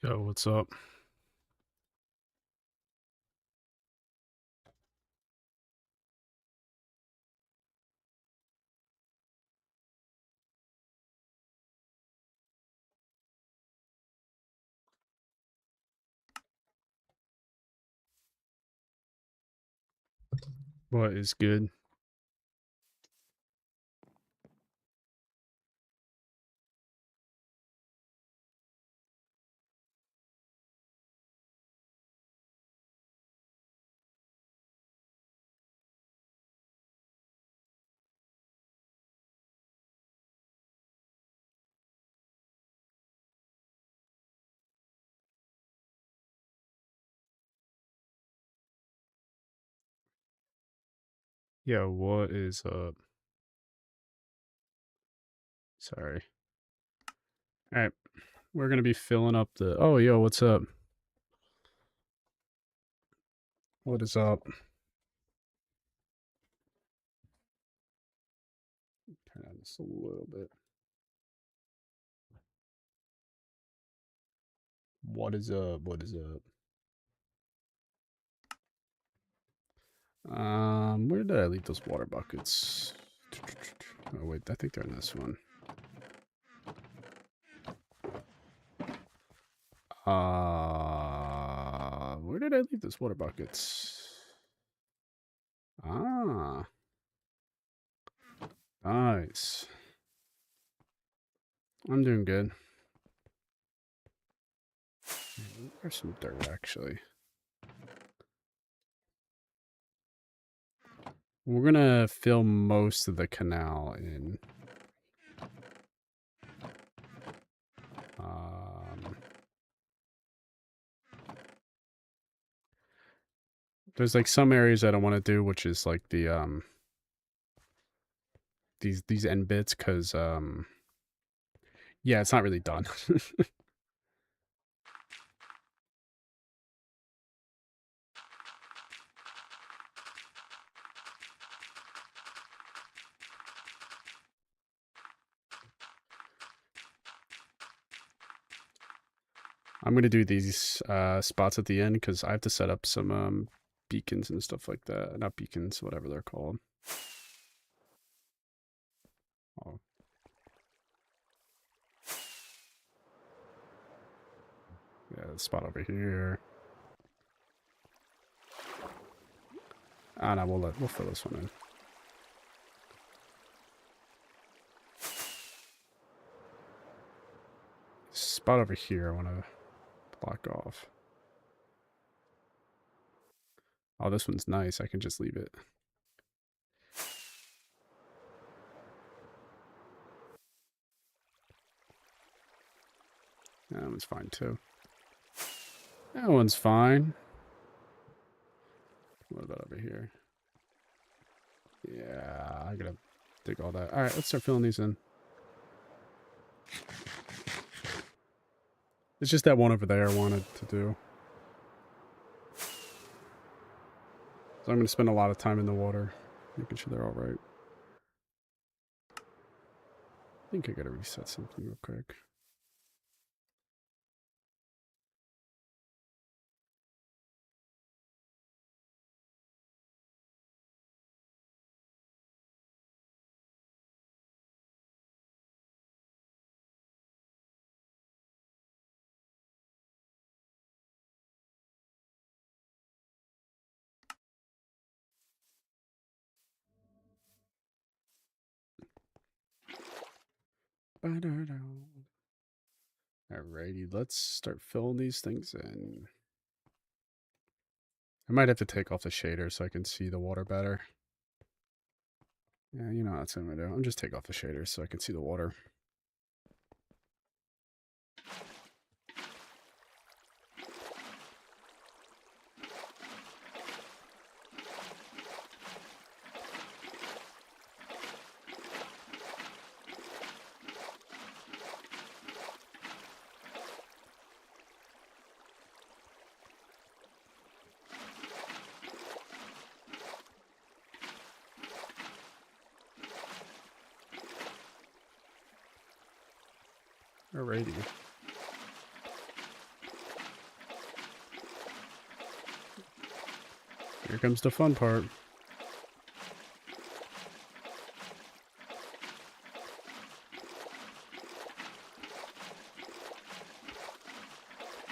Yo, what's up? What is good? Yo, what is up? Sorry. Alright, we're gonna be filling up the... Oh, yo, what's up? What is up? Turn on this a little bit. What is up? What is up? Where did I leave those water buckets? Oh, wait, I think they're in this one. Where did I leave those water buckets? Ah. Nice. I'm doing good. There's some dirt, actually. We're gonna fill most of the canal in. There's like some areas I don't want to do, which is like the these end bits, because yeah, it's not really done. I'm gonna do these spots at the end because I have to set up some beacons and stuff like that. Not beacons, whatever they're called. Oh. Yeah, the spot over here. Ah, no, we'll fill this one in. Spot over here, I want to block off. Oh, this one's nice. I can just leave it. That one's fine too. That one's fine. What about over here? Yeah, I gotta dig all that. Alright, let's start filling these in. It's just that one over there I wanted to do. So I'm gonna spend a lot of time in the water, making sure they're alright. I think I gotta reset something real quick. Alrighty, let's start filling these things in. I might have to take off the shader so I can see the water better. Yeah, you know that's what I'm gonna do. I'm just take off the shader so I can see the water. Alrighty. Here comes the fun part.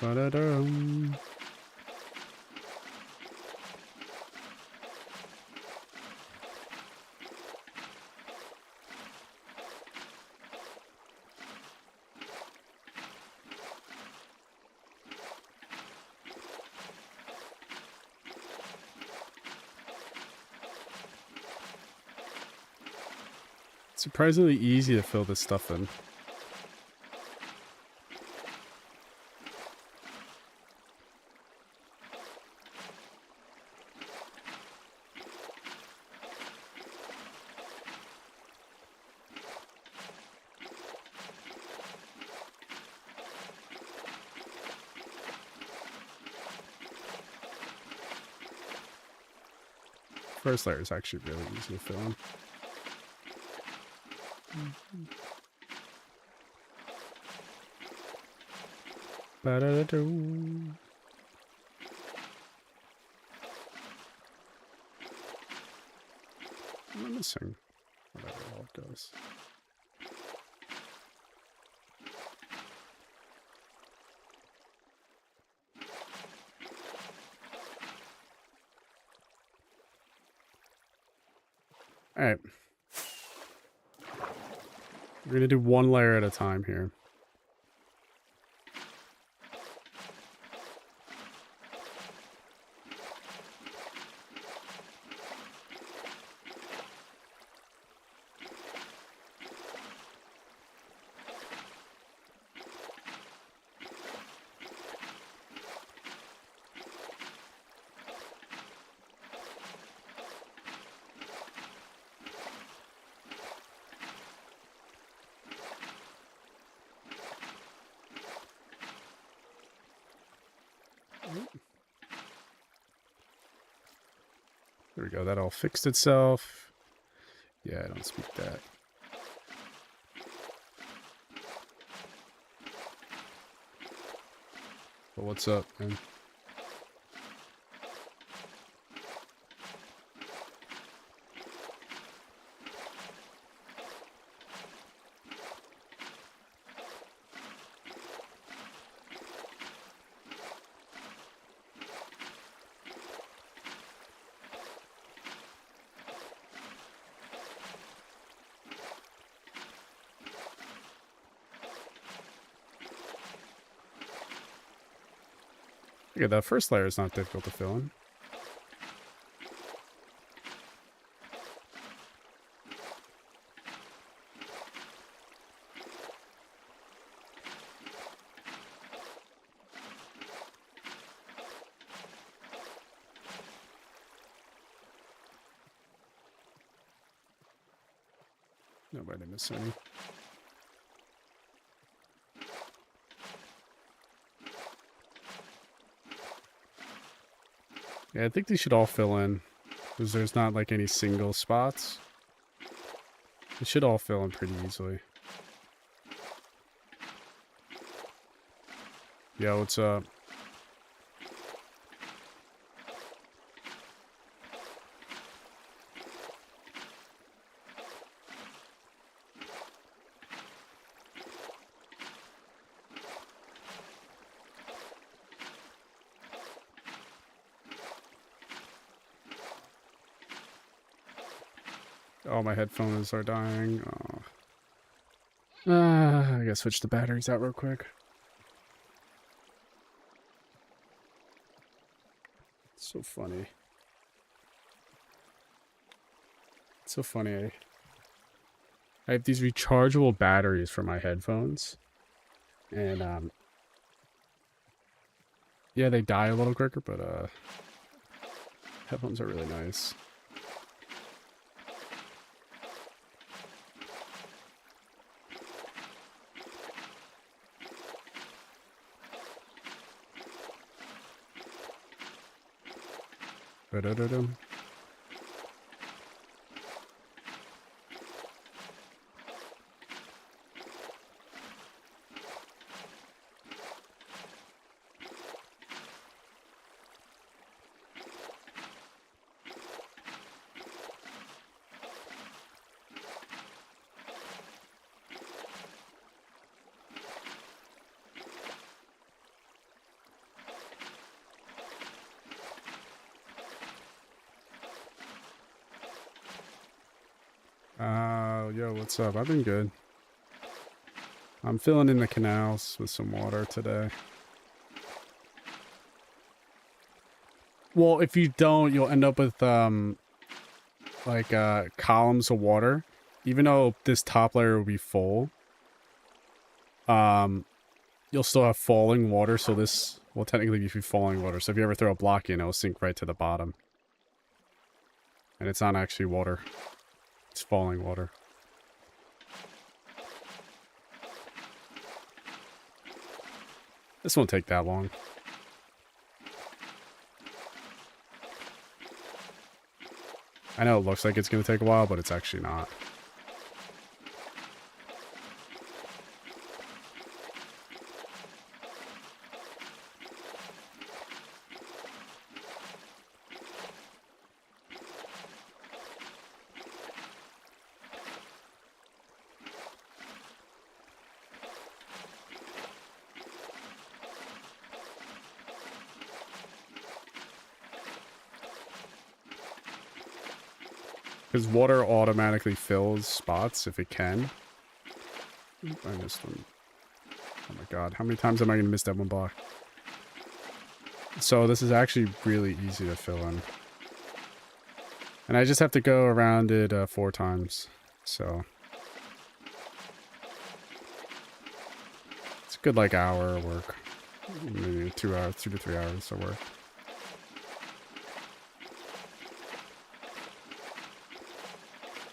Ba-da-dum. Surprisingly easy to fill this stuff in. First layer is actually really easy to fill in. Ba-da-da-doo. What am I missing? Whatever it all goes. Alright. We're going to do one layer at a time here. There we go. That all fixed itself. Yeah, I don't speak that. But what's up, man? Yeah, that first layer is not difficult to fill in. Nobody miss any. Yeah, I think they should all fill in. Because there's not like any single spots. They should all fill in pretty easily. Yeah, what's up? Oh, my headphones are dying. Oh. I gotta switch the batteries out real quick. It's so funny. It's so funny. I have these rechargeable batteries for my headphones. And, yeah, they die a little quicker, but, headphones are really nice. Ba-da-da-dum. Yo, what's up? I've been good. I'm filling in the canals with some water today. Well, if you don't, you'll end up with, columns of water. Even though this top layer will be full, you'll still have falling water, so this will technically be falling water. So if you ever throw a block in, it'll sink right to the bottom. And it's not actually water. It's falling water. This won't take that long. I know it looks like it's going to take a while, but it's actually not. Because water automatically fills spots if it can. Oop, I missed one. Oh my god, how many times am I going to miss that one block? So this is actually really easy to fill in. And I just have to go around it 4 times. So it's a good like hour of work. Maybe 2 hours, 2 to 3 hours of work.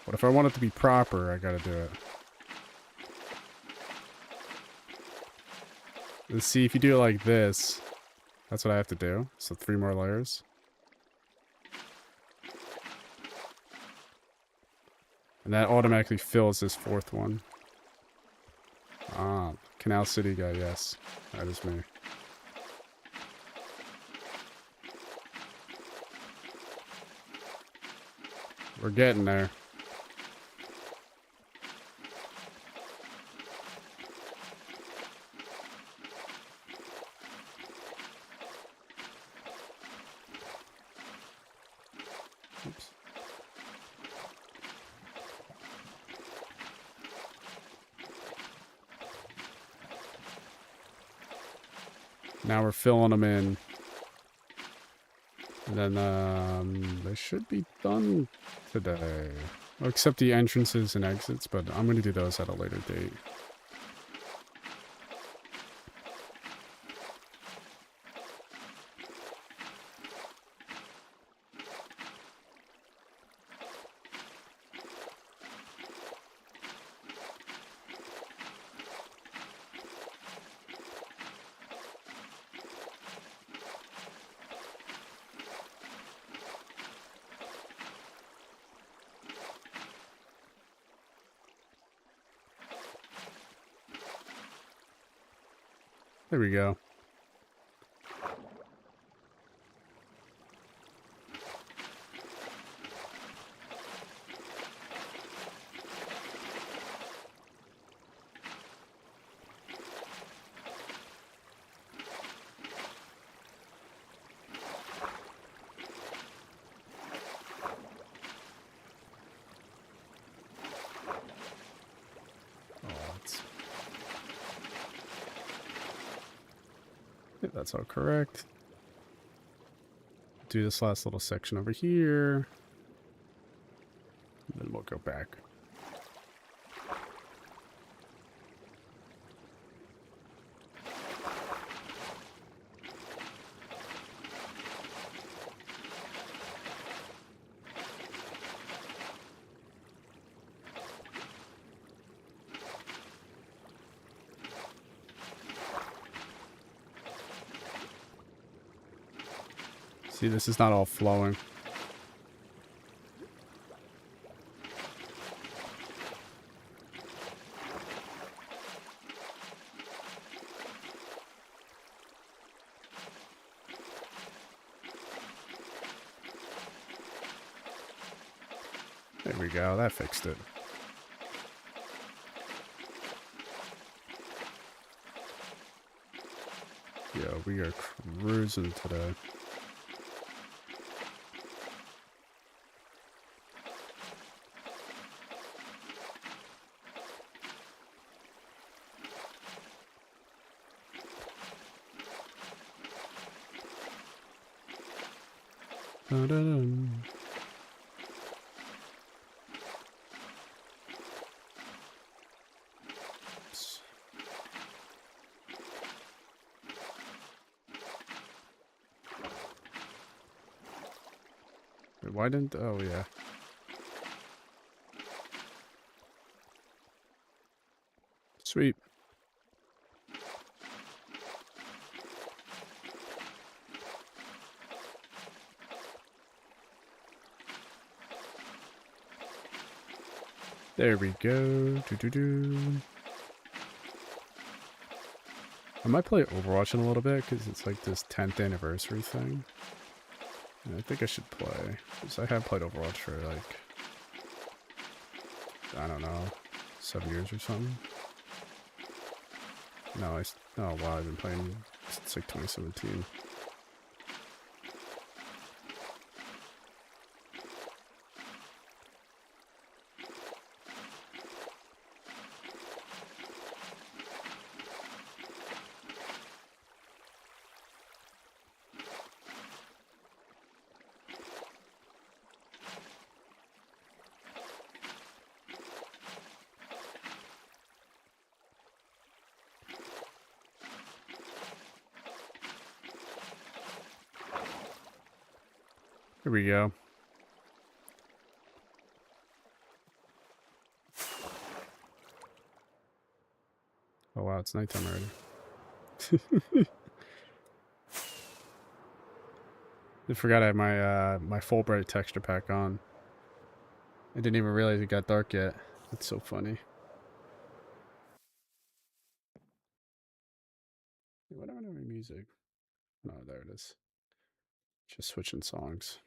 But if I want it to be proper, I gotta do it. Let's see, if you do it like this, that's what I have to do. So 3 more layers. And that automatically fills this 4th one. Ah, Canal City guy, yes. That is me. We're getting there. Oops. Now we're filling them in. And then, they should be done today. Well, except the entrances and exits, but I'm going to do those at a later date. There we go. That's all correct. Do this last little section over here. And then we'll go back. See, this is not all flowing. There we go, that fixed it. Yeah, we are cruising today. Dun-dun-dun. Wait, why didn't... Oh, yeah. Sweet. There we go. Do-do-do. I might play Overwatch in a little bit because it's like this 10th anniversary thing. And I think I should play. Because I have played Overwatch for like, I don't know, 7 years or something. No, oh wow, I've been playing since like 2017. Here we go. Oh wow, it's nighttime already. I forgot I had my my Fulbright texture pack on. I didn't even realize it got dark yet. That's so funny. What am I doing music? No, there it is. Just switching songs.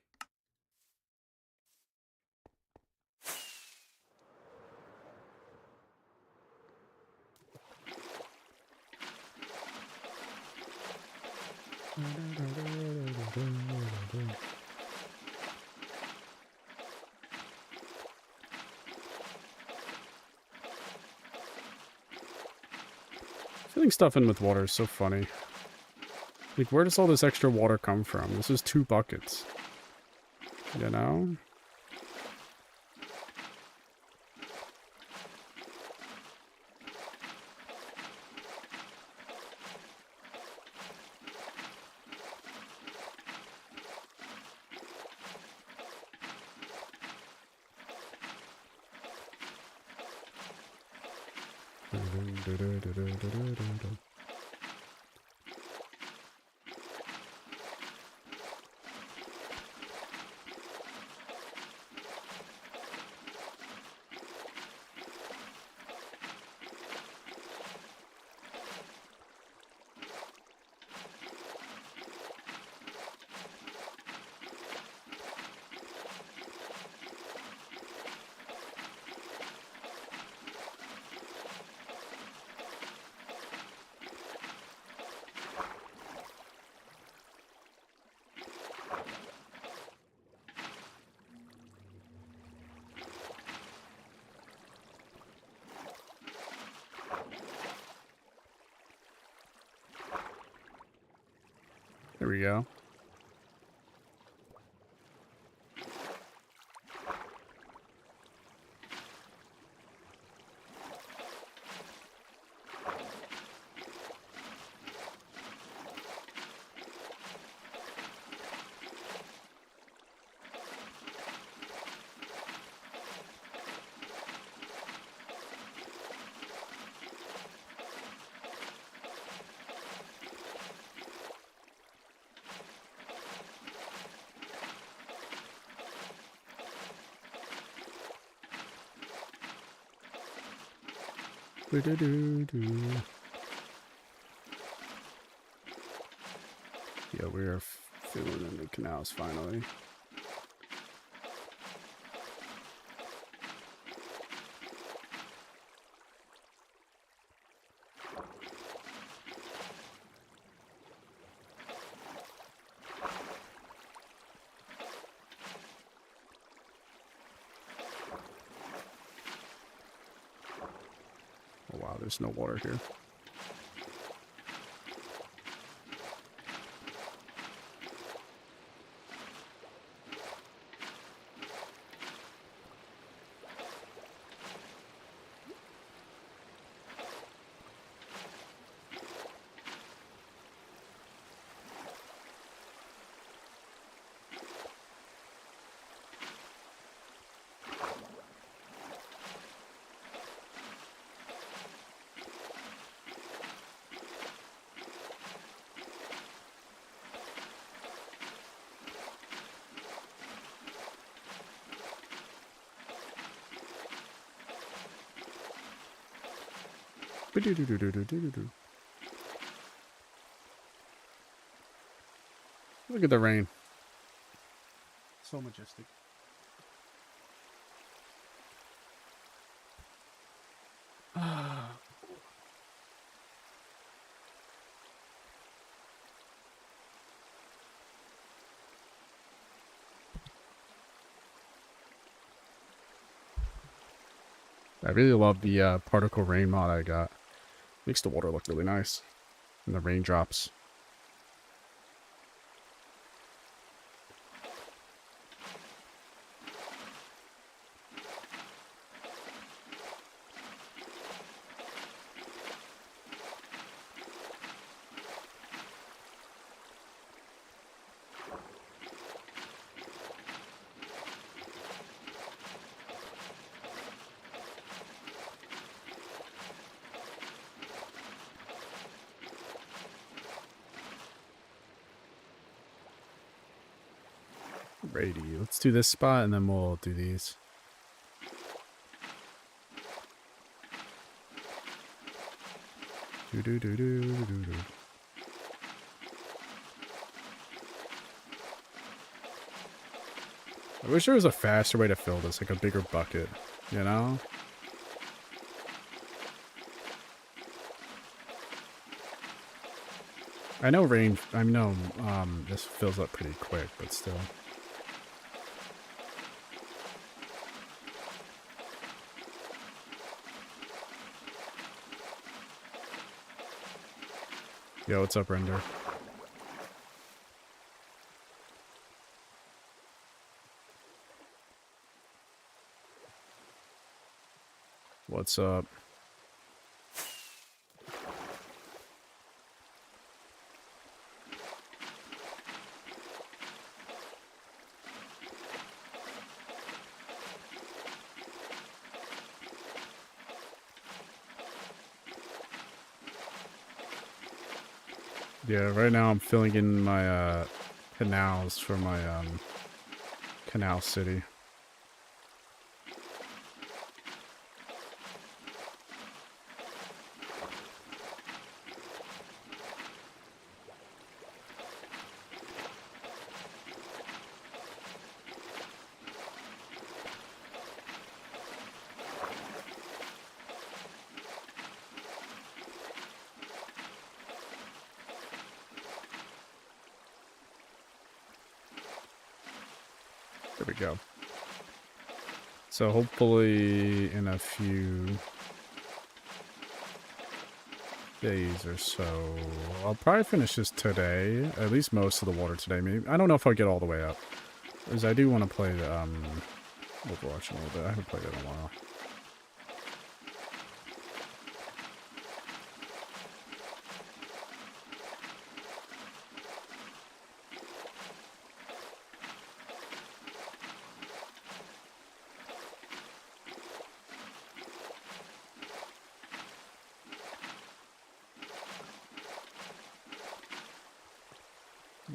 Filling stuff in with water is so funny. Like, where does all this extra water come from? This is 2 buckets. You know? There we go. Yeah, we are filling in the canals finally. Oh wow, there's no water here. Ba-do-do-do-do-do-do-do. Look at the rain. So majestic. I really love the particle rain mod I got. Makes the water look really nice. And the raindrops. Alrighty, let's do this spot and then we'll do these. Do-do-do-do-do-do. I wish there was a faster way to fill this, like a bigger bucket, you know? I know this fills up pretty quick, but still. Yo, what's up, Render? What's up? Yeah, right now I'm filling in my canals for my canal city. There we go. So hopefully in a few days or so, I'll probably finish this today. At least most of the water today. Maybe I don't know if I'll get all the way up, because I do want to play Overwatch a little bit. I haven't played it in a while.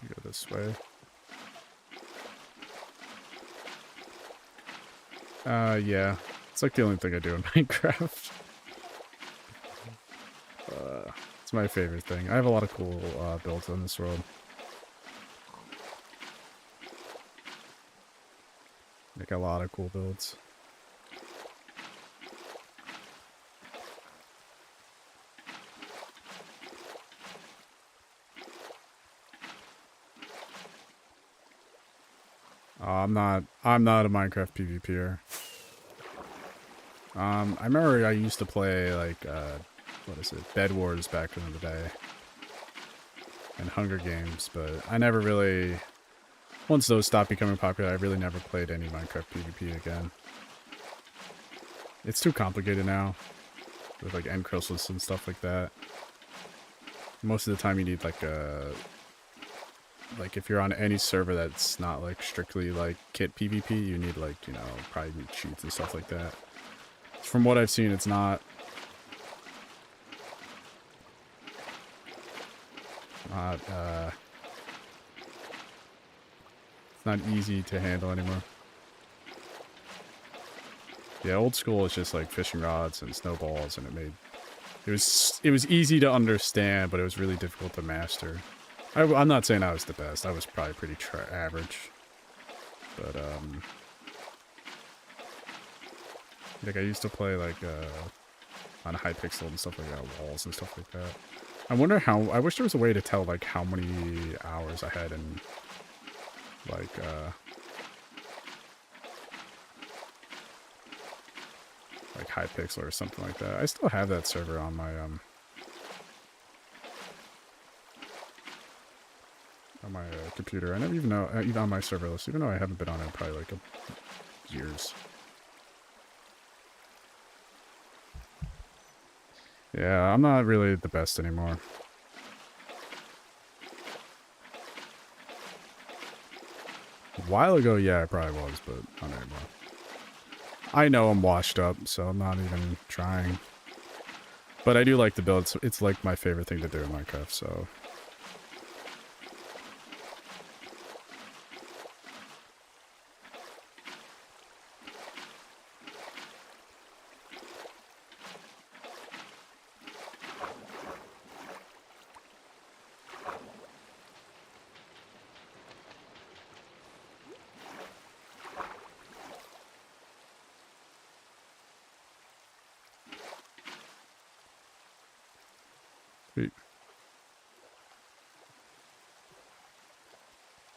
Go this way. Yeah. It's like the only thing I do in Minecraft. It's my favorite thing. I have a lot of cool builds in this world. Make a lot of cool builds. I'm not a Minecraft PvPer. I remember I used to play like what is it, Bed Wars back in the day, and Hunger Games, but I never really, once those stopped becoming popular, I really never played any Minecraft PvP again. It's too complicated now, with like end crystals and stuff like that. Most of the time you need like a, like if you're on any server that's not like strictly like kit PvP, you need like, you know, probably need cheats and stuff like that. From what I've seen, it's not it's not easy to handle anymore. Yeah, old school is just like fishing rods and snowballs, and it it was easy to understand, but it was really difficult to master. I'm not saying I was the best. I was probably pretty average. But, like, I used to play, like, on Hypixel and stuff like that, walls and stuff like that. I wonder how, I wish there was a way to tell, like, how many hours I had in, like, Hypixel or something like that. I still have that server on my, computer. I never even know, even on my server list, even though I haven't been on it in probably like years. Yeah, I'm not really the best anymore. A while ago, yeah, I probably was, but not anymore. I know I'm washed up, so I'm not even trying. But I do like the build. It's like my favorite thing to do in Minecraft, so...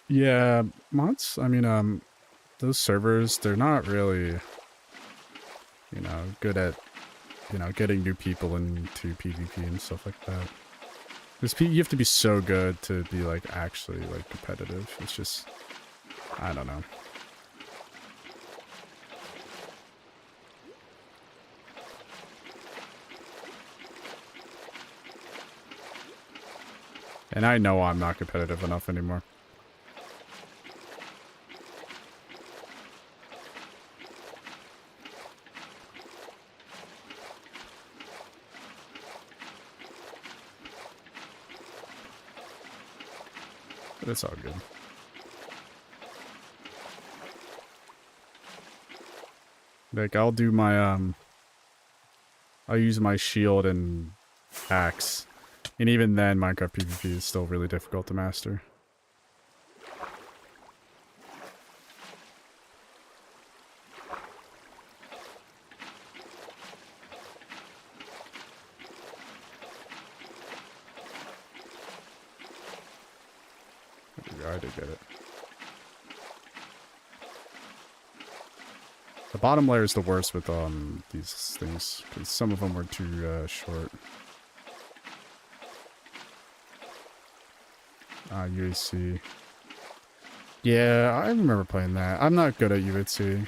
Yeah, mods, I mean, those servers, they're not really, you know, good at, you know, getting new people into PvP and stuff like that. Because you have to be so good to be, like, actually, like, competitive. It's just, I don't know. And I know I'm not competitive enough anymore. But it's all good. Like, I'll do my, I'll use my shield and axe. And even then, Minecraft PvP is still really difficult to master. I did get it. The bottom layer is the worst with these things, because some of them were too short. UAC. Yeah, I remember playing that. I'm not good at UAC.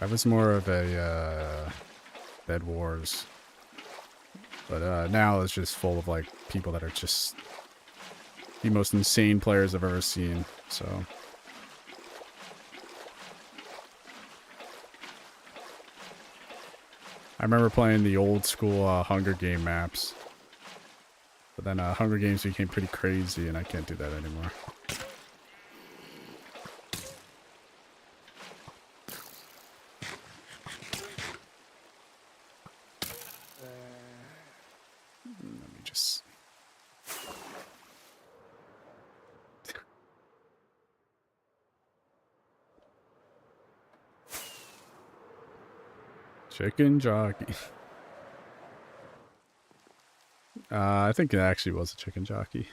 I was more of a Bed Wars. But now it's just full of like people that are just the most insane players I've ever seen, so... I remember playing the old school Hunger Game maps. But then Hunger Games became pretty crazy and I can't do that anymore. Let me just... Chicken jockey. I think it actually was a chicken jockey.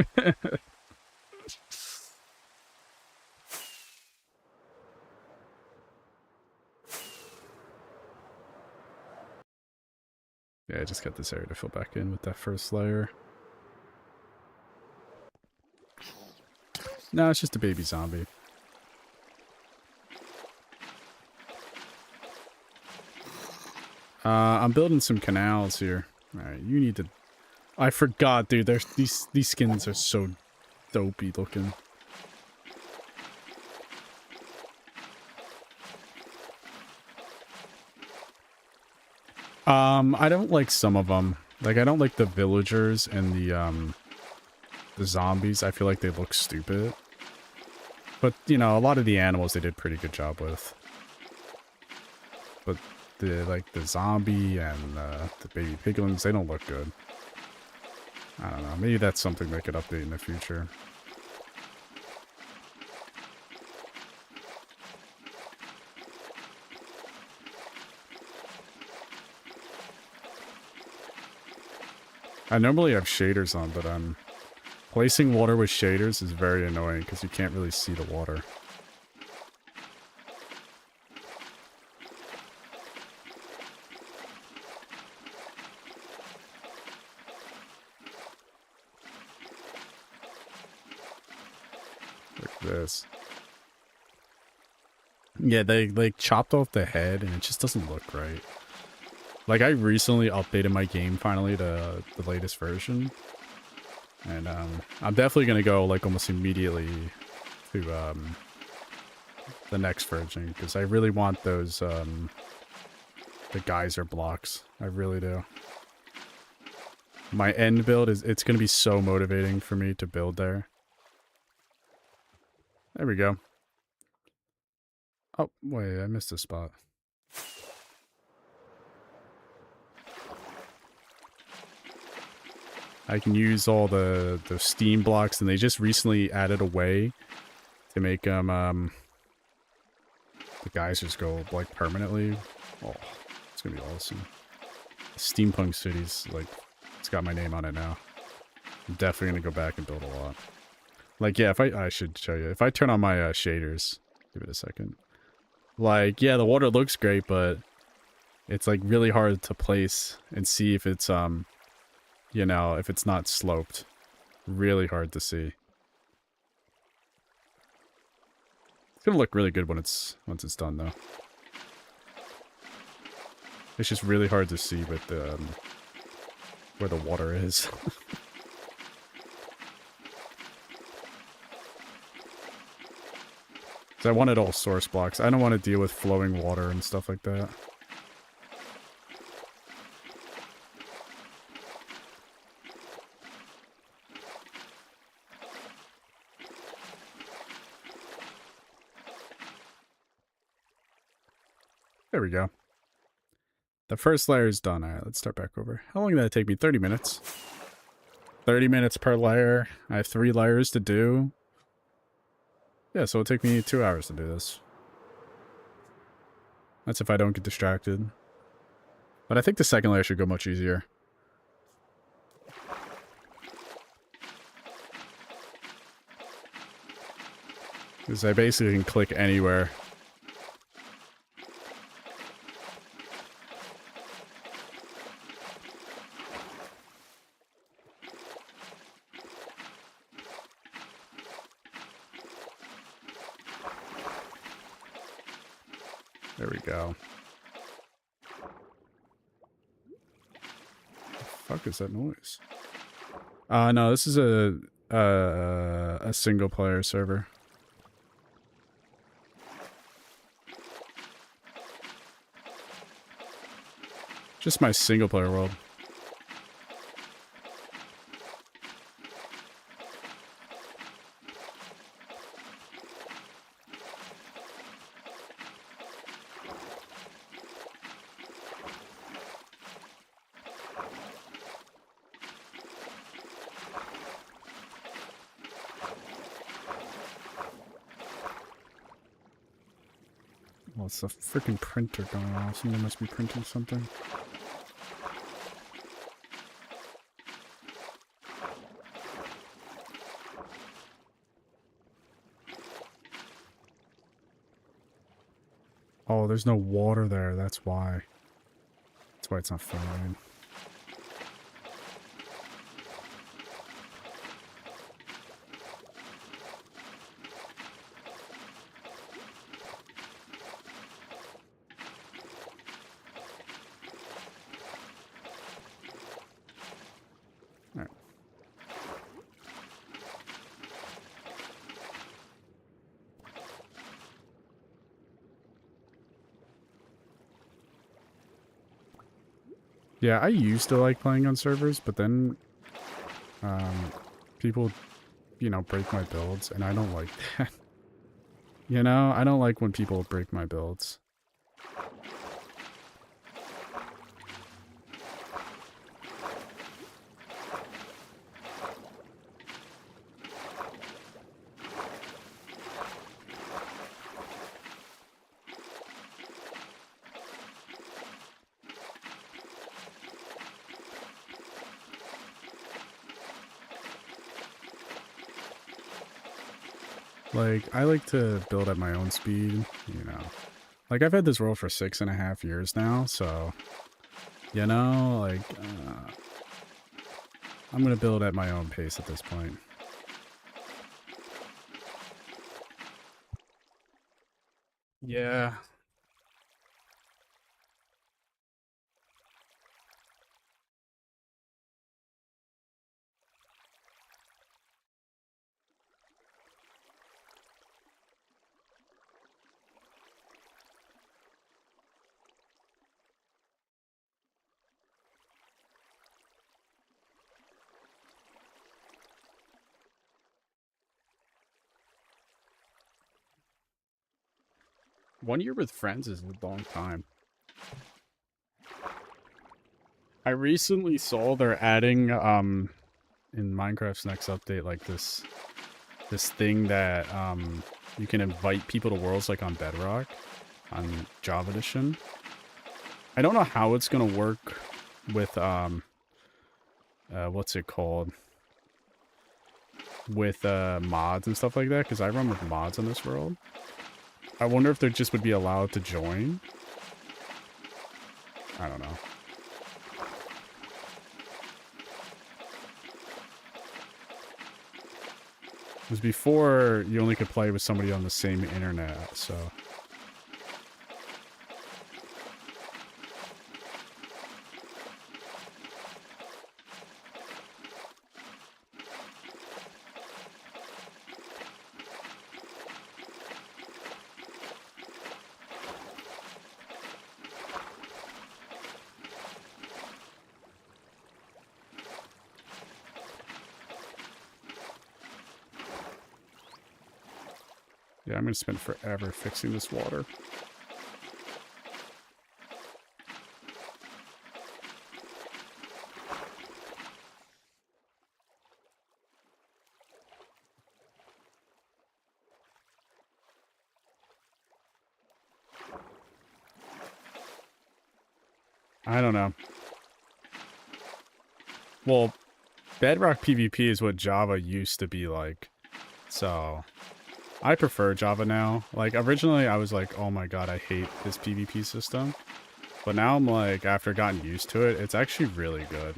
Yeah, I just got this area to fill back in with that first layer. No, it's just a baby zombie. I'm building some canals here. Alright, you need to... I forgot, dude. There's these skins are so dopey looking. I don't like some of them. Like, I don't like the villagers and the zombies. I feel like they look stupid. But, you know, a lot of the animals they did a pretty good job with. But the zombie and the baby piglins, they don't look good. I don't know. Maybe that's something they could update in the future. I normally have shaders on, but placing water with shaders is very annoying because you can't really see the water. Like this. Yeah, they chopped off the head and it just doesn't look right. Like, I recently updated my game finally to the latest version. And I'm definitely going to go, like, almost immediately to the next version. Because I really want those, the geyser blocks. I really do. My end build it's going to be so motivating for me to build there. There we go. Oh, wait, I missed a spot. I can use all the steam blocks, and they just recently added a way to make them, the geysers go, like, permanently. Oh, it's gonna be awesome. Steampunk City's, like, it's got my name on it now. I'm definitely gonna go back and build a lot. Like, yeah, if I should show you. If I turn on my shaders, give it a second. Like, yeah, the water looks great, but it's, like, really hard to place and see if it's, you know, if it's not sloped. Really hard to see. It's gonna look really good when once it's done, though. It's just really hard to see with the where the water is. So I wanted all source blocks. I don't want to deal with flowing water and stuff like that. There we go. The first layer is done. Alright, let's start back over. How long did that take me? 30 minutes. 30 minutes per layer. I have 3 layers to do. Yeah, so it'll take me 2 hours to do this. That's if I don't get distracted. But I think the second layer should go much easier. Because I basically can click anywhere. There we go. What the fuck is that noise? No, this is a single player server. Just my single player world. Well, it's a freaking printer going off. Someone must be printing something. Oh, there's no water there. That's why. That's why it's not filling. Alright. Yeah, I used to like playing on servers, but then people, you know, break my builds, and I don't like that. You know, I don't like when people break my builds. Like, I like to build at my own speed, you know. Like, I've had this world for 6.5 years now, so, you know, like, I'm gonna build at my own pace at this point. Yeah. One year with friends is a long time. I recently saw they're adding, in Minecraft's next update, like this thing that, you can invite people to worlds like on Bedrock, on Java Edition. I don't know how it's gonna work with, what's it called? With, mods and stuff like that, because I run with mods in this world. I wonder if they just would be allowed to join. I don't know. It was before you only could play with somebody on the same internet, so... Yeah, I'm gonna spend forever fixing this water. I don't know. Well, Bedrock PvP is what Java used to be like. So, I prefer Java now. Like, originally I was like, oh my god, I hate this PvP system. But now I'm like, after gotten used to it, it's actually really good.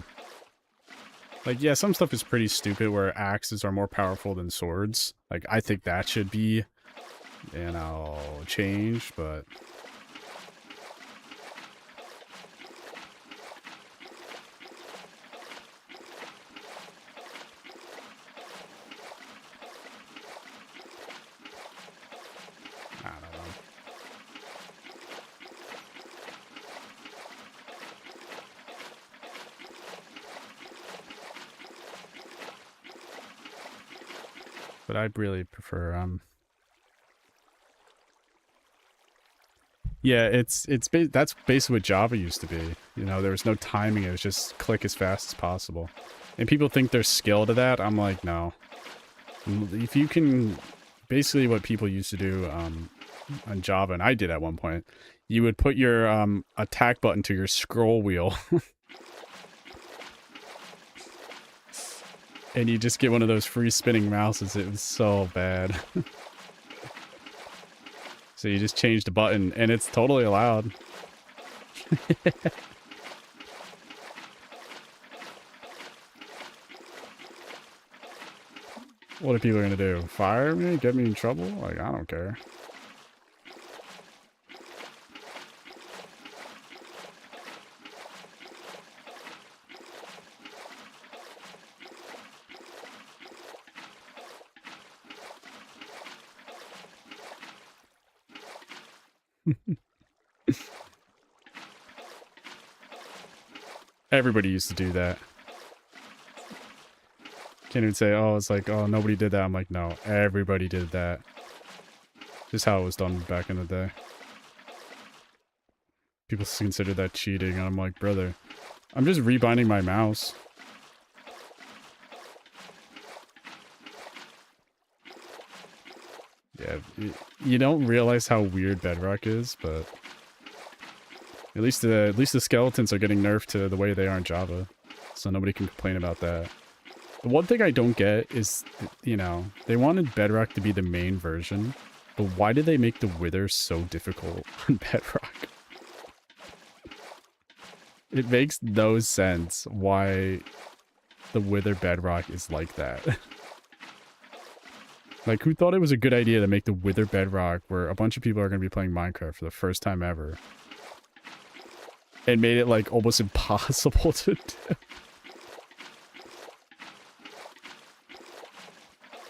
Like, yeah, some stuff is pretty stupid where axes are more powerful than swords. Like, I think that should be, you know, changed, but... I don't know. But I really prefer, yeah, that's basically what Java used to be. You know, there was no timing, it was just click as fast as possible. And people think there's skill to that, I'm like, no. If you can... Basically what people used to do, on Java, and I did at one point, you would put your, attack button to your scroll wheel. And you just get one of those free spinning mouses. It was so bad. So you just change the button, and it's totally allowed. What are people gonna do? Fire me? Get me in trouble? Like, I don't care. Everybody used to do that. Can't even say, oh, it's like, oh, nobody did that. I'm like, no, everybody did that. Just how it was done back in the day. People consider that cheating, and I'm like, brother, I'm just rebinding my mouse. Yeah, you don't realize how weird Bedrock is, but at least the skeletons are getting nerfed to the way they are in Java, so nobody can complain about that. The one thing I don't get is, you know, they wanted Bedrock to be the main version, but why did they make the Wither so difficult on Bedrock? It makes no sense why the Wither Bedrock is like that. Like, who thought it was a good idea to make the Wither Bedrock where a bunch of people are going to be playing Minecraft for the first time ever? And made it, like, almost impossible to do.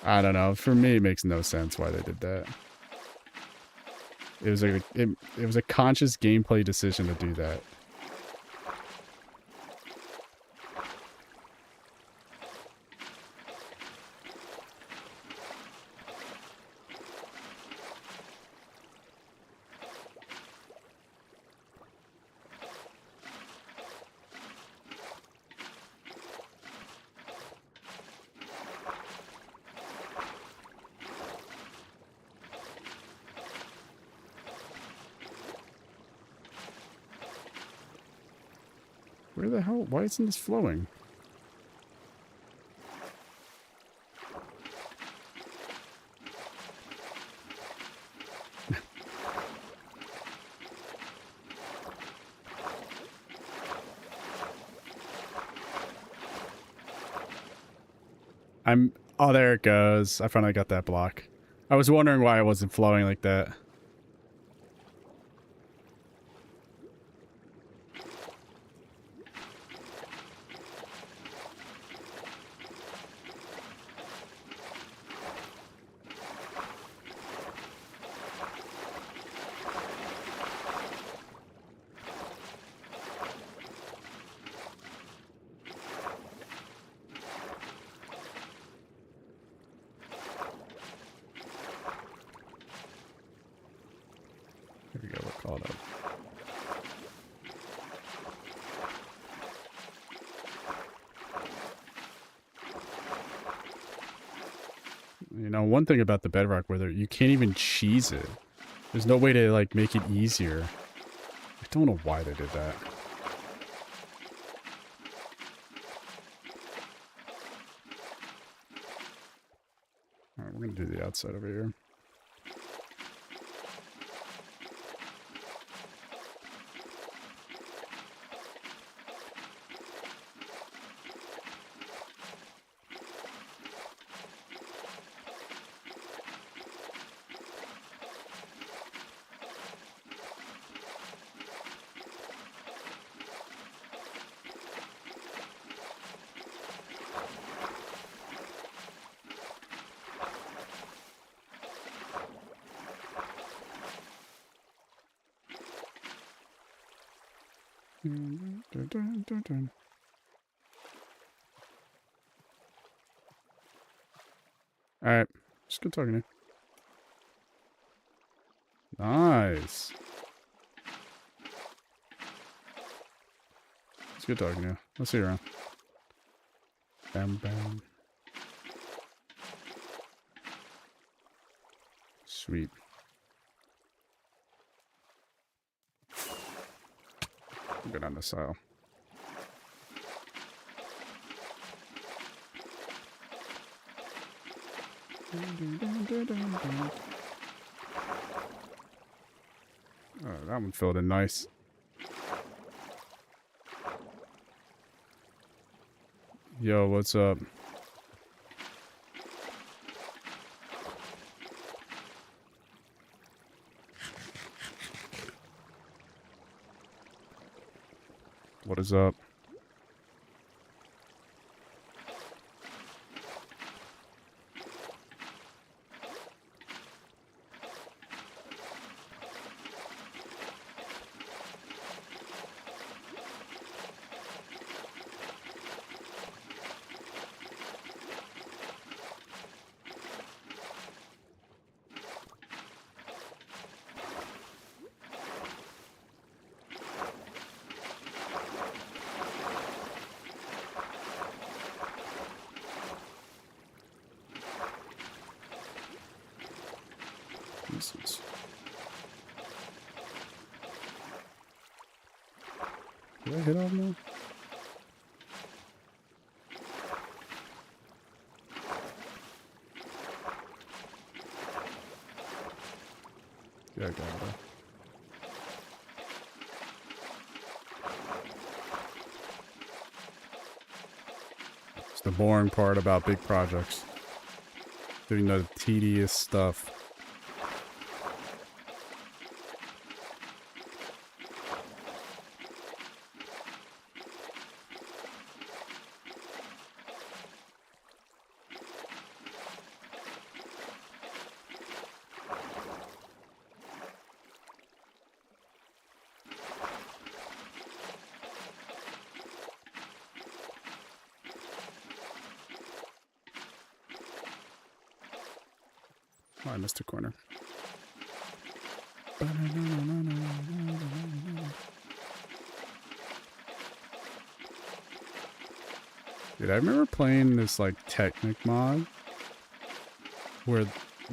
I don't know. For me, it makes no sense why they did that. It was like it was a conscious gameplay decision to do that. Where the hell? Why isn't this flowing? Oh, there it goes. I finally got that block. I was wondering why it wasn't flowing like that. Here we go, we're caught up. You know, one thing about the Bedrock Wither, you can't even cheese it. There's no way to, like, make it easier. I don't know why they did that. Alright, we're gonna do the outside over here. Alright, just good talking to you. Nice. It's good talking to you. Let's see you around. Bam, bam. Sweet. Go down this aisle. Oh, that one filled in nice. Yo, what's up? What is up? Jesus. Did I hit off now? Yeah, go. It's the boring part about big projects. Doing the tedious stuff. Oh, I missed a corner. Dude, I remember playing this, like, Technic mod. Where...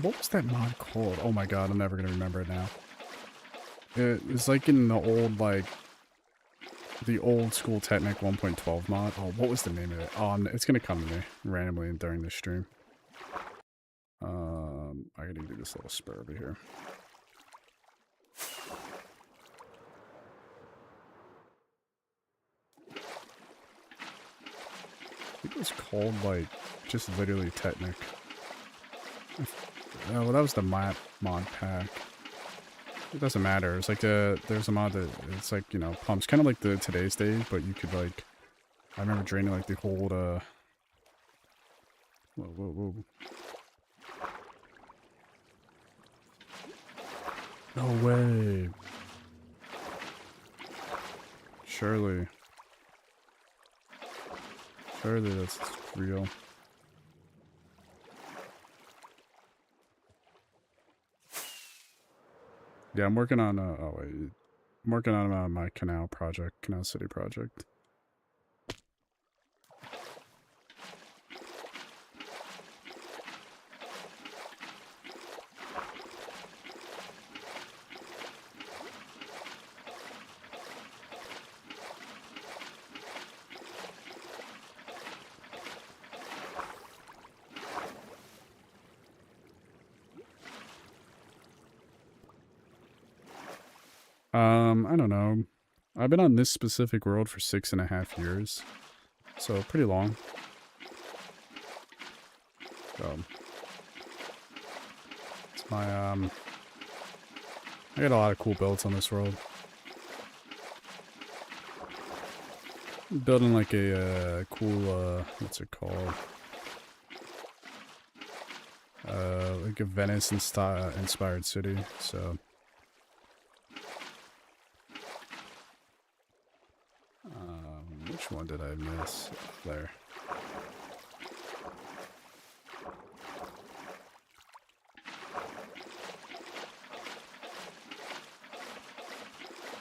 What was that mod called? Oh my god, I'm never gonna remember it now. It was, like, in the old, like... The old school Technic 1.12 mod. Oh, what was the name of it? Oh, it's gonna come to me randomly during this stream. I gotta do this little spur over here. I think it was called, like, just literally Technic. Oh, well, that was the mod pack. It doesn't matter. It's like there's a mod that, it's like, you know, pumps. Kind of like the Today's Day, but you could, like, I remember draining, like, the whole, whoa. No way. Surely that's real. Yeah, I'm working on, I'm working on my Canal City project. I don't know. I've been on this specific world for 6.5 years. So, pretty long. So, it's my, I got a lot of cool builds on this world. I'm building like a cool, what's it called? Like a Venice inspired city, so. Which one did I miss? There.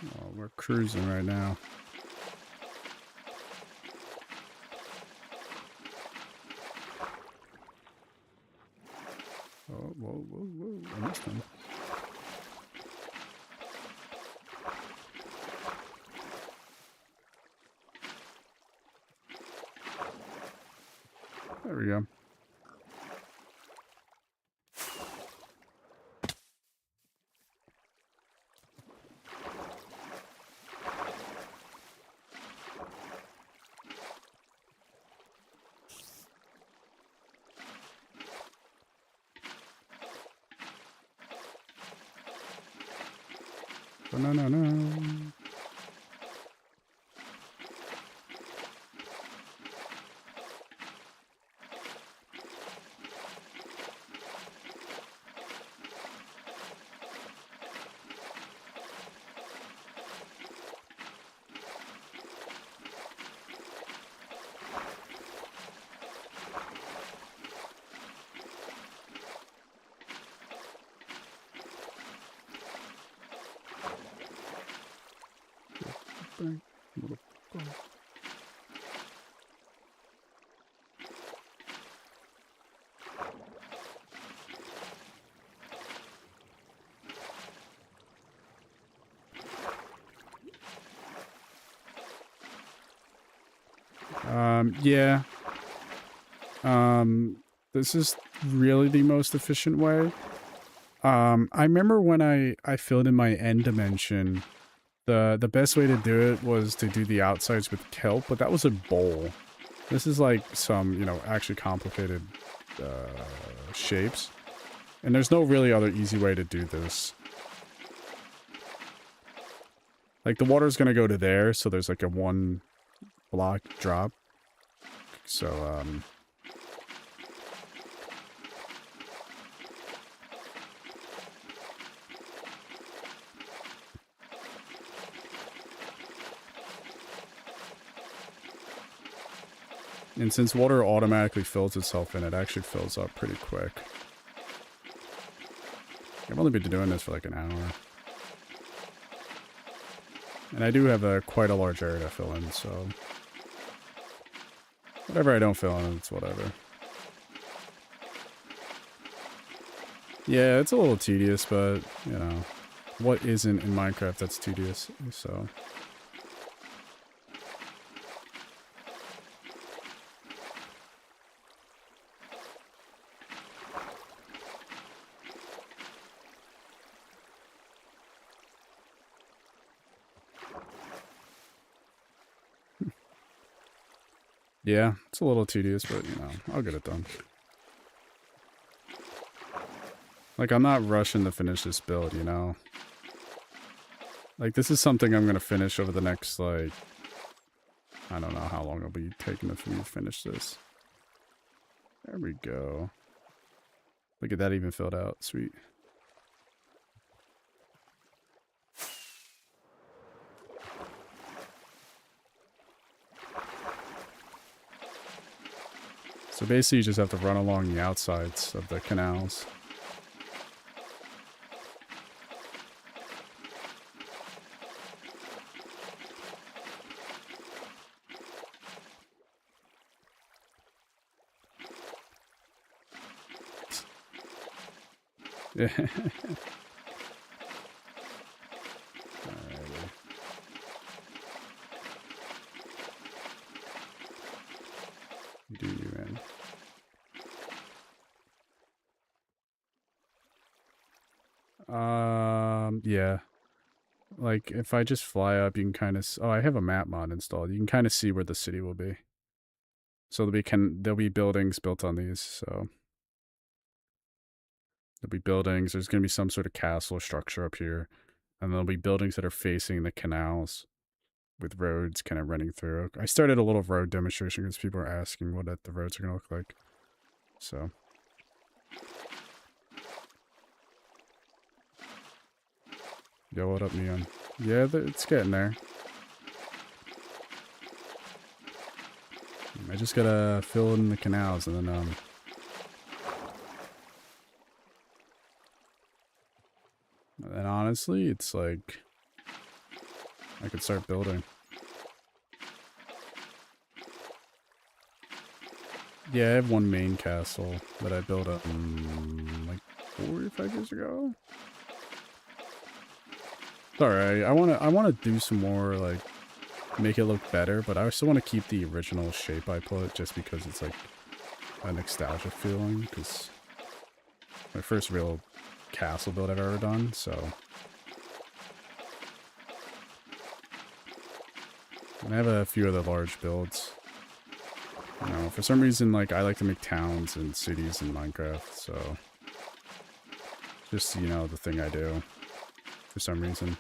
Oh, we're cruising right now. Oh, whoa. I missed him. There we go. No. Yeah. This is really the most efficient way. I remember when I filled in my end dimension, the best way to do it was to do the outsides with kelp, but that was a bowl. This is like some, you know, actually complicated shapes. And there's no really other easy way to do this. Like, the water's gonna go to there, so there's like a 1 block drop. So, and since water automatically fills itself in, it actually fills up pretty quick. I've only been doing this for like an hour. And I do have quite a large area to fill in, so... whatever I don't fill in, it's whatever. Yeah, it's a little tedious, but, you know... what isn't in Minecraft that's tedious, so... yeah, it's a little tedious, but, you know, I'll get it done. Like, I'm not rushing to finish this build, you know? Like, this is something I'm gonna finish over the next, like... I don't know how long it'll be taking for me to finish this. There we go. Look at that, even filled out. Sweet. So basically you just have to run along the outsides of the canals. Yeah. Alrighty. Do you in? Yeah. Like, if I just fly up, you can kind of... oh, I have a map mod installed. You can kind of see where the city will be. So there'll be buildings built on these, so... there'll be buildings. There's going to be some sort of castle structure up here. And there'll be buildings that are facing the canals with roads kind of running through. I started a little road demonstration because people are asking what the roads are going to look like. So... yo, what up, Neon? Yeah, it's getting there. I just gotta fill in the canals and then, and honestly, it's like... I could start building. Yeah, I have one main castle that I built up like 4 or 5 years ago. Alright, I wanna do some more, like, make it look better, but I still want to keep the original shape I put just because it's like a nostalgia feeling, because my first real castle build I've ever done, so. And I have a few other large builds. You know, for some reason, like, I like to make towns and cities in Minecraft, so. Just, you know, the thing I do. For some reason.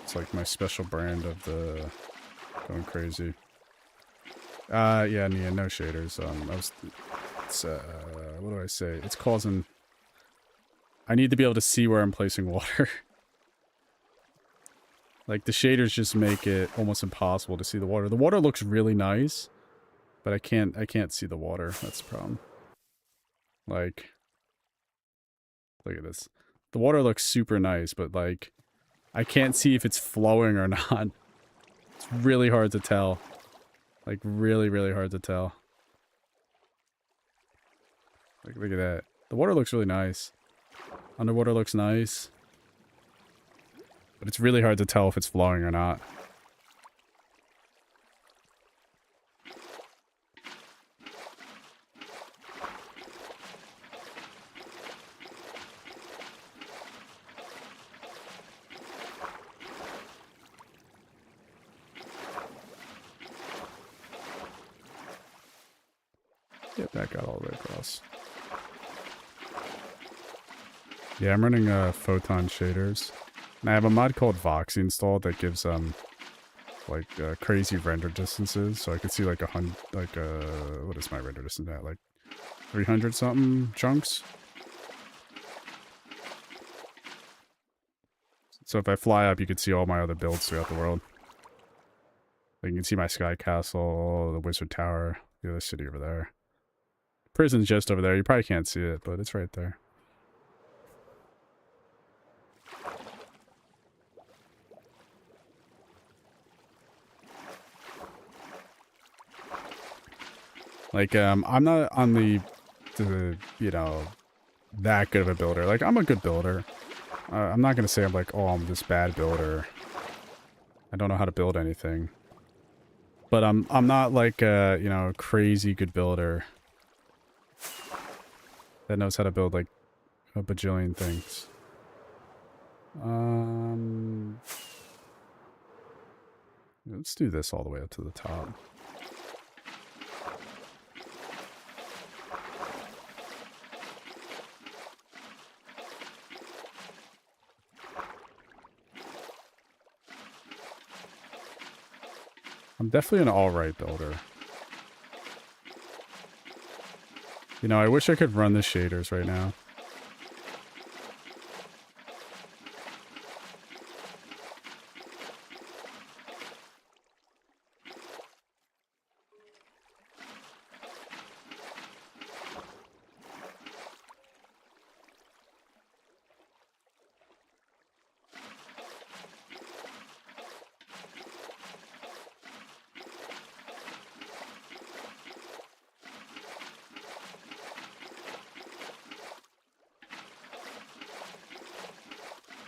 It's like my special brand of the going crazy. Yeah, yeah, no shaders. What do I say? It's causing... I need to be able to see where I'm placing water. Like, the shaders just make it almost impossible to see the water. The water looks really nice, but I can't see the water. That's the problem. Like, look at this. The water looks super nice, but like, I can't see if it's flowing or not. It's really hard to tell. Like, really, really hard to tell. Like, look at that. The water looks really nice. Underwater looks nice. But it's really hard to tell if it's flowing or not. get that guy all the way across. Yeah, I'm running photon shaders. And I have a mod called Voxy installed that gives like crazy render distances, so I could see like what is my render distance at? Like 300 something chunks. So if I fly up, you can see all my other builds throughout the world. Like you can see my Sky Castle, the Wizard Tower, the other city over there. Prison's just over there. You probably can't see it, but it's right there. Like, I'm not on the, you know, that good of a builder. Like, I'm a good builder. I'm not gonna say I'm like, oh, I'm this bad builder. I don't know how to build anything. But I'm not like a, you know, crazy good builder that knows how to build like a bajillion things. Let's do this all the way up to the top. I'm definitely an alright builder. You know, I wish I could run the shaders right now.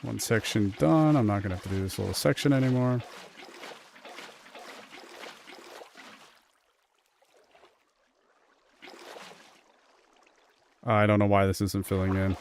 One section done. I'm not going to have to do this little section anymore. I don't know why this isn't filling in.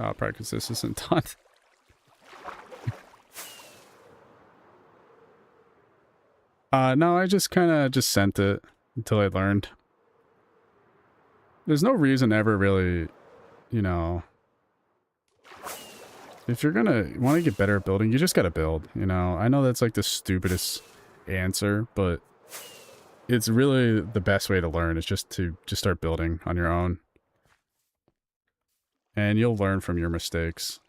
Oh, probably because this isn't done. No, I just kind of just sent it until I learned. There's no reason ever really, you know, if you're gonna want to get better at building, you just gotta build, you know. I know that's like the stupidest answer, but it's really the best way to learn is just to start building on your own. And you'll learn from your mistakes.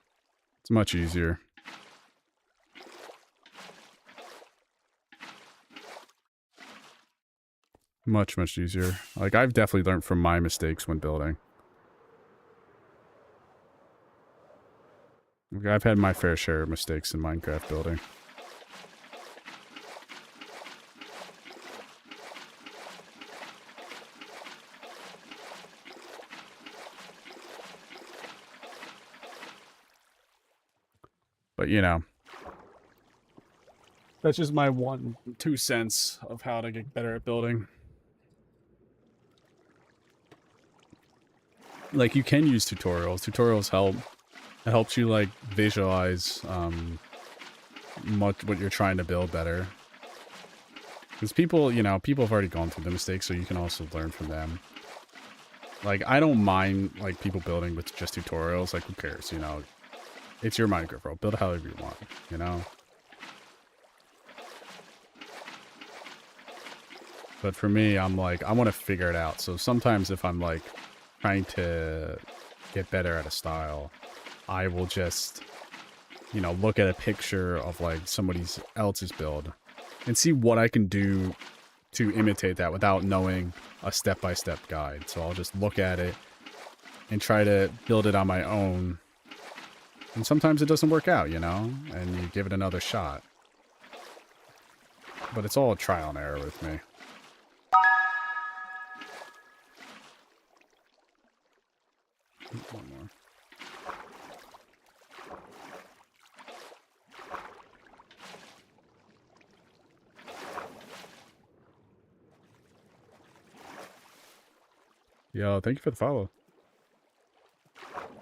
It's much easier. Much, much easier. Like, I've definitely learned from my mistakes when building. Like, I've had my fair share of mistakes in Minecraft building. But, you know, that's just my 2 cents of how to get better at building. Like, you can use tutorials. Tutorials help. It helps you, like, visualize what you're trying to build better. Because people, you know, people have already gone through the mistakes, so you can also learn from them. Like, I don't mind, like, people building with just tutorials. Like, who cares, you know? It's your Minecraft world. Build however you want, you know? But for me, I'm like, I want to figure it out. So sometimes if I'm, like, trying to get better at a style, I will just, you know, look at a picture of, like, somebody else's build and see what I can do to imitate that without knowing a step-by-step guide. So I'll just look at it and try to build it on my own. And sometimes it doesn't work out, you know, and you give it another shot. But it's all trial and error with me. One more. Yo, thank you for the follow.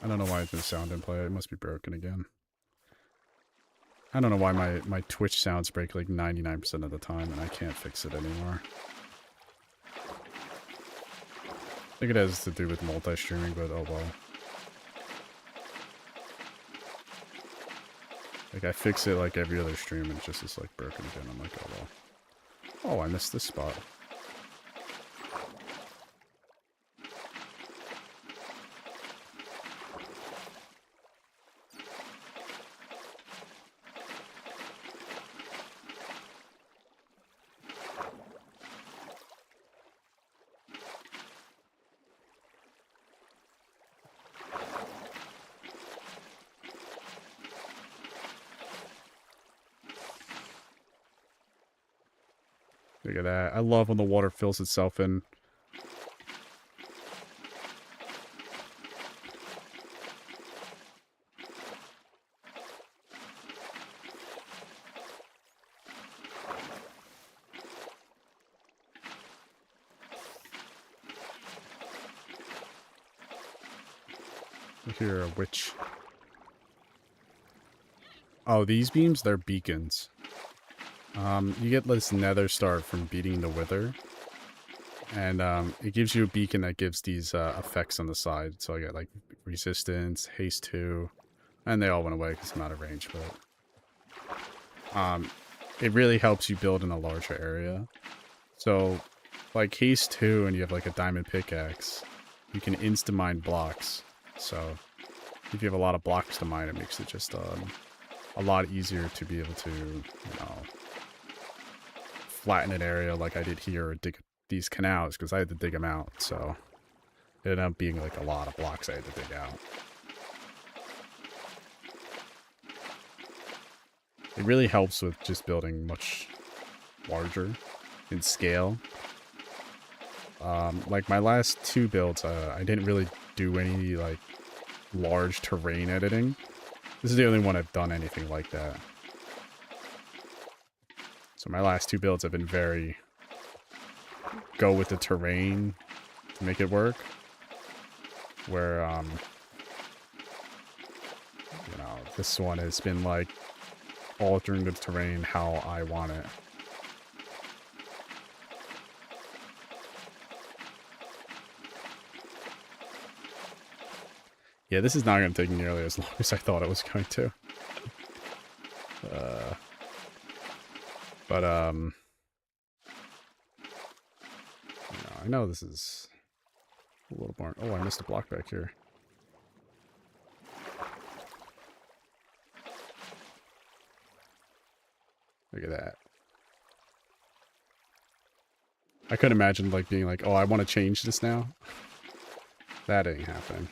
I don't know why the sound didn't play. It must be broken again. I don't know why my Twitch sounds break like 99% of the time and I can't fix it anymore. I think it has to do with multi-streaming, but oh well. Like, I fix it like every other stream and it just is like broken again. I'm like, oh well. Oh, I missed this spot. Look at that. I love when the water fills itself in. I hear a witch. Oh, these beams? They're beacons. You get this nether start from beating the wither. And it gives you a beacon that gives these effects on the side. So I get like resistance, haste 2, and they all went away because I'm out of range, but it really helps you build in a larger area. So like haste 2 and you have like a diamond pickaxe, you can insta-mine blocks. So if you have a lot of blocks to mine, it makes it just a lot easier to be able to, you know, flatten an area like I did here, or dig these canals, because I had to dig them out, so it ended up being like a lot of blocks I had to dig out. It really helps with just building much larger in scale. Like my last 2 builds, I didn't really do any like large terrain editing. This is the only one I've done anything like that. So my last 2 builds have been very go with the terrain to make it work. Where, you know, this one has been like altering the terrain how I want it. Yeah, this is not going to take nearly as long as I thought it was going to. But, you know, I know this is a little more... Oh, I missed a block back here. Look at that. I couldn't imagine, like, being like, oh, I want to change this now. That ain't happening.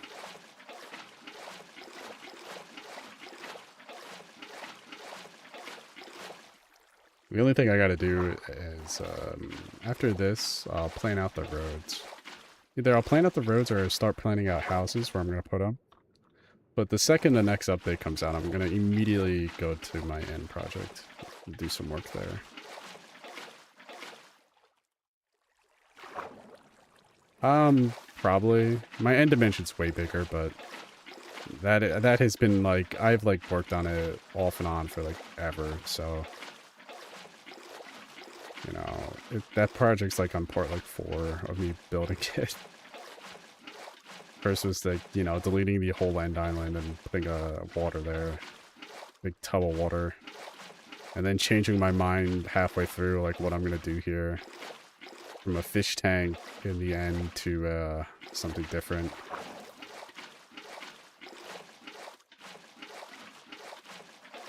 The only thing I gotta do is, after this, I'll plan out the roads. Either I'll plan out the roads or start planning out houses where I'm gonna put them. But the second the next update comes out, I'm gonna immediately go to my end project and do some work there. Probably. My end dimension's way bigger, but that has been like, I've like worked on it off and on for like ever, so... You know, that project's like on part like 4 of me building it. First was like, you know, deleting the whole land island and putting water there. Big tub of water. And then changing my mind halfway through, like what I'm gonna do here. From a fish tank in the end to something different.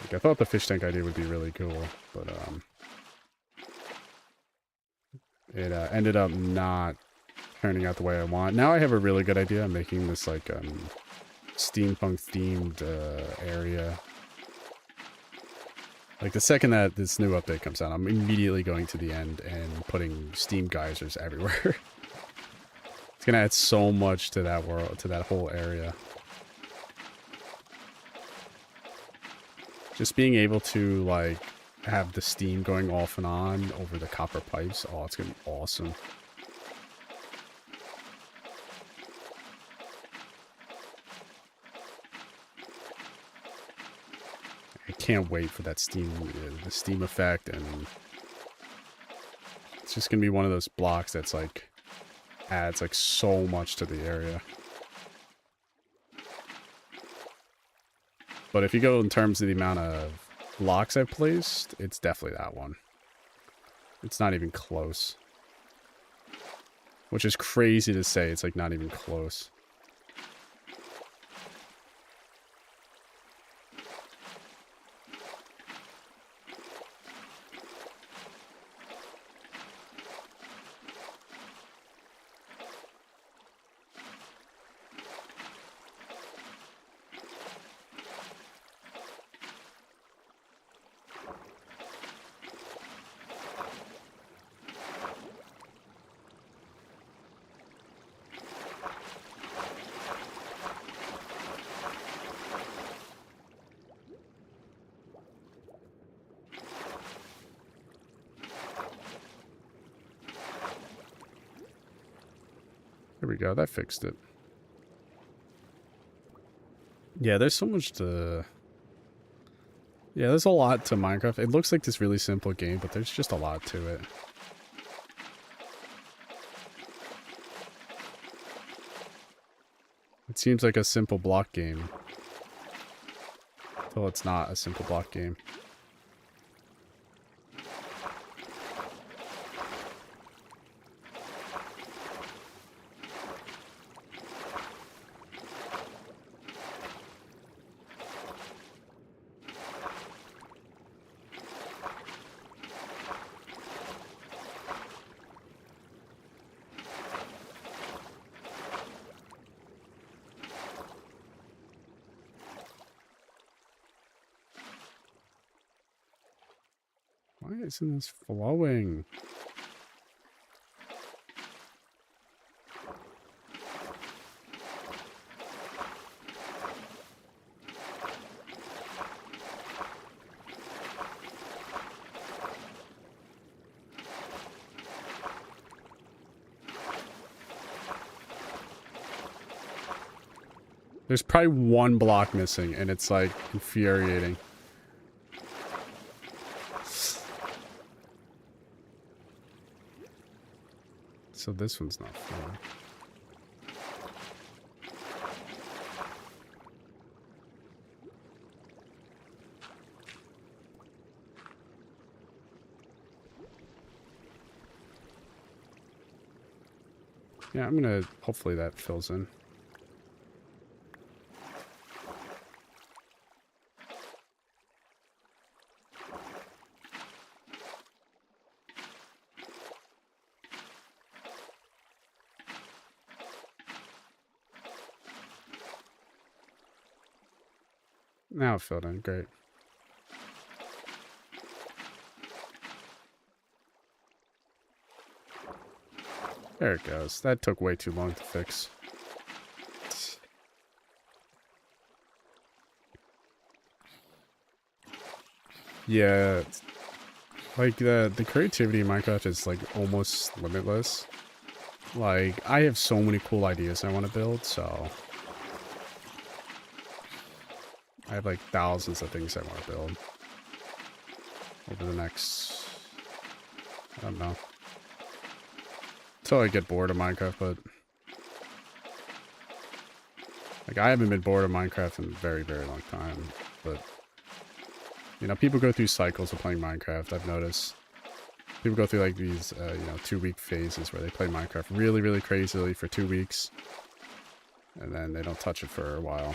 Like, I thought the fish tank idea would be really cool, but it ended up not turning out the way I want. Now I have a really good idea. I'm making this like steampunk themed area. Like the second that this new update comes out, I'm immediately going to the end and putting steam geysers everywhere. It's gonna add so much to that world, to that whole area. Just being able to like have the steam going off and on over the copper pipes. Oh, it's gonna be awesome. can't wait for that the Steam effect, and it's just gonna be one of those blocks that's like adds like so much to the area. But if you go in terms of the amount of blocks I've placed, it's definitely that one. It's not even close. Which is crazy to say, it's like not even close. There we go, that fixed it. Yeah, there's so much to... Yeah, there's a lot to Minecraft. It looks like this really simple game, but there's just a lot to it. It seems like a simple block game. Until it's not a simple block game. Why isn't this flowing? There's probably one block missing, and it's like infuriating. So this one's not flowing. Yeah, I'm gonna... Hopefully that fills in. Now it filled in. Great. There it goes. That took way too long to fix. Yeah. Like, the creativity in Minecraft is, like, almost limitless. Like, I have so many cool ideas I want to build, so... I have, like, thousands of things I want to build. Over the next... I don't know. Until I get bored of Minecraft, but... Like, I haven't been bored of Minecraft in a very, very long time, but... You know, people go through cycles of playing Minecraft, I've noticed. People go through, like, these, you know, 2-week phases where they play Minecraft really, really crazily for 2 weeks. And then they don't touch it for a while.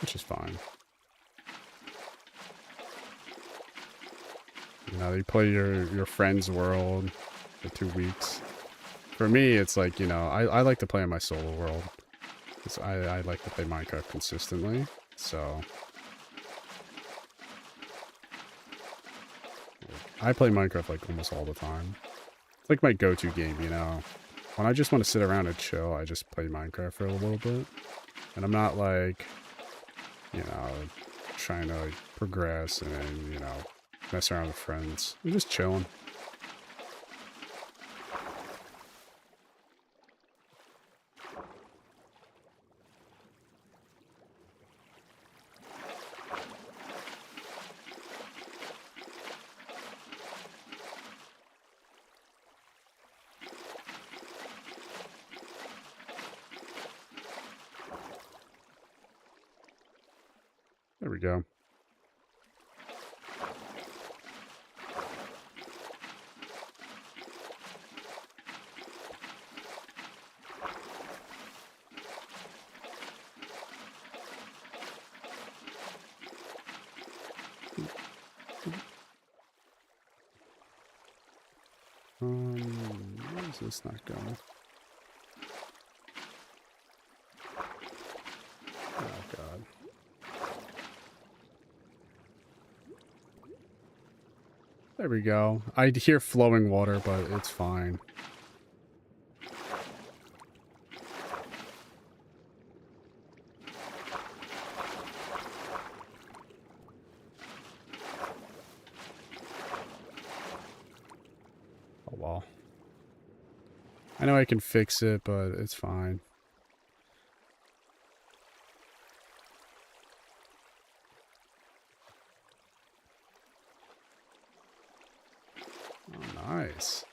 Which is fine. You know, you play your friend's world for 2 weeks. For me, it's like, you know, I like to play in my solo world. Because I like to play Minecraft consistently, so... I play Minecraft, like, almost all the time. It's like my go-to game, you know? When I just want to sit around and chill, I just play Minecraft for a little bit. And I'm not like, you know, trying to like progress and, you know, mess around with friends. I'm just chilling. There we go. Why is this not going? Oh, God. There we go. I hear flowing water, but it's fine. Oh, well. I know I can fix it, but it's fine. Oh, nice.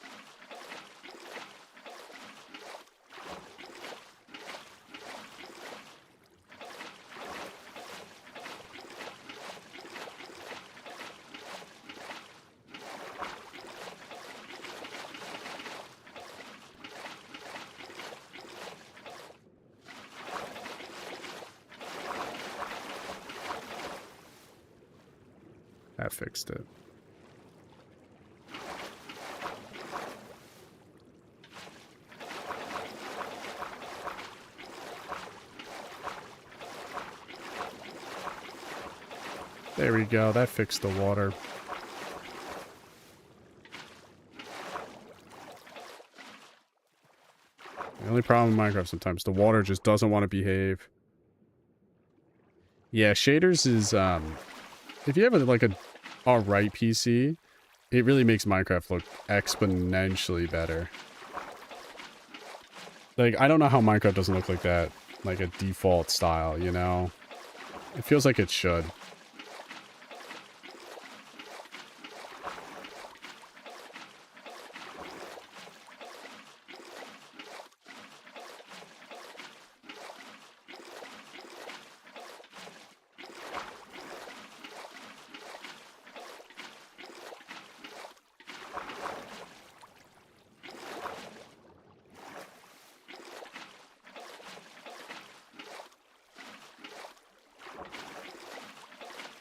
That fixed it. There we go. That fixed the water. The only problem in Minecraft sometimes, the water just doesn't want to behave. Yeah, shaders is, if you have like a alright PC, it really makes Minecraft look exponentially better. Like, I don't know how Minecraft doesn't look like that, like a default style, you know? It feels like it should.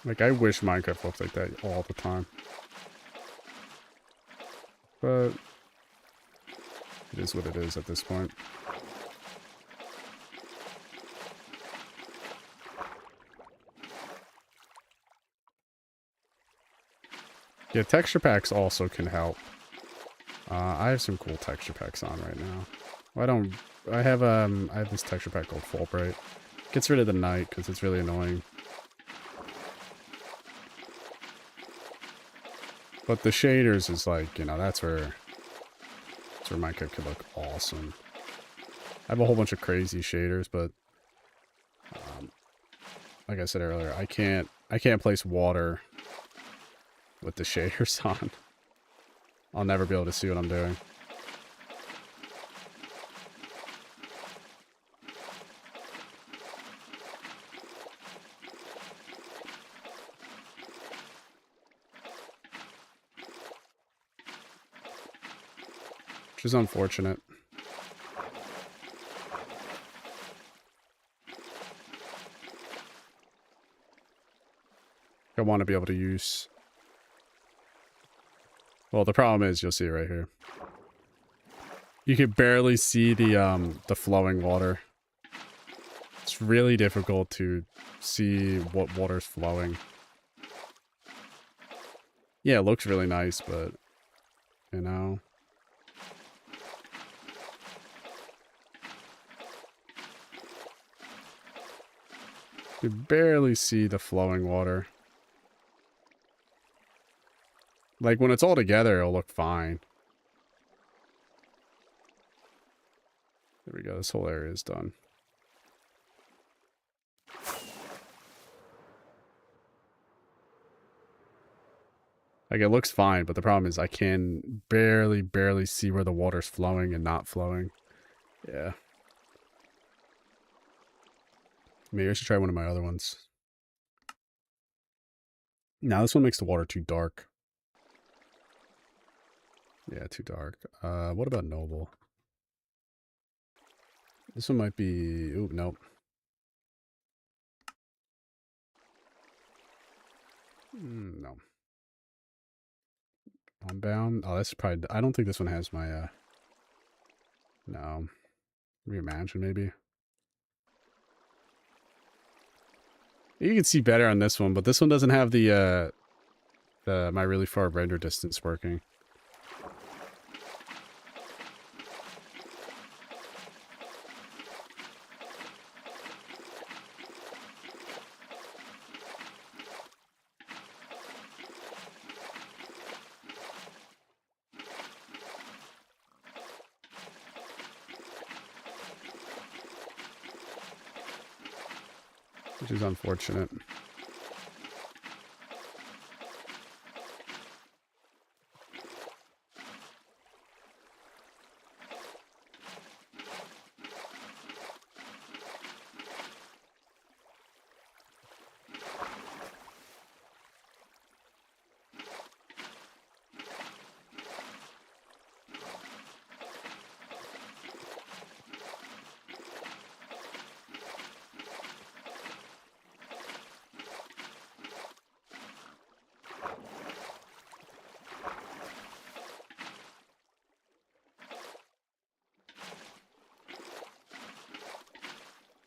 Like, I wish Minecraft looked like that all the time. But it is what it is at this point. Yeah, texture packs also can help. I have some cool texture packs on right now. Well, I have this texture pack called Fulbright. Gets rid of the night because it's really annoying. But the shaders is like, you know, that's where Minecraft could look awesome. I have a whole bunch of crazy shaders, but like I said earlier, I can't place water with the shaders on. I'll never be able to see what I'm doing. Which is unfortunate. I want to be able to use... Well, the problem is, you'll see it right here. You can barely see the flowing water. It's really difficult to see what water's flowing. Yeah, it looks really nice, but, you know... You barely see the flowing water. Like, when it's all together, it'll look fine. There we go. This whole area is done. Like, it looks fine, but the problem is I can barely see where the water's flowing and not flowing. Yeah. Maybe I should try one of my other ones. Now this one makes the water too dark. Yeah, too dark. What about Noble? This one might be... Ooh, nope. No. Unbound? Oh, that's probably... I don't think this one has my, No. Reimagine, maybe? You can see better on this one, but this one doesn't have the my really far render distance working. Which is unfortunate.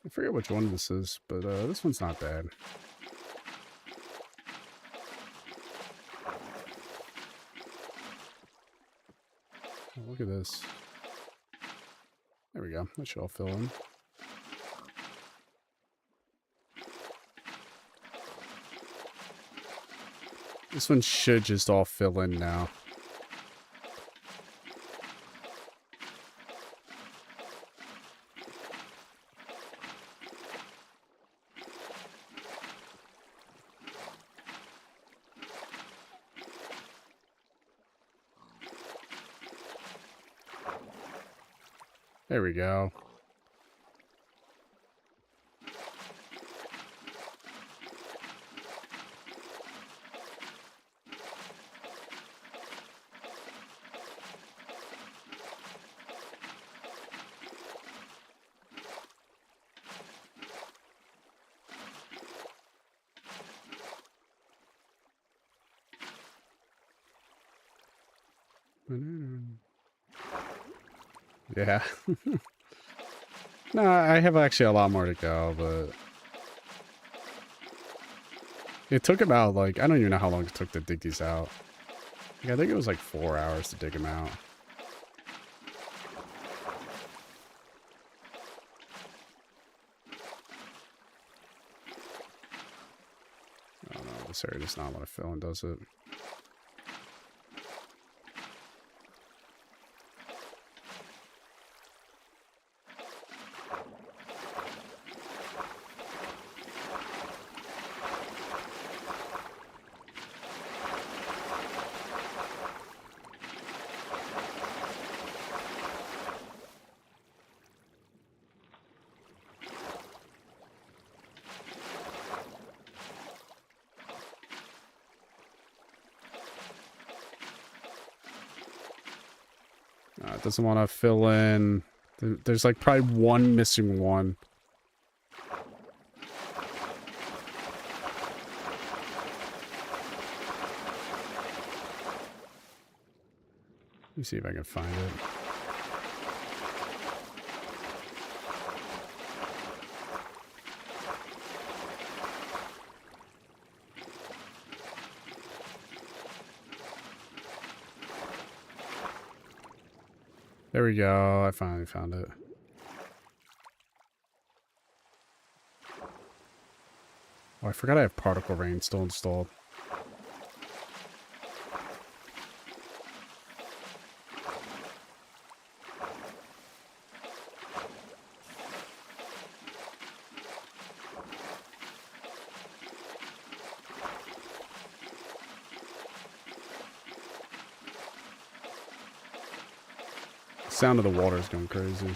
I forget which one this is, but this one's not bad. Oh, look at this. There we go. That should all fill in. This one should just all fill in now. There we go. Yeah. No, I have actually a lot more to go, but... It took about, like, I don't even know how long it took to dig these out. Like, I think it was like 4 hours to dig them out. Oh no, this area does not want to fill in, does it? It doesn't want to fill in. There's like probably one missing one. Let me see if I can find it. There we go. I finally found it. Oh, I forgot I have Particle Rain still installed. The sound of the water is going crazy.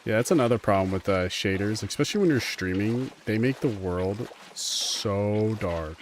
Yeah, that's another problem with shaders, especially when you're streaming. They make the world so dark.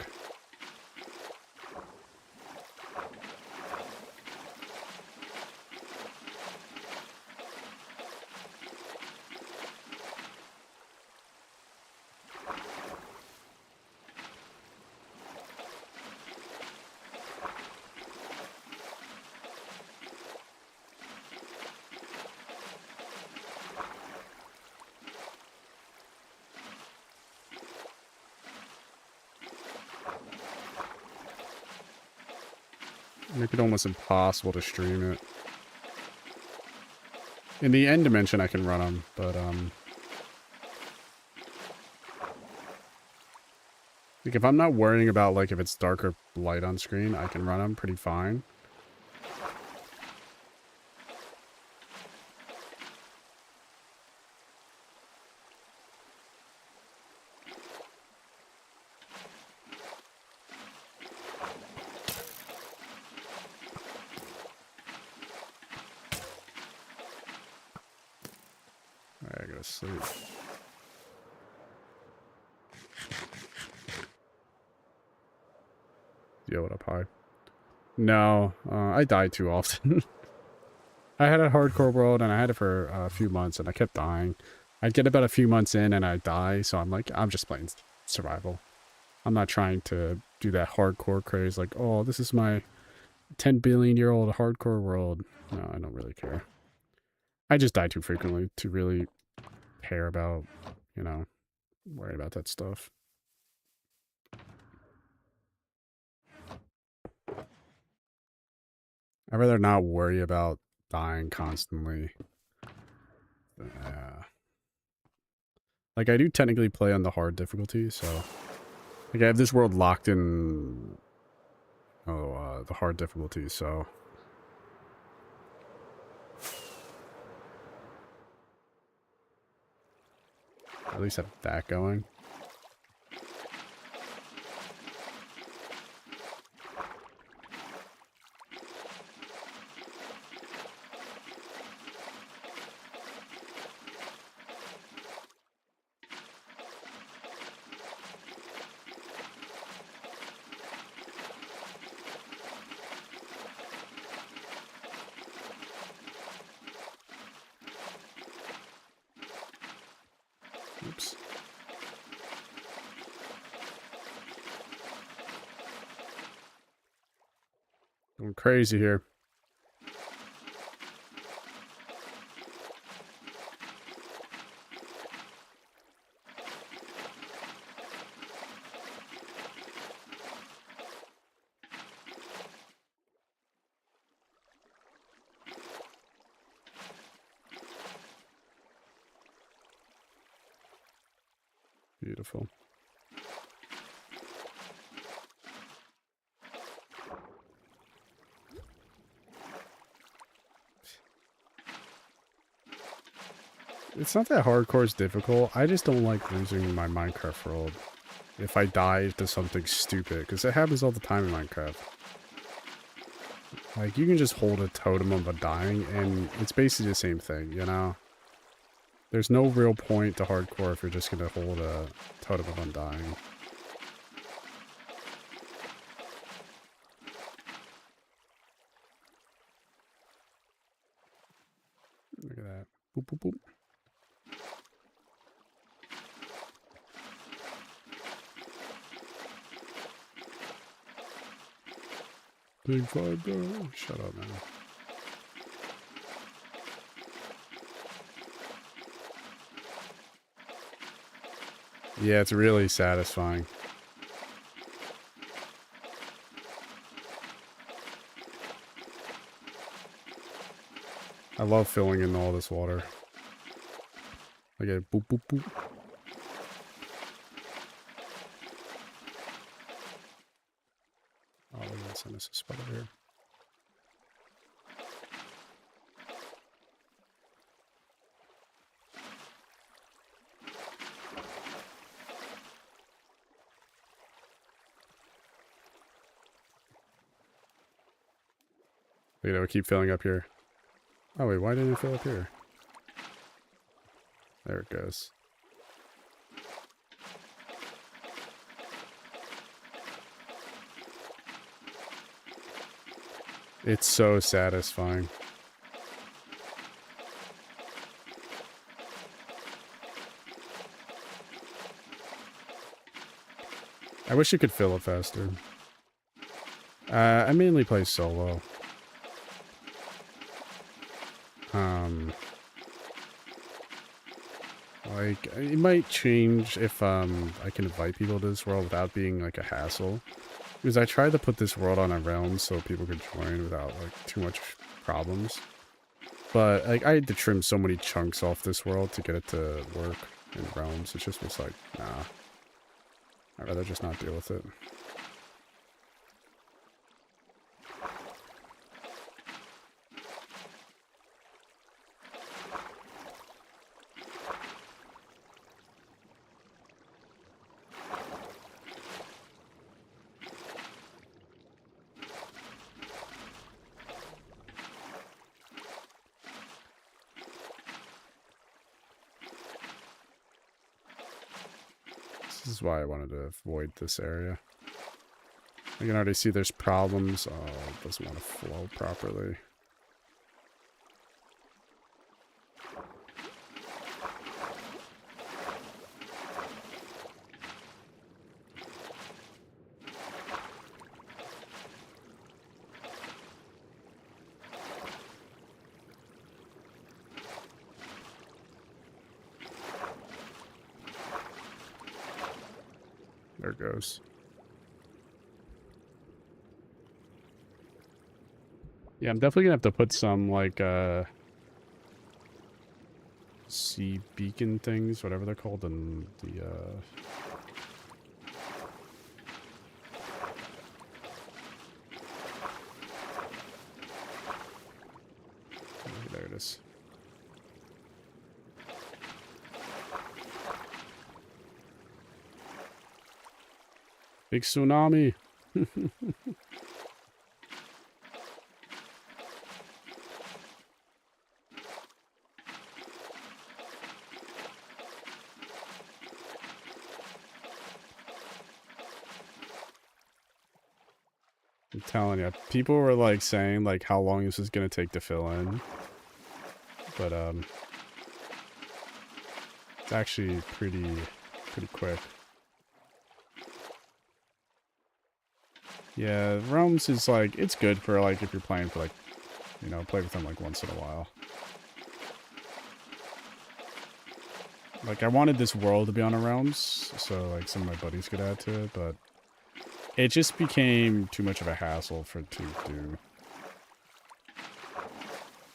Make it almost impossible to stream it. In the end dimension, I can run them, but like if I'm not worrying about like if it's dark or light on screen, I can run them pretty fine. Alright, I gotta sleep. Yo, what up, hi? No, I die too often. I had a hardcore world and I had it for a few months and I kept dying. I'd get about a few months in and I'd die, so I'm like, I'm just playing survival. I'm not trying to do that hardcore craze like, oh, this is my 10 billion year old hardcore world. No, I don't really care. I just die too frequently to really care about, you know, worrying about that stuff. I'd rather not worry about dying constantly. Yeah. Like, I do technically play on the hard difficulty, so... Like, I have this world locked in... the hard difficulty, so... At least have that going. Oops. Going crazy here. Beautiful. It's not that hardcore is difficult. I just don't like losing my Minecraft world if I die to something stupid, because it happens all the time in Minecraft. Like, you can just hold a totem of dying, and it's basically the same thing, you know? There's no real point to hardcore if you're just gonna hold a totem of undying. Look at that. Boop, boop, boop. Big five, bro. Shut up, man. Yeah, it's really satisfying. I love filling in all this water. Like a boop boop boop. Oh, look at that. Send us a spot over here. Look at it, we keep filling up here. Oh wait, why didn't it fill up here? There it goes. It's so satisfying. I wish you could fill it faster. I mainly play solo. Like, it might change if, I can invite people to this world without being, like, a hassle. Because I tried to put this world on a realm so people could join without, like, too much problems. But, like, I had to trim so many chunks off this world to get it to work in realms. It just was like, nah. I'd rather just not deal with it. This is why I wanted to avoid this area. I can already see there's problems. Oh, it doesn't want to flow properly. There it goes. Yeah, I'm definitely gonna have to put some, like, sea beacon things, whatever they're called, in the, there it is. Big tsunami! I'm telling you, people were like saying like how long this is gonna take to fill in, but it's actually pretty quick. Yeah, Realms is like, it's good for like if you're playing for like, you know, play with them like once in a while. Like, I wanted this world to be on a Realms, so like some of my buddies could add to it, but it just became too much of a hassle to do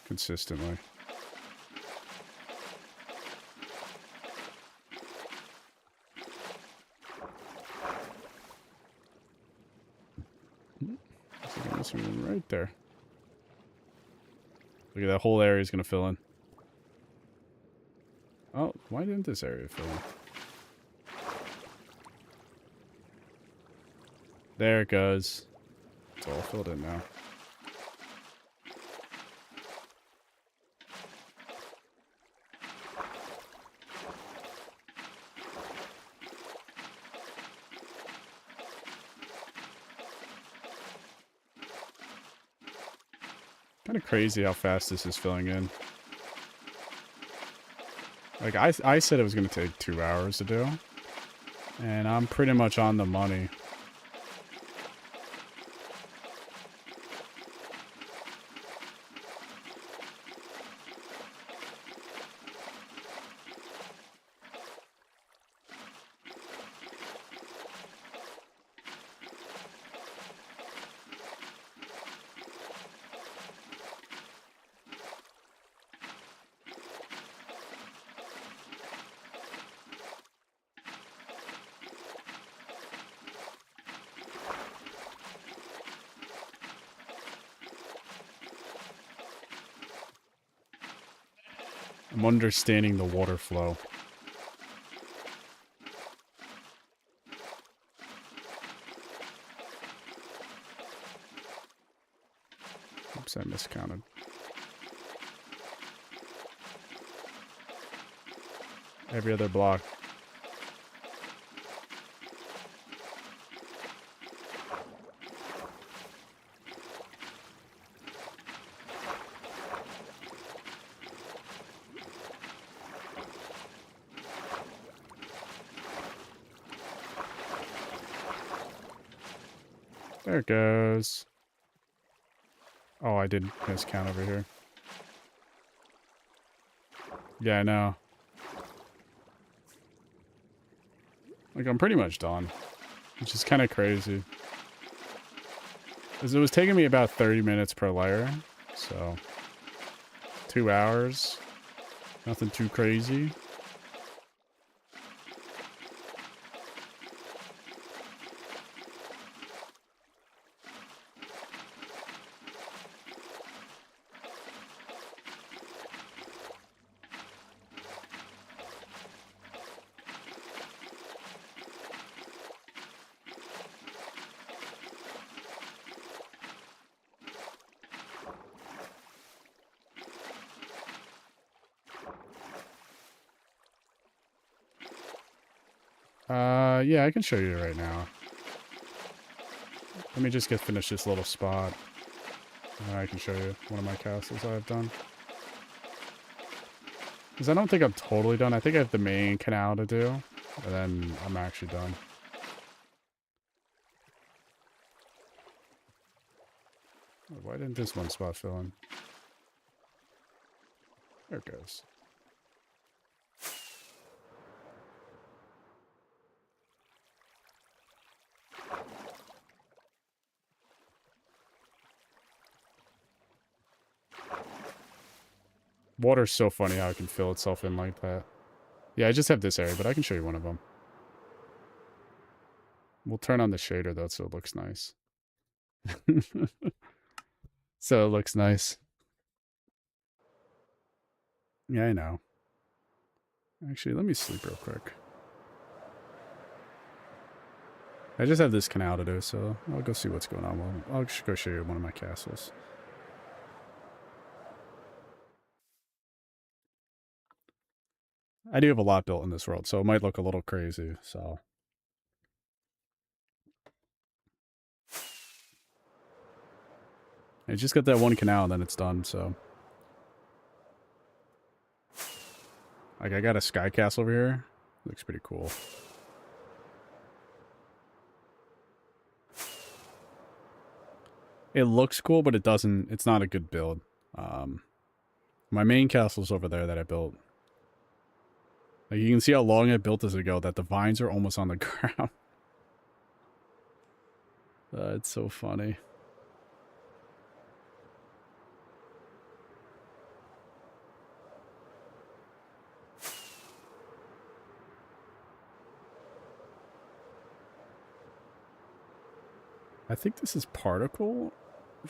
consistently. This one right there. Look at that whole area is gonna fill in. Oh, why didn't this area fill in? There it goes. It's all filled in now. Kind of crazy how fast this is filling in. Like, I said it was going to take 2 hours to do. And I'm pretty much on the money. I'm understanding the water flow. Oops, I miscounted. Every other block. There it goes. Oh, I did miscount over here. Yeah, I know. Like, I'm pretty much done. Which is kind of crazy. Because it was taking me about 30 minutes per layer. So, 2 hours. Nothing too crazy. Yeah, I can show you right now. Let me just finish this little spot. And then I can show you one of my castles I've done. Because I don't think I'm totally done. I think I have the main canal to do. And then I'm actually done. Why didn't this one spot fill in? There it goes. Water's so funny how it can fill itself in like that. Yeah, I just have this area, but I can show you one of them. We'll turn on the shader though, so it looks nice. So it looks nice. Yeah, I know. Actually, let me sleep real quick. I just have this canal to do, so I'll go see what's going on. Well, I'll just go show you one of my castles. I do have a lot built in this world, so it might look a little crazy, so... I just got that one canal and then it's done, so... Like, I got a sky castle over here. Looks pretty cool. It looks cool, but it doesn't... It's not a good build. My main castle's over there that I built. Like, you can see how long I built this ago, that the vines are almost on the ground. It's so funny. I think this is particle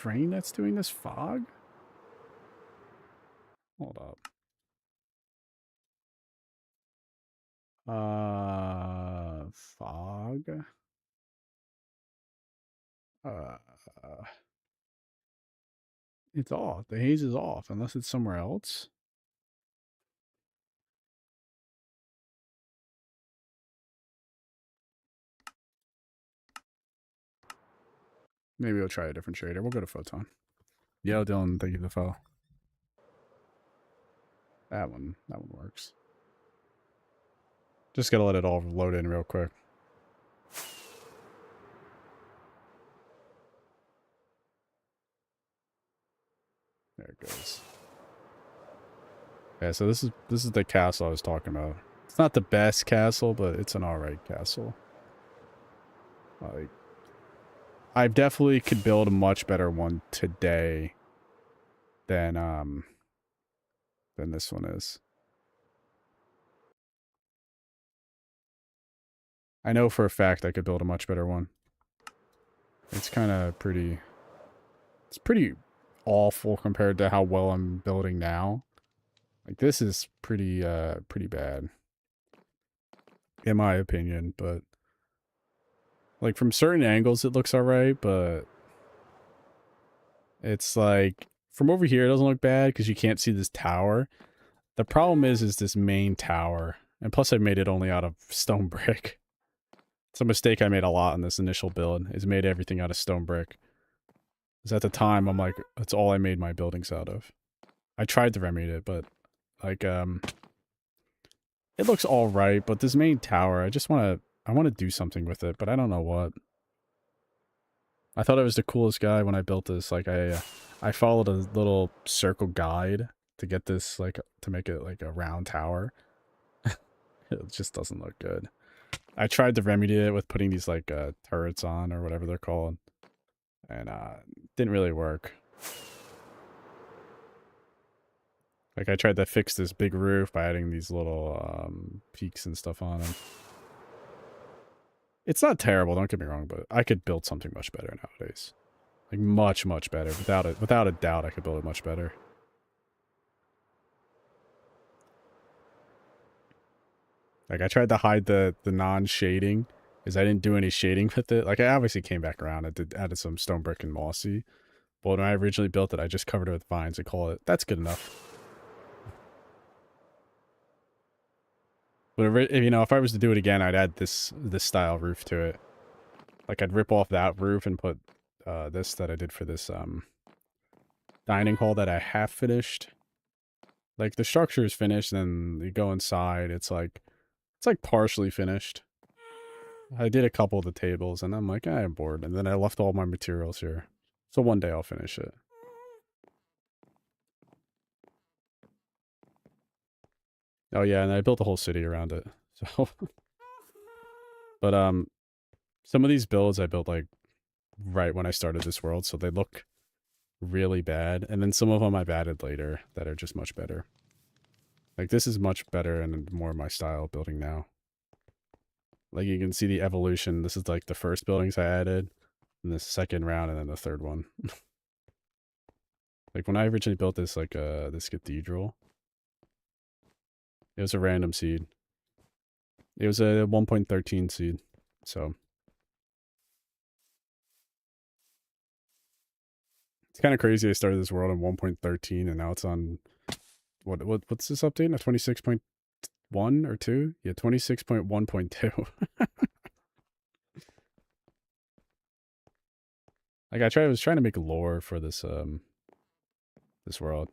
rain that's doing this fog. Hold up. Fog. It's off. The haze is off, unless it's somewhere else. Maybe we'll try a different shader. We'll go to Photon. Yeah, Dylan, thank you for the follow. That one works. Just gotta let it all load in real quick. There it goes. Yeah, so this is the castle I was talking about. It's not the best castle, but it's an alright castle. Like, I definitely could build a much better one today than this one is. I know for a fact I could build a much better one. It's kind of pretty... It's pretty awful compared to how well I'm building now. Like this is pretty bad in my opinion, but like from certain angles it looks alright, but it's like from over here it doesn't look bad because you can't see this tower. The problem is this main tower, and plus I made it only out of stone brick. It's a mistake I made a lot in this initial build, is made everything out of stone brick. Because at the time I'm like, that's all I made my buildings out of. I tried to remedy it, but like it looks alright, but this main tower, I wanna do something with it, but I don't know what. I thought I was the coolest guy when I built this. Like I followed a little circle guide to get this, like, to make it like a round tower. It just doesn't look good. I tried to remedy it with putting these like turrets on or whatever they're called, and didn't really work. Like I tried to fix this big roof by adding these little peaks and stuff on them. It's not terrible, don't get me wrong, but I could build something much better nowadays. Like much better. Without a doubt, I could build it much better. Like I tried to hide the non-shading, because I didn't do any shading with it. Like I obviously came back around. I added some stone brick and mossy. But when I originally built it, I just covered it with vines and call it, that's good enough. But you know, if I was to do it again, I'd add this style roof to it. Like I'd rip off that roof and put this that I did for this dining hall that I half finished. Like the structure is finished, and you go inside, it's like partially finished. I did a couple of the tables, and I'm like, I'm bored. And then I left all my materials here. So one day I'll finish it. Oh yeah, and I built a whole city around it. So, but some of these builds I built like right when I started this world, so they look really bad. And then some of them I've added later that are just much better. Like this is much better and more my style of building now. Like you can see the evolution. This is like the first buildings I added, and the second round, and then the third one. Like when I originally built this, like this cathedral, it was a random seed. It was a 1.13 seed, so it's kind of crazy. I started this world on 1.13, and now it's on what's this update? A 26.1 or 2? Yeah, 26.1.2. Like I was trying to make lore for this this world.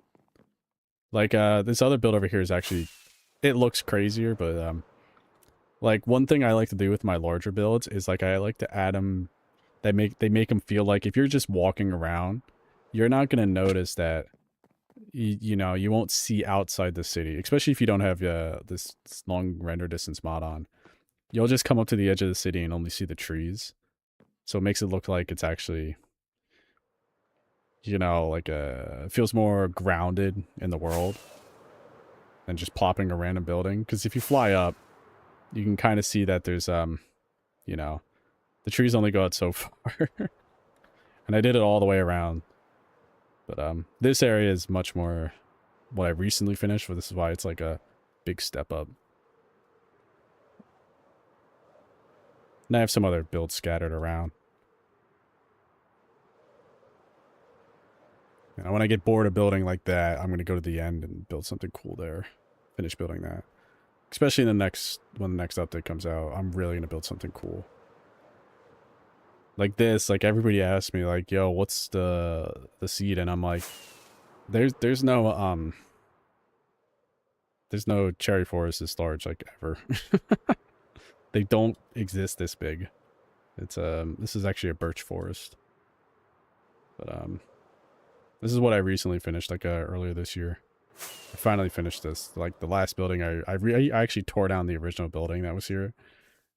Like this other build over here is actually, it looks crazier, but like one thing I like to do with my larger builds is like I like to add them that they make them feel like if you're just walking around, you're not going to notice that you know, you won't see outside the city, especially if you don't have this long render distance mod on. You'll just come up to the edge of the city and only see the trees. So it makes it look like it's actually, you know, like it feels more grounded in the world than just plopping a random building. Because if you fly up, you can kind of see that there's you know, the trees only go out so far. And I did it all the way around. But this area is much more what I recently finished, but this is why it's like a big step up. And I have some other builds scattered around. And when I get bored of building like that, I'm going to go to the end and build something cool there. Finish building that. Especially in the next, when the next update comes out, I'm really going to build something cool. Like this, like everybody asks me like, yo, what's the seed? And I'm like, there's no cherry forest this large, like, ever. They don't exist this big. It's this is actually a birch forest. But this is what I recently finished, like earlier this year. I finally finished this. Like the last building, I actually tore down the original building that was here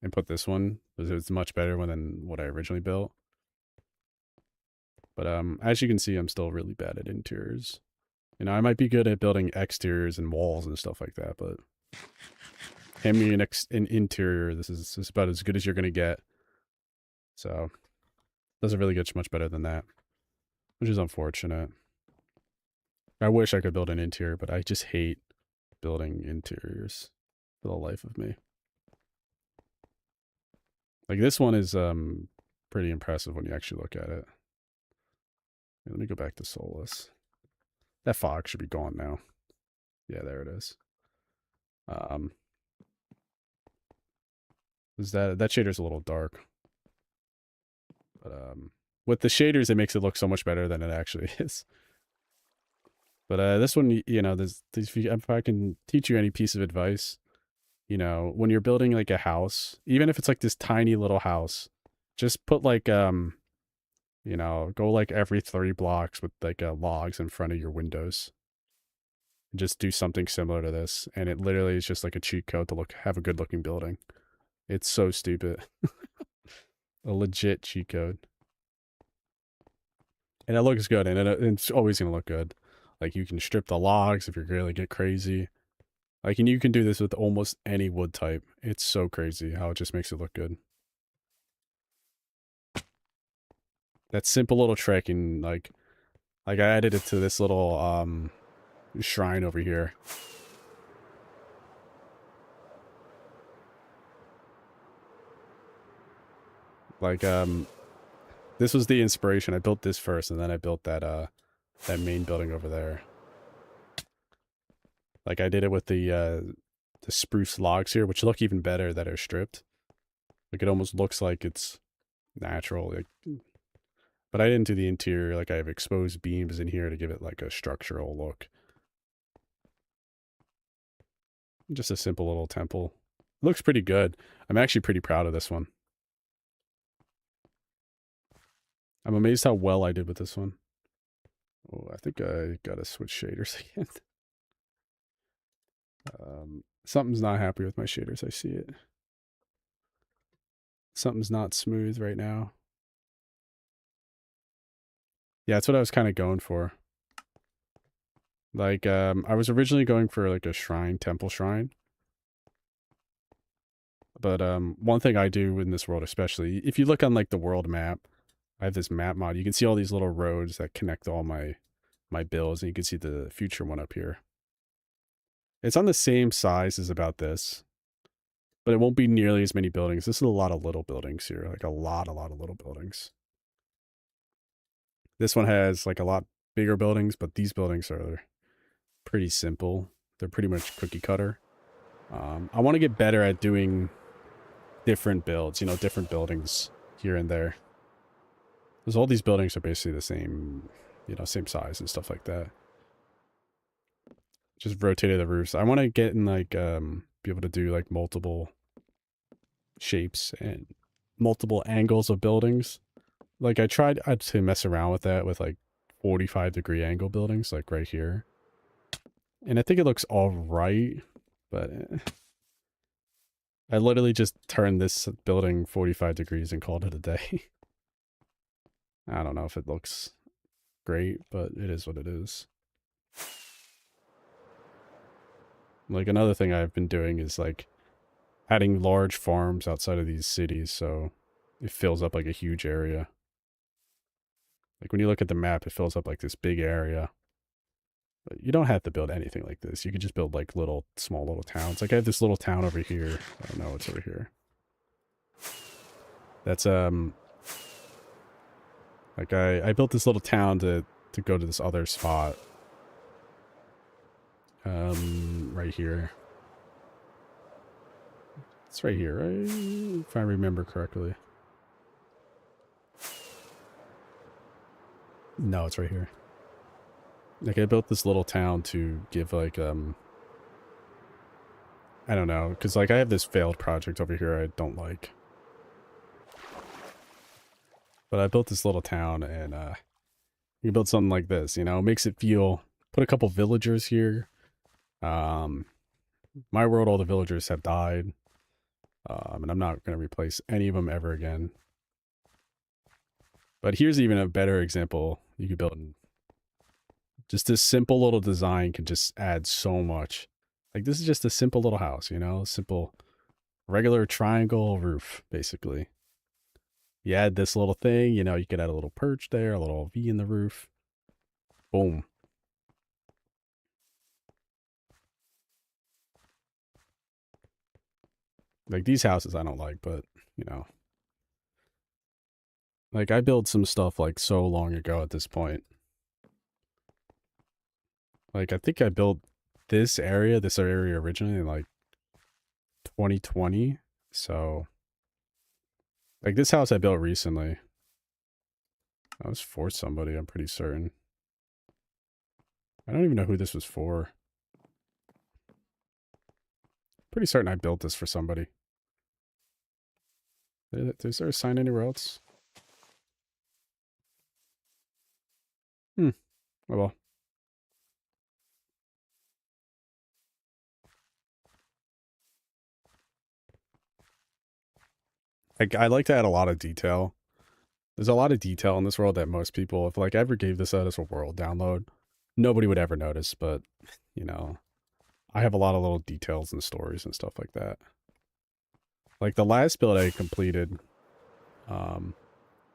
and put this one, because it's much better than what I originally built. But as you can see, I'm still really bad at interiors. You know, I might be good at building exteriors and walls and stuff like that, but hand me an interior, this is about as good as you're gonna get. So doesn't really get much better than that, which is unfortunate. I wish I could build an interior, but I just hate building interiors for the life of me. Like this one is pretty impressive when you actually look at it. Let me go back to Solus. That fog should be gone now. Yeah, there it is. Is that shader's a little dark. But with the shaders, it makes it look so much better than it actually is. But this one, you know, if I can teach you any piece of advice, you know, when you're building like a house, even if it's like this tiny little house, just put like you know, go like every 3 blocks with like logs in front of your windows. Just do something similar to this, and it literally is just like a cheat code to have a good looking building. It's so stupid. A legit cheat code. And it looks good, and it's always gonna look good. Like you can strip the logs if you really get crazy. Like, and you can do this with almost any wood type. It's so crazy how it just makes it look good. That simple little trick, and like I added it to this little shrine over here. Like this was the inspiration. I built this first, and then I built that main building over there. Like I did it with the spruce logs here, which look even better that are stripped. Like it almost looks like it's natural. Like, but I didn't do the interior. Like I have exposed beams in here to give it like a structural look. Just a simple little temple. It looks pretty good. I'm actually pretty proud of this one. I'm amazed how well I did with this one. Oh, I think I gotta switch shaders again. Something's not happy with my shaders. I see it. Something's not smooth right now. Yeah, that's what I was kind of going for. Like, I was originally going for like a shrine, temple shrine. But one thing I do in this world, especially, if you look on like the world map, I have this map mod. You can see all these little roads that connect all my builds, and you can see the future one up here. It's on the same size as about this, but it won't be nearly as many buildings. This is a lot of little buildings here, like a lot of little buildings. This one has like a lot bigger buildings, but these buildings are pretty simple. They're pretty much cookie cutter. I want to get better at doing different builds, you know, different buildings here and there. Because all these buildings are basically the same, you know, same size and stuff like that. Just rotated the roofs. I want to get in like, be able to do like multiple shapes and multiple angles of buildings. Like I tried to mess around with that with like 45-degree angle buildings, like right here. And I think it looks all right, but I literally just turned this building 45 degrees and called it a day. I don't know if it looks great, but it is what it is. Like another thing I've been doing is like adding large farms outside of these cities, so it fills up like a huge area. Like when you look at the map, it fills up like this big area. But you don't have to build anything like this. You could just build like small little towns. Like I have this little town over here. I don't know what's over here. That's like I built this little town to go to this other spot. Right here. It's right here, right? If I remember correctly. No, it's right here. Like I built this little town to give like I don't know, because like I have this failed project over here I don't like. But I built this little town, and you build something like this, you know, it makes it feel. Put a couple villagers here. My world, all the villagers have died, and I'm not going to replace any of them ever again. But here's even a better example you could build. Just this simple little design can just add so much. Like this is just a simple little house, you know, simple, regular triangle roof, basically. You add this little thing, you know, you could add a little perch there, a little V in the roof. Boom. Like these houses I don't like, but you know, like I built some stuff like so long ago at this point. Like I think I built this area originally in like 2020. So like this house I built recently. That was for somebody, I'm pretty certain. I don't even know who this was for. Pretty certain I built this for somebody. Is there a sign anywhere else? Hmm. Oh well. Like I like to add a lot of detail. There's a lot of detail in this world that most people, if like I ever gave this out as a world download, nobody would ever notice. But you know, I have a lot of little details and stories and stuff like that. Like the last build I completed, um,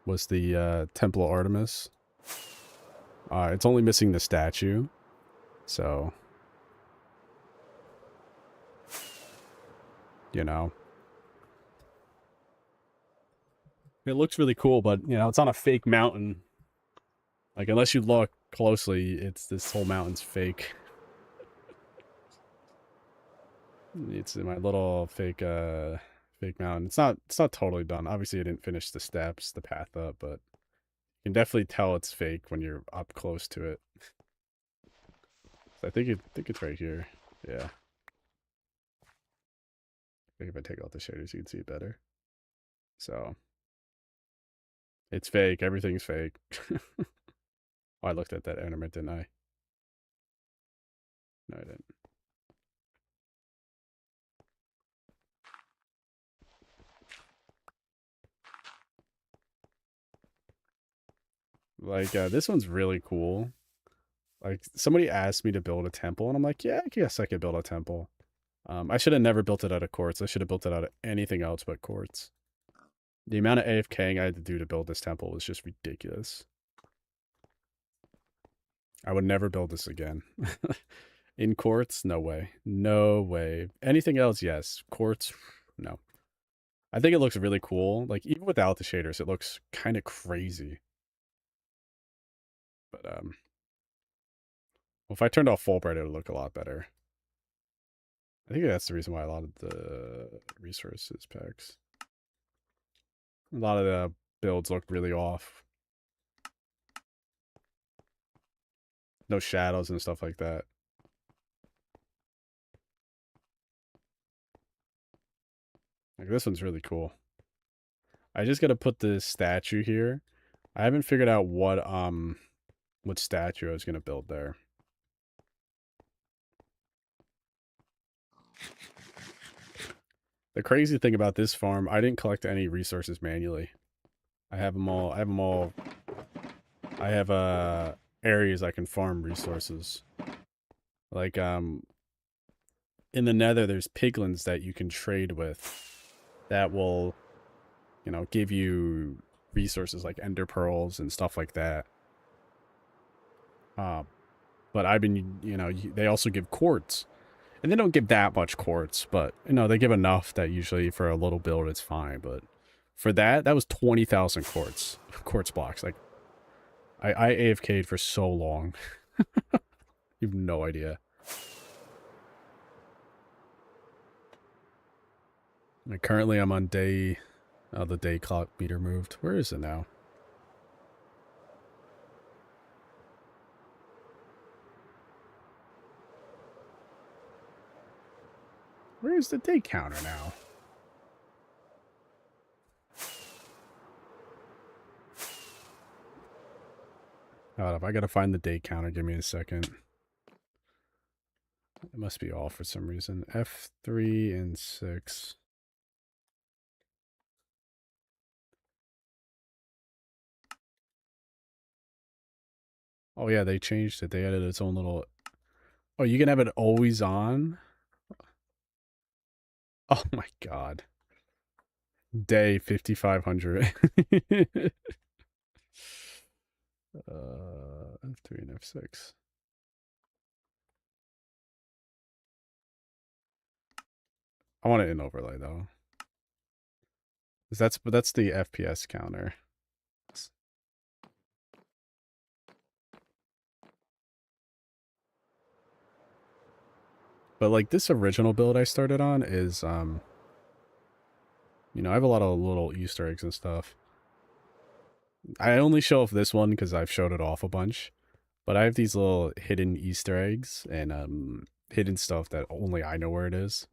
was the Temple of Artemis. It's only missing the statue, so you know, it looks really cool. But you know, it's on a fake mountain. Like unless you look closely, it's this whole mountain's fake. It's my little fake mountain. It's not totally done. Obviously I didn't finish the steps, the path up, but you can definitely tell it's fake when you're up close to it. So I think it's right here. Yeah. I think if I take out the shaders you can see it better. So it's fake, everything's fake. Oh, I looked at that ornament, didn't I? No, I didn't. Like this one's really cool. Like somebody asked me to build a temple, and I'm like, yeah, I guess I could build a temple. I should have never built it out of quartz. I should have built it out of anything else but quartz. The amount of AFKing I had to do to build this temple was just ridiculous. I would never build this again. In quartz, no way. No way. Anything else, yes. Quartz, no. I think it looks really cool. Like even without the shaders, it looks kind of crazy. But well, if I turned off Fulbright, it would look a lot better. I think that's the reason why a lot of the resources packs, a lot of the builds look really off. No shadows and stuff like that. Like this one's really cool. I just gotta put the statue here. I haven't figured out what statue I was gonna build there. The crazy thing about this farm, I didn't collect any resources manually. I have them all. I have them all. I have areas I can farm resources. Like in the Nether, there's piglins that you can trade with, that will, you know, give you resources like ender pearls and stuff like that. But I've been, you know, they also give quartz. And they don't give that much quartz, but, you know, they give enough that usually for a little build it's fine. But for that was 20,000 quartz blocks. Like, I AFK'd for so long. You have no idea. Like, currently I'm on day, oh, the day clock meter moved. Where is it now? Where is the day counter now? Hold up, I gotta find the day counter. Give me a second. It must be off for some reason. F3 and 6. Oh yeah, they changed it. They added its own little... Oh, you can have it always on? Oh my god. Day 5500. F3 and F6. I want it in overlay though. That's the FPS counter. But like this original build I started on is you know, I have a lot of little Easter eggs and stuff. I only show off this one because I've showed it off a bunch. But I have these little hidden Easter eggs and hidden stuff that only I know where it is.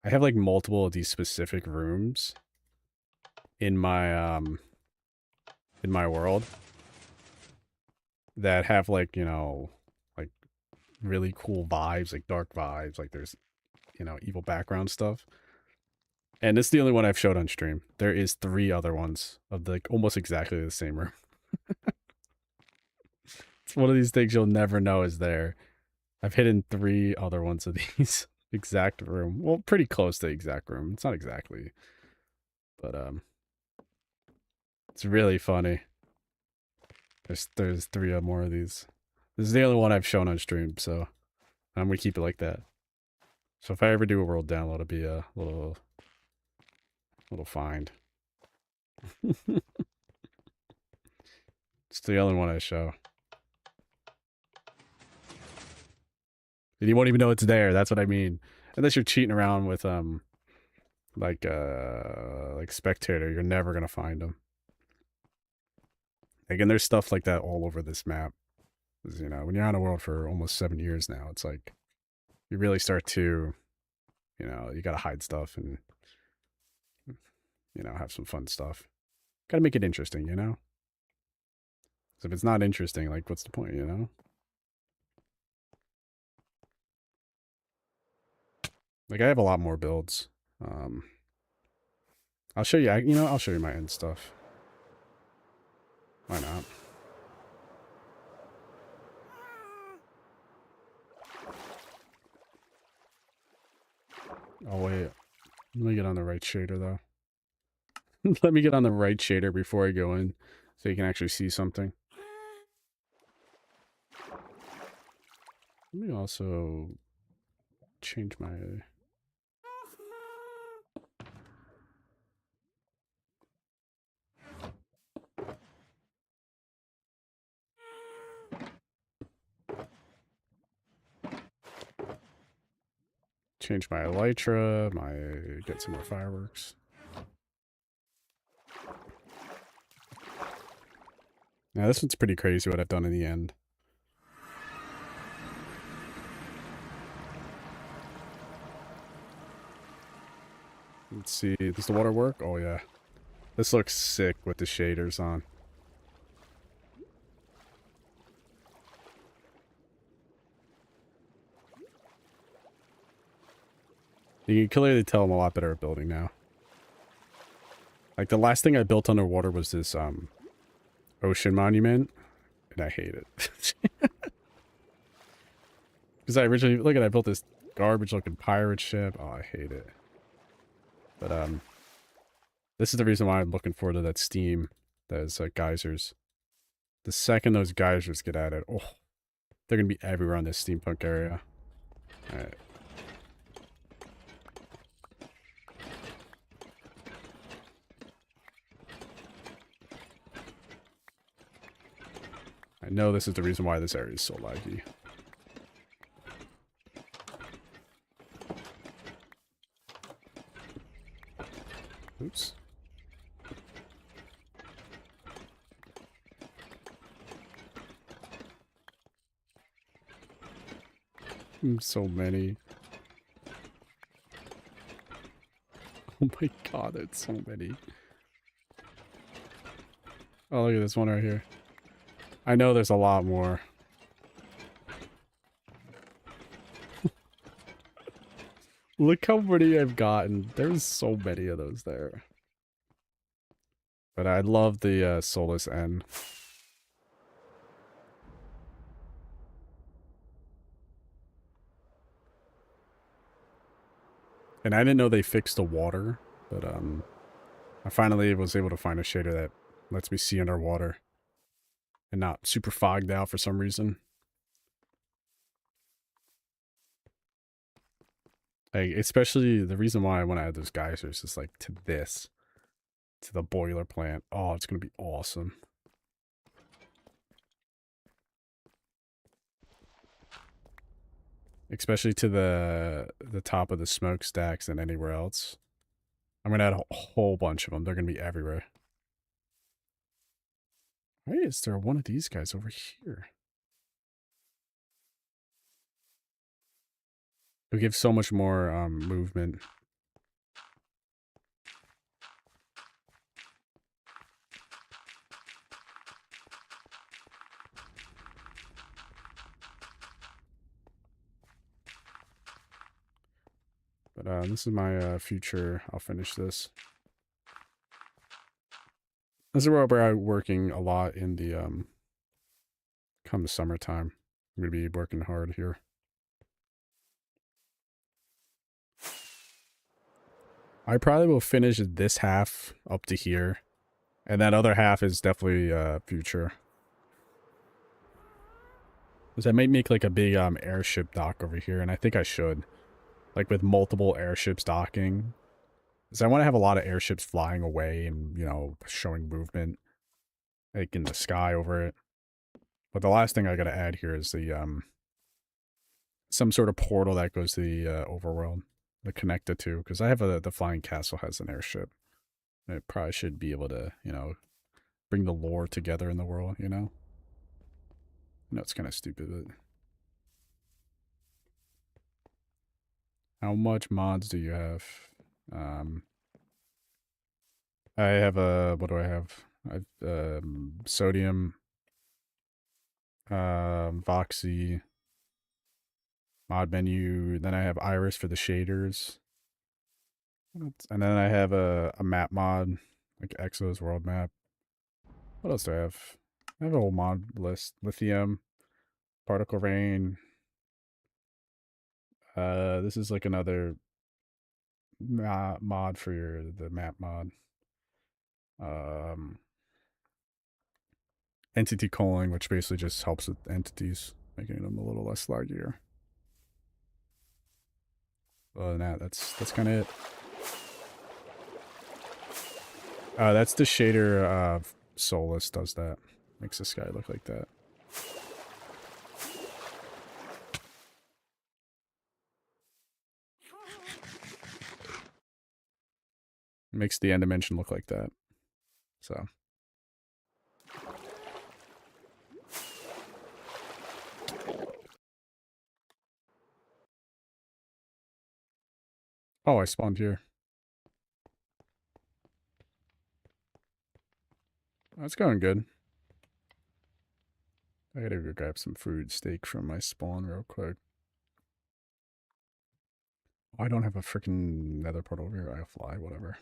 I have like multiple of these specific rooms in my world that have like, you know, like really cool vibes, like dark vibes, like there's, you know, evil background stuff. And it's the only one I've showed on stream. There is 3 other ones of like almost exactly the same room. It's one of these things you'll never know is there. I've hidden 3 other ones of these exact room. Well, pretty close to the exact room. It's not exactly, but it's really funny. There's 3 more of these. This is the only one I've shown on stream, so I'm gonna keep it like that. So if I ever do a world download, it'll be a little find. It's the only one I show. And you won't even know it's there. That's what I mean. Unless you're cheating around with like spectator, you're never gonna find them. Again, there's stuff like that all over this map. You know, when you're on a world for almost 7 years now, it's like you really start to, you know, you gotta hide stuff and, you know, have some fun stuff. Gotta make it interesting, you know? So if it's not interesting, like, what's the point, you know? Like, I have a lot more builds. I'll show you, you know, I'll show you my end stuff. Why not? Oh, wait. Let me get on the right shader, though. Let me get on the right shader before I go in so you can actually see something. Let me also change my... Change my elytra, get some more fireworks. Now this one's pretty crazy what I've done in the end. Let's see, does the water work? Oh yeah. This looks sick with the shaders on. You can clearly tell I'm a lot better at building now. Like the last thing I built underwater was this ocean monument, and I hate it. Because I originally, look at, I built this garbage looking pirate ship. Oh, I hate it. But this is the reason why I'm looking forward to that steam. Those geysers. The second those geysers get added, oh, they're gonna be everywhere on this steampunk area. All right. I know this is the reason why this area is so laggy. Oops. So many. Oh my god, it's so many. Oh, look at this one right here. I know there's a lot more. Look how many I've gotten. There's so many of those there. But I love the Solus N. And I didn't know they fixed the water, but I finally was able to find a shader that lets me see underwater and not super fogged out for some reason. Like, especially the reason why I want to add those geysers is like to this. to the boiler plant. Oh, it's gonna be awesome. Especially to the top of the smokestacks and anywhere else. I'm gonna add a whole bunch of them. They're gonna be everywhere. Why is there one of these guys over here? It gives so much more movement. But this is my future. I'll finish this. This is where I'm working a lot in the come the summertime. I'm gonna be working hard here. I probably will finish this half up to here, and that other half is definitely future. Because I might make like a big airship dock over here, and I think I should, like with multiple airships docking. Because I want to have a lot of airships flying away and, you know, showing movement, like in the sky over it. But the last thing I gotta add here is the some sort of portal that goes to the overworld to connect the two. Because I have the flying castle has an airship. It probably should be able to, you know, bring the lore together in the world, you know? I know it's kind of stupid, but... How much mods do you have? I have a... What do I have? I have Sodium, Voxy, mod menu. Then I have Iris for the shaders. And then I have a map mod, like Exo's world map. What else do I have? I have a whole mod list. Lithium, Particle Rain. This is like another mod for the map mod. Entity calling, which basically just helps with entities, making them a little less laggier. Other than that, that's kind of it. That's the shader. Solus does that. Makes the sky look like that. Makes the end dimension look like that. So. Oh, I spawned here. That's going good. I gotta go grab some food steak from my spawn real quick. Oh, I don't have a freaking nether portal over here. I fly, whatever.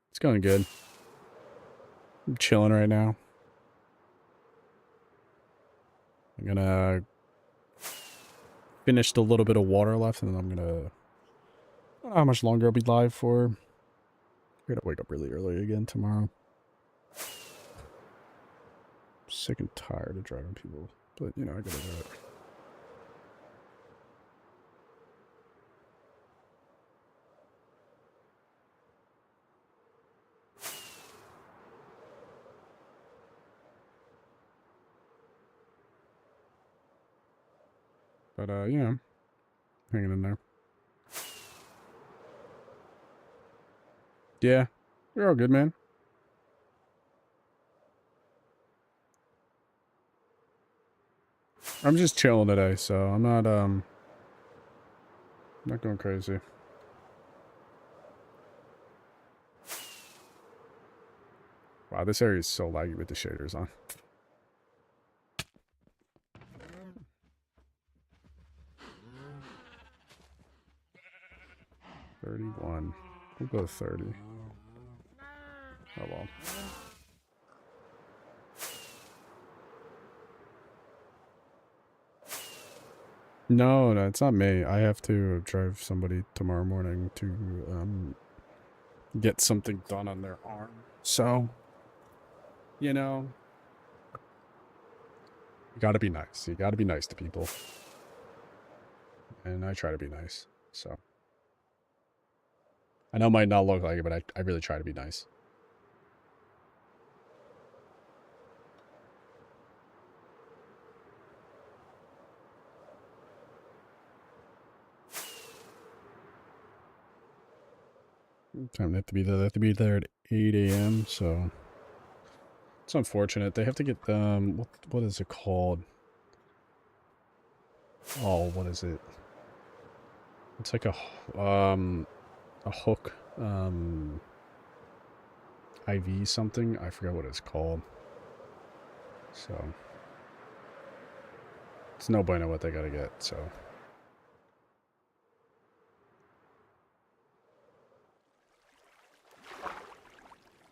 It's going good. I'm chilling right now. I'm gonna finish the little bit of water left, and then I'm gonna... I don't know how much longer I'll be live for. I gotta wake up really early again tomorrow. Sick and tired of driving people, but you know, I gotta do it. But yeah, hanging in there. Yeah, you're all good, man. I'm just chilling today, so I'm not going crazy. Wow, this area is so laggy with the shaders on. $31. We'll go 30. Oh well. No, it's not me. I have to drive somebody tomorrow morning to get something done on their arm. So, you know, gotta be nice. You gotta be nice to people. And I try to be nice. So. I know it might not look like it, but I really try to be nice. Time they have to be there. They have to be there at 8 a.m. So it's unfortunate. They have to get what is it called? Oh, what is it? It's like a hook IV something. I forgot what it's called. So it's no bueno what they gotta get. So.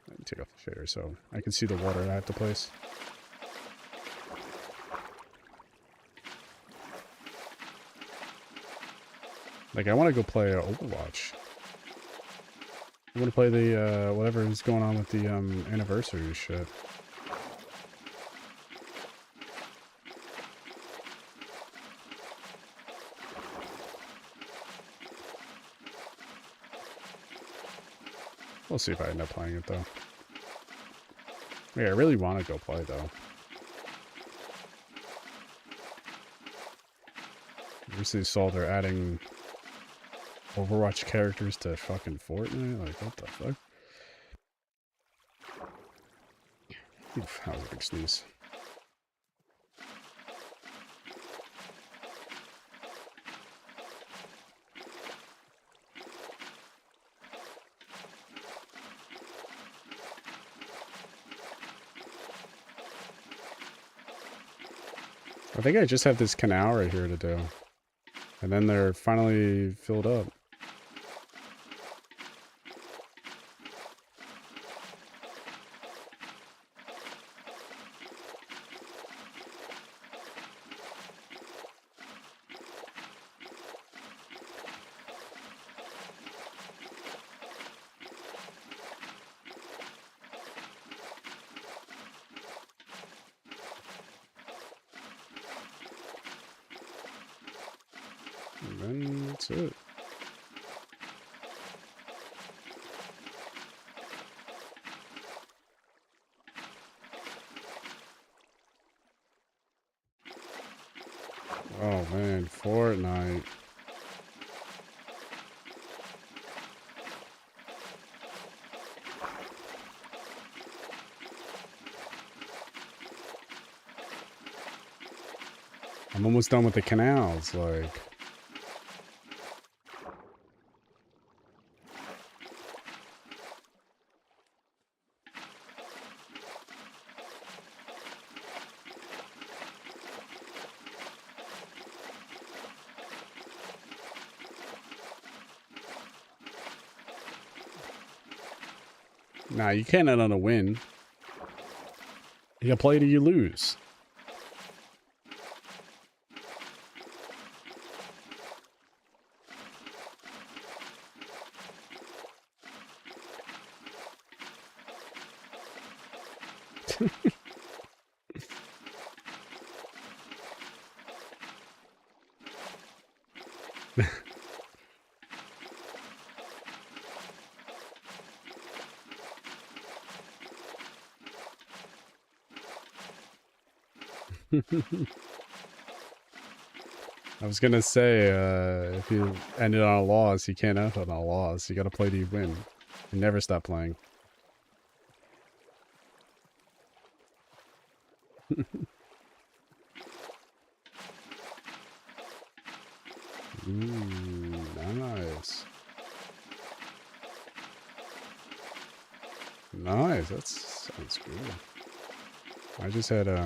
Let me take off the shader so I can see the water I have to place. Like, I want to go play Overwatch. I want to play the, whatever is going on with the, anniversary shit. We'll see if I end up playing it, though. Yeah, I really want to go play, though. Recently saw they're adding Overwatch characters to fucking Fortnite. Like, what the fuck? Oof, that was a big sneeze. I think I just have this canal right here to do. And then they're finally filled up. And then that's it. Oh man, Fortnite. I'm almost done with the canals, like. Nah, you can't end on a win. You gotta play till you lose. I was gonna say, if you ended on a loss, you can't end on a loss. You gotta play till you win. You never stop playing. Ooh, nice. Nice, that sounds cool. I just had, what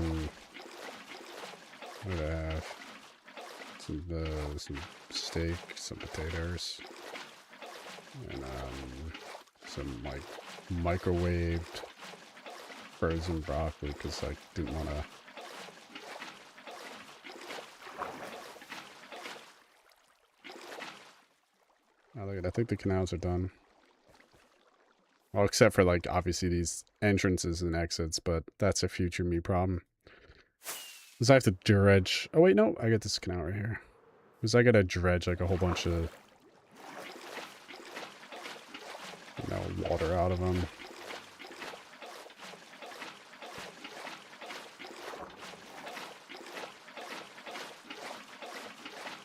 did I have? Some steak, some potatoes, and, some, like, microwaved frozen broccoli, because I didn't want to... Oh, look at, I think the canals are done. Well, except for, like, obviously these entrances and exits, but that's a future me problem. Because I have to dredge. Oh, wait, no. I get this canal right here. Because I gotta dredge like a whole bunch of, water out of them.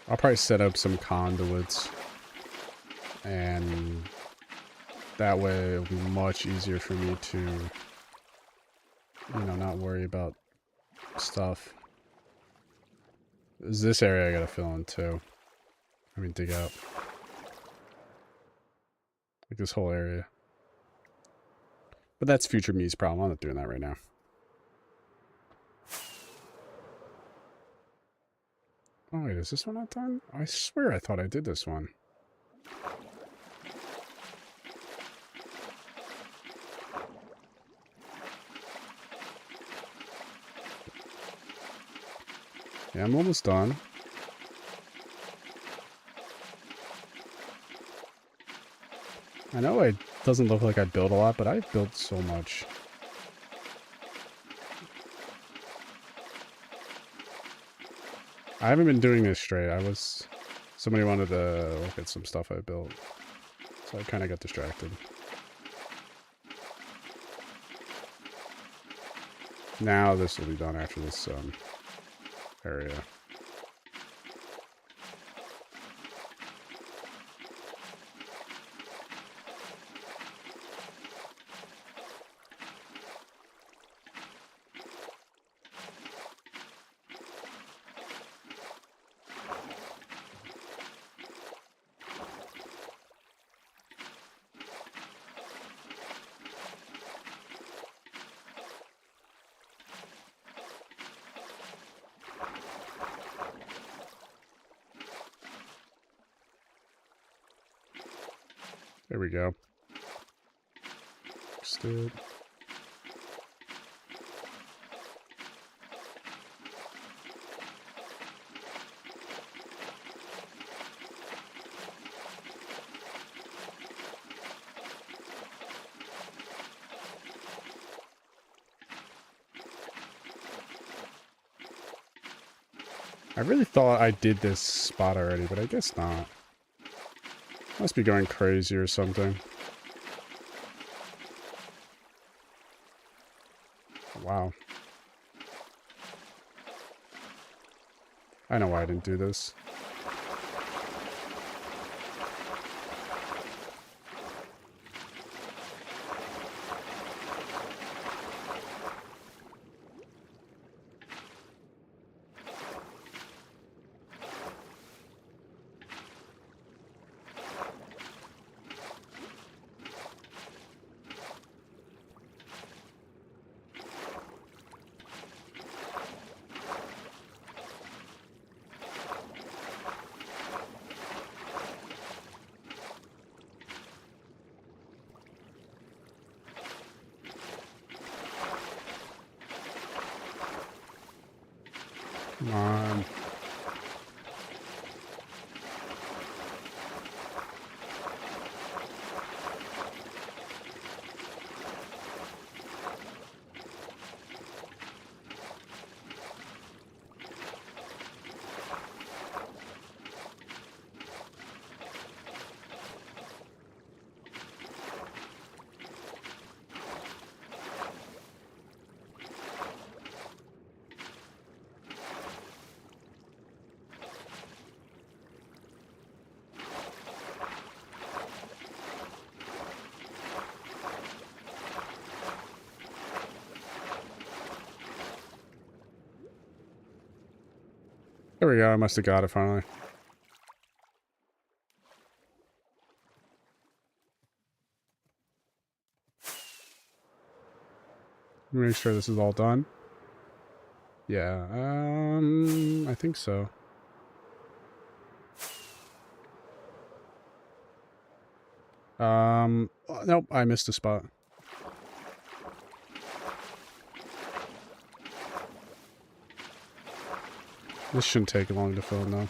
I'll probably set up some conduits. And that way it'll be much easier for me to, not worry about stuff. Is this area I gotta fill in too. I mean, dig out. Like this whole area. But that's future me's problem. I'm not doing that right now. Oh, wait, is this one not done? I swear I thought I did this one. Yeah, I'm almost done. I know it doesn't look like I built a lot, but I've built so much. I haven't been doing this straight. Somebody wanted to look at some stuff I built. So I kind of got distracted. Now this will be done after this area. There we go. Stood. I really thought I did this spot already, but I guess not. Must be going crazy or something. Wow. I know why I didn't do this. Come on. There we go. I must have got it finally. Make sure this is all done. Yeah, I think so. Nope, I missed a spot. This shouldn't take long to fill in though.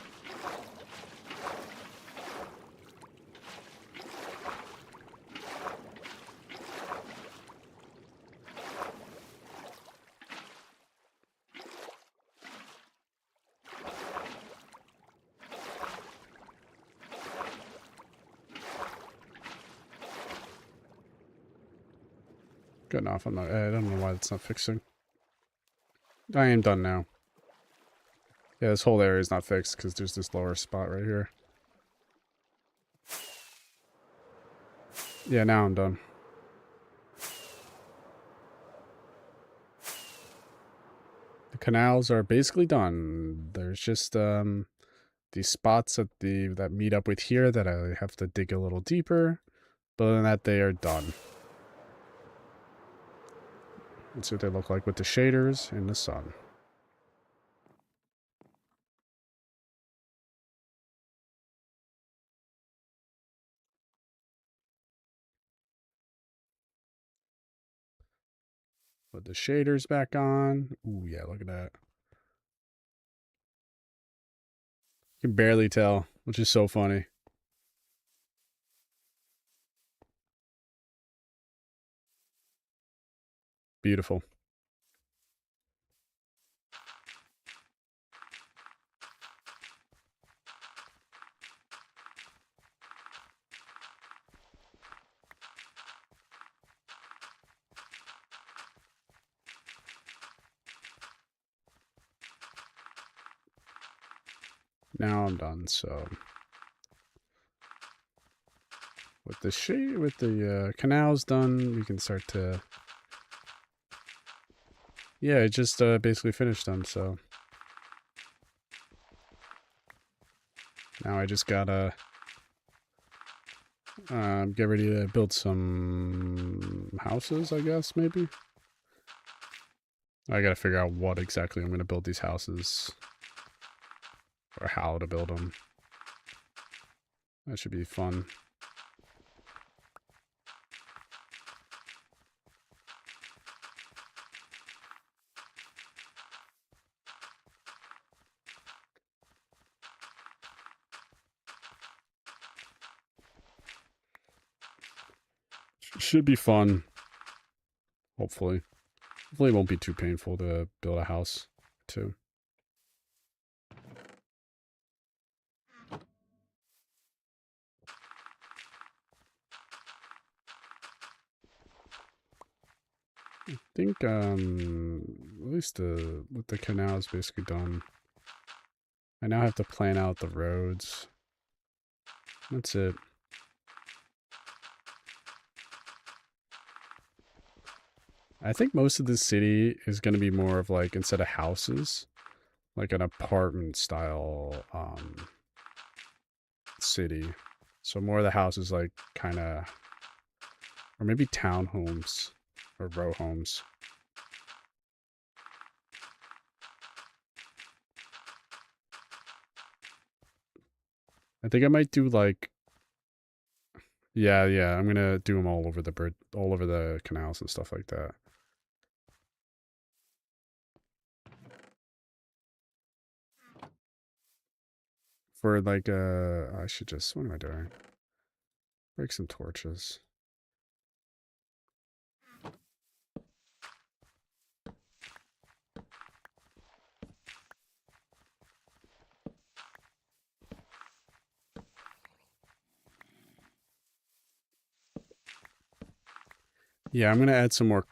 Good enough. I don't know why it's not fixing. I am done now. Yeah, this whole area is not fixed because there's this lower spot right here. Yeah, now I'm done. The canals are basically done. There's just these spots that meet up with here that I have to dig a little deeper. But other than that, they are done. Let's see what they look like with the shaders in the sun. Put the shaders back on. Ooh, yeah, look at that. You can barely tell, which is so funny. Beautiful. Now I'm done, so with the canals done, we can start to yeah, it just basically finished them, so now I just gotta get ready to build some houses, I guess, maybe. I gotta figure out what exactly I'm gonna build these houses or how to build them. That should be fun. Should be fun. Hopefully. Hopefully it won't be too painful to build a house, too. I think, at least with the canal is basically done. I now have to plan out the roads. That's it. I think most of the city is going to be more of like, instead of houses, like an apartment style city. So more of the houses like kind of, or maybe townhomes or row homes. I think I might do like, yeah, I'm gonna do them all over the all over the canals and stuff like that. For like, I should just, what am I doing? Break some torches. Yeah, I'm gonna add some more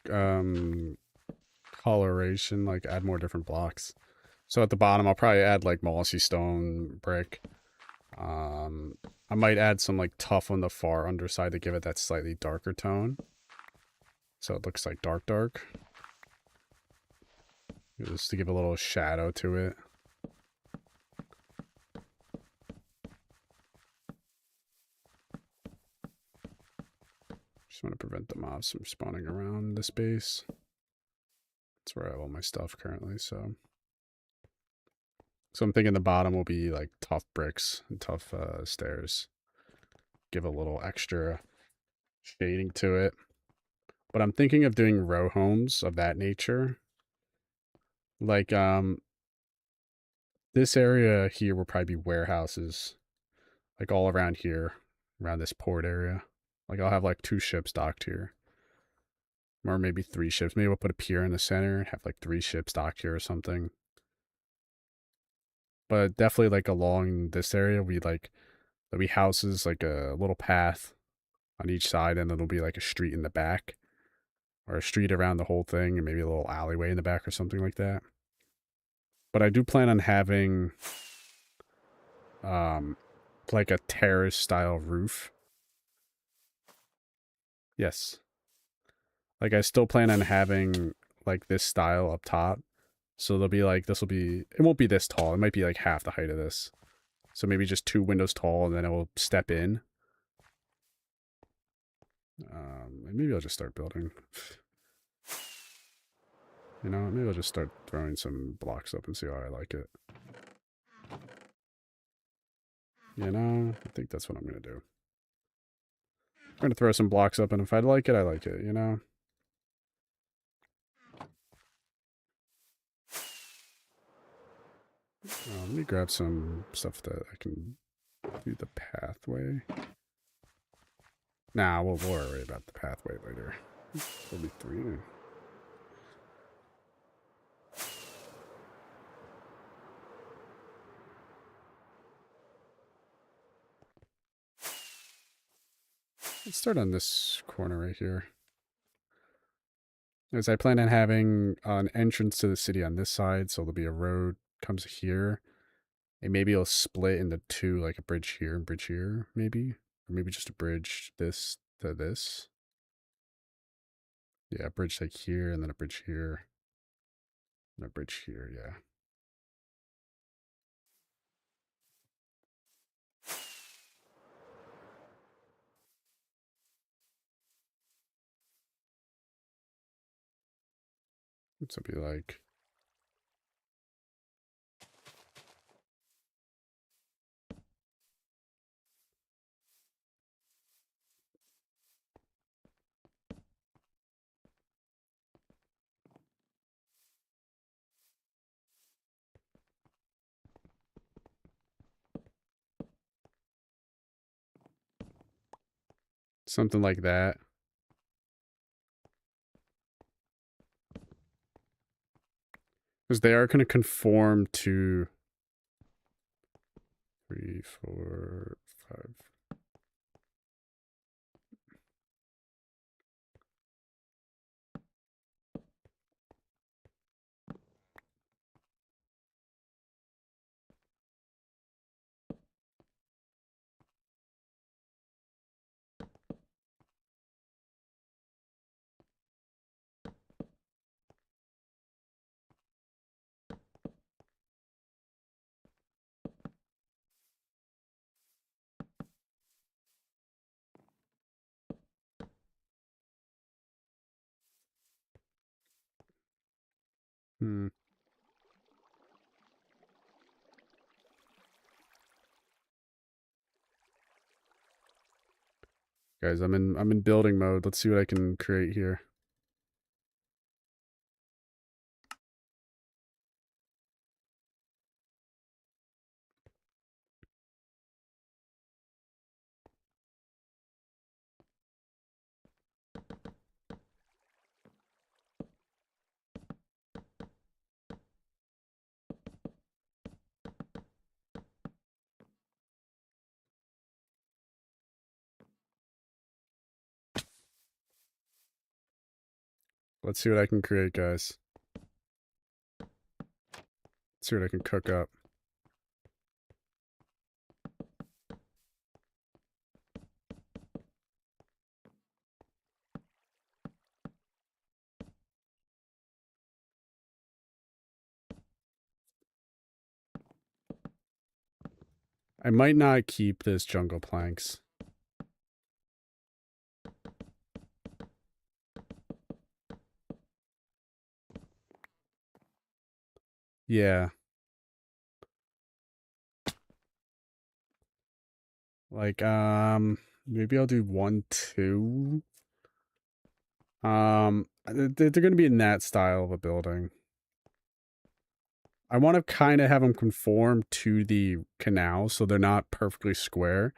coloration, like add more different blocks. So at the bottom, I'll probably add like mossy stone brick. I might add some like tuff on the far underside to give it that slightly darker tone. So it looks like dark. Just to give a little shadow to it. Just want to prevent the mobs from spawning around this base. That's where I have all my stuff currently, so. So I'm thinking the bottom will be like tough bricks and tough stairs. Give a little extra shading to it. But I'm thinking of doing row homes of that nature. Like, this area here will probably be warehouses. Like all around here, around this port area. Like I'll have like 2 ships docked here. Or maybe 3 ships. Maybe we'll put a pier in the center and have like 3 ships docked here or something. But definitely like along this area, there'll be houses, like a little path on each side, and then there'll be like a street in the back. or a street around the whole thing, and maybe a little alleyway in the back or something like that. But I do plan on having like a terrace style roof. Yes. Like I still plan on having like this style up top. So there'll be like, this will be, it won't be this tall. It might be like half the height of this. So maybe just 2 windows tall, and then it will step in. Maybe I'll just start building. You know, maybe I'll just start throwing some blocks up and see how I like it. You know, I think that's what I'm going to do. I'm going to throw some blocks up, and if I like it, I like it, you know? Let me grab some stuff that I can do the pathway. Nah, we'll worry about the pathway later. There'll be 3. Let's start on this corner right here. As I plan on having an entrance to the city on this side, so there'll be a road comes here, and maybe it'll split into 2, like a bridge here and bridge here, maybe, or maybe just a bridge this to this. Yeah, a bridge like here, and then a bridge here, and a bridge here. Yeah. So it'll be like. Something like that. Because they are going to conform to 3, 4, 5. Hmm. Guys, I'm in building mode. Let's see what I can create here. Let's see what I can create, guys. Let's see what I can cook up. I might not keep this jungle planks. Yeah. Like, maybe I'll do 1, 2. They're going to be in that style of a building. I want to kind of have them conform to the canal, so they're not perfectly square.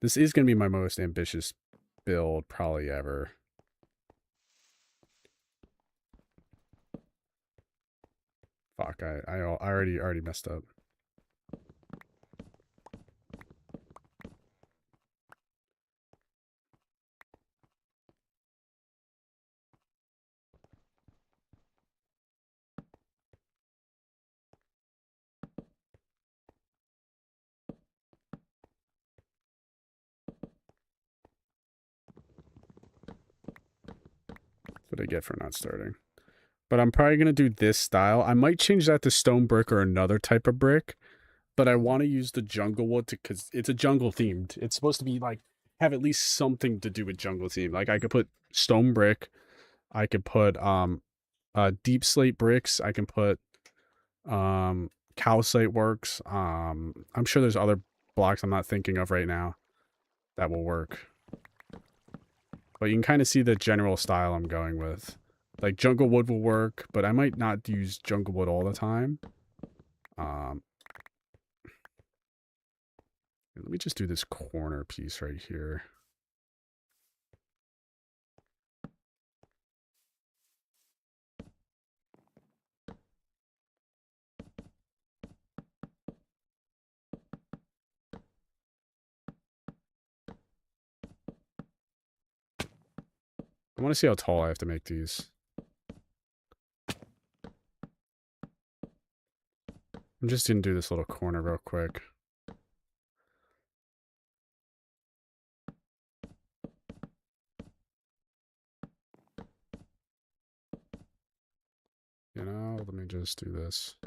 This is going to be my most ambitious build probably ever. Fuck, I already messed up. what I get for not starting. But I'm probably going to do this style. I might change that to stone brick or another type of brick. But I want to use the jungle wood because it's a jungle themed. It's supposed to be like, have at least something to do with jungle theme. Like I could put stone brick. I could put deep slate bricks. I can put calcite works. I'm sure there's other blocks I'm not thinking of right now that will work. But you can kind of see the general style I'm going with. Like jungle wood will work, but I might not use jungle wood all the time. Let me just do this corner piece right here. I want to see how tall I have to make these. I'm just gonna do this little corner real quick. You know, let me just do this.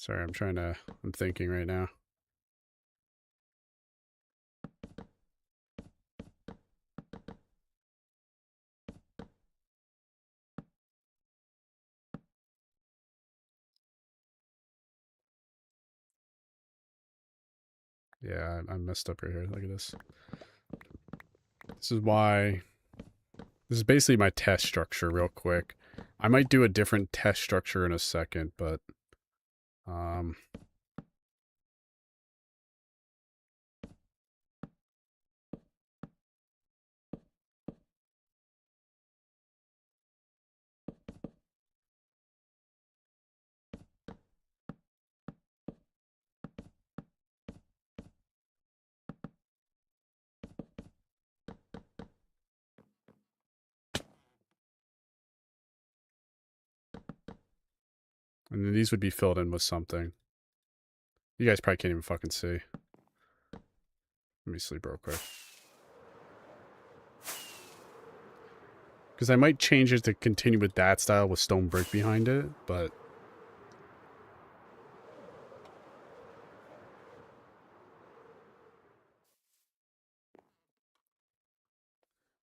Sorry, I'm thinking right now. Yeah, I messed up right here. Look at this. This is why... This is basically my test structure real quick. I might do a different test structure in a second, but... And then these would be filled in with something. You guys probably can't even fucking see. Let me sleep real quick. Because I might change it to continue with that style with stone brick behind it, but...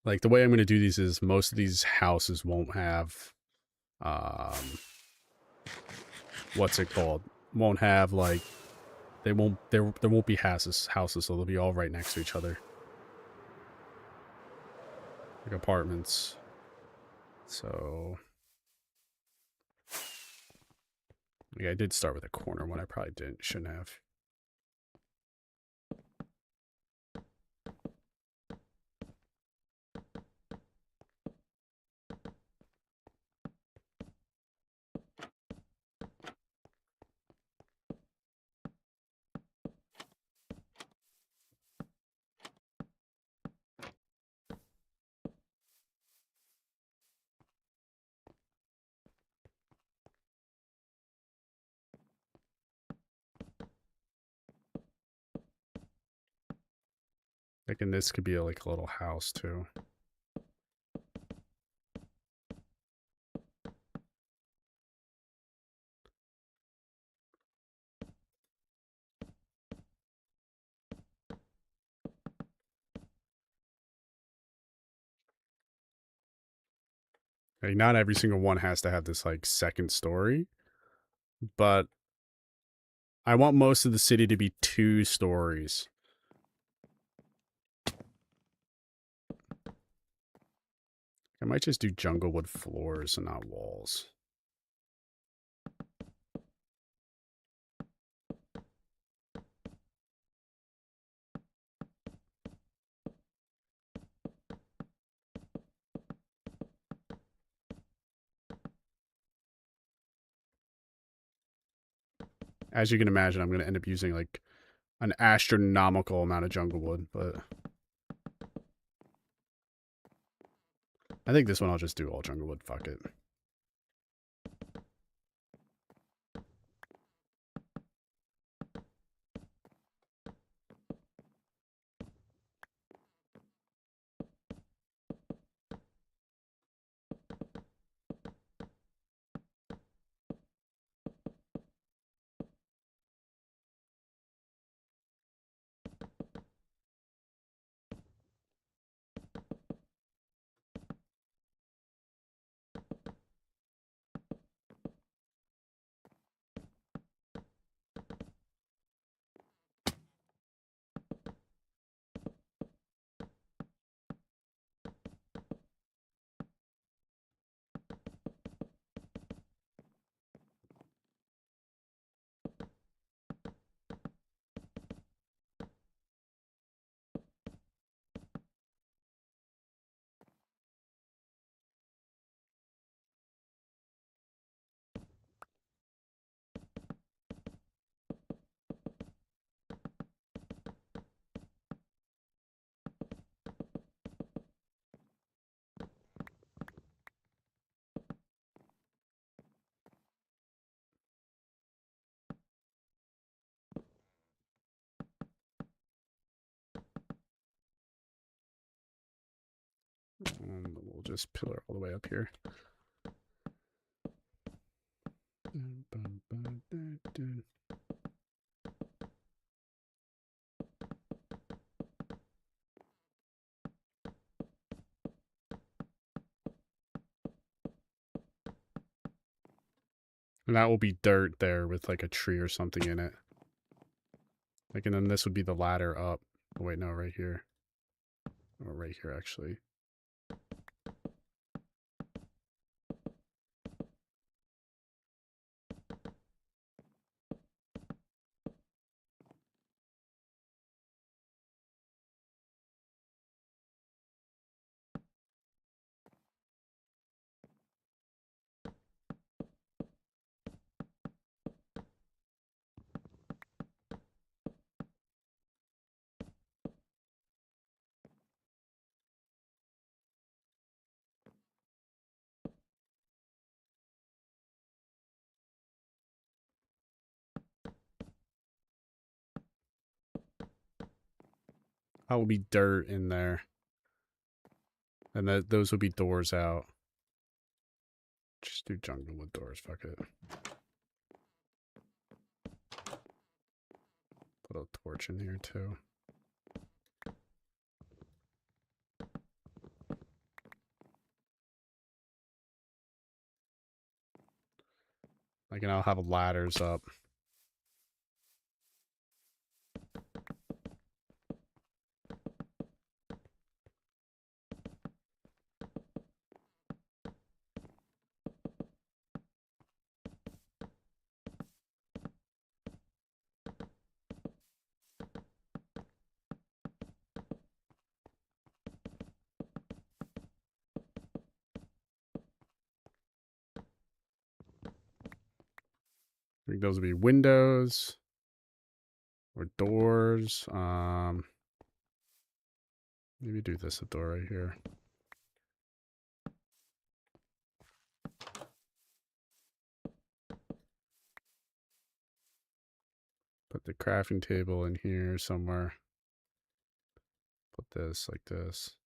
Like, the way I'm going to do these is most of these houses won't have... what's it called? Won't have, like... They won't... There won't be houses, so they'll be all right next to each other. Like apartments. So... Yeah, I did start with a corner one. I probably shouldn't have. Like, and this could be like a little house too. Like, not every single one has to have this, like, second story. But I want most of the city to be 2 stories. I might just do jungle wood floors and not walls. As you can imagine, I'm going to end up using like an astronomical amount of jungle wood, but I think this one I'll just do all jungle wood. Fuck it. We'll just pillar all the way up here. And that will be dirt there with like a tree or something in it. Like, and then this would be the ladder up. Oh, wait, no, right here. Or right here, actually. That will be dirt in there. And those will be doors out. Just do jungle with doors, fuck it. Put a torch in here too. Like, and I'll have ladders up. I think those will be windows or doors. Maybe do this a door right here. Put the crafting table in here somewhere. Put this like this.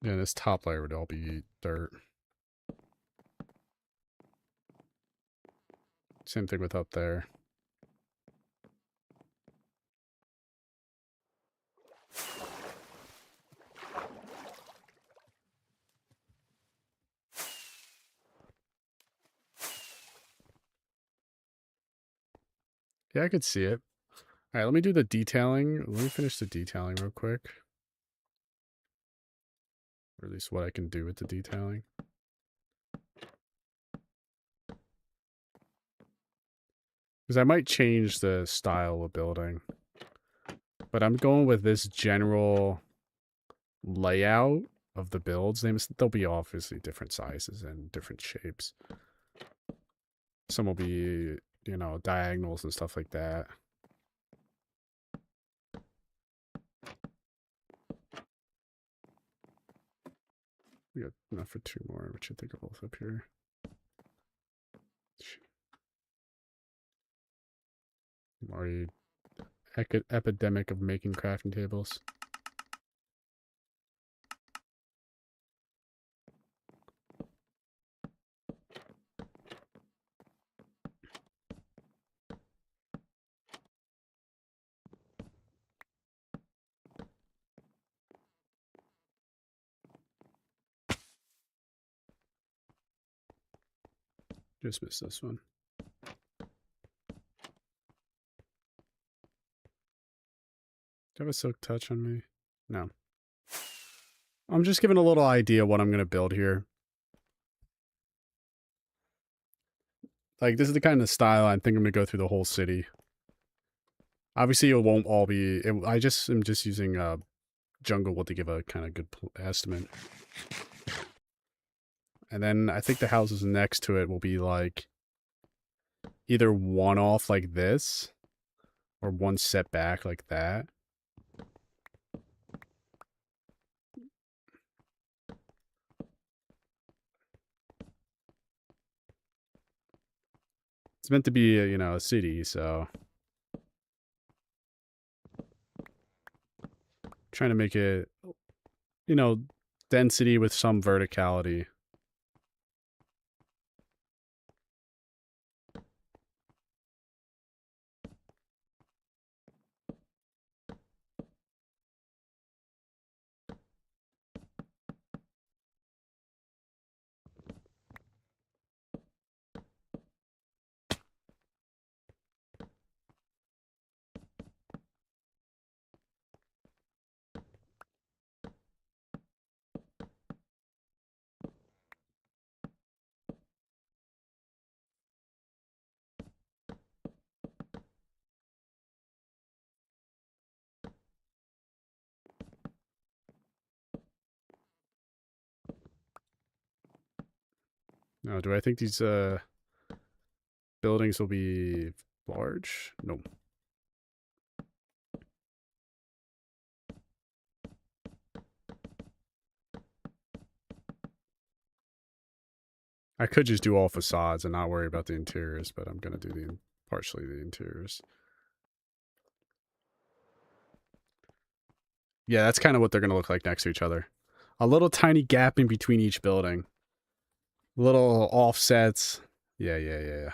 Yeah, this top layer would all be dirt. Same thing with up there. Yeah, I could see it. All right, let me do the detailing. Let me finish the detailing real quick. Or at least what I can do with the detailing. Because I might change the style of building. But I'm going with this general layout of the builds. They'll be obviously different sizes and different shapes. Some will be, you know, diagonals and stuff like that. We got enough for 2 more, which I think are both up here. I'm already epidemic of making crafting tables. Just missed this one. Do you have a silk touch on me? No. I'm just giving a little idea what I'm going to build here. Like, this is the kind of style I think I'm going to go through the whole city. Obviously, it won't all be... am just using jungle wood to give a kind of good estimate. And then I think the houses next to it will be like either one off like this or one set back like that. It's meant to be, you know, a city, so trying to make it, you know, density with some verticality. Now, do I think these buildings will be large? No. I could just do all facades and not worry about the interiors, but I'm going to do partially the interiors. Yeah, that's kind of what they're going to look like next to each other. A little tiny gap in between each building. Little offsets. Yeah.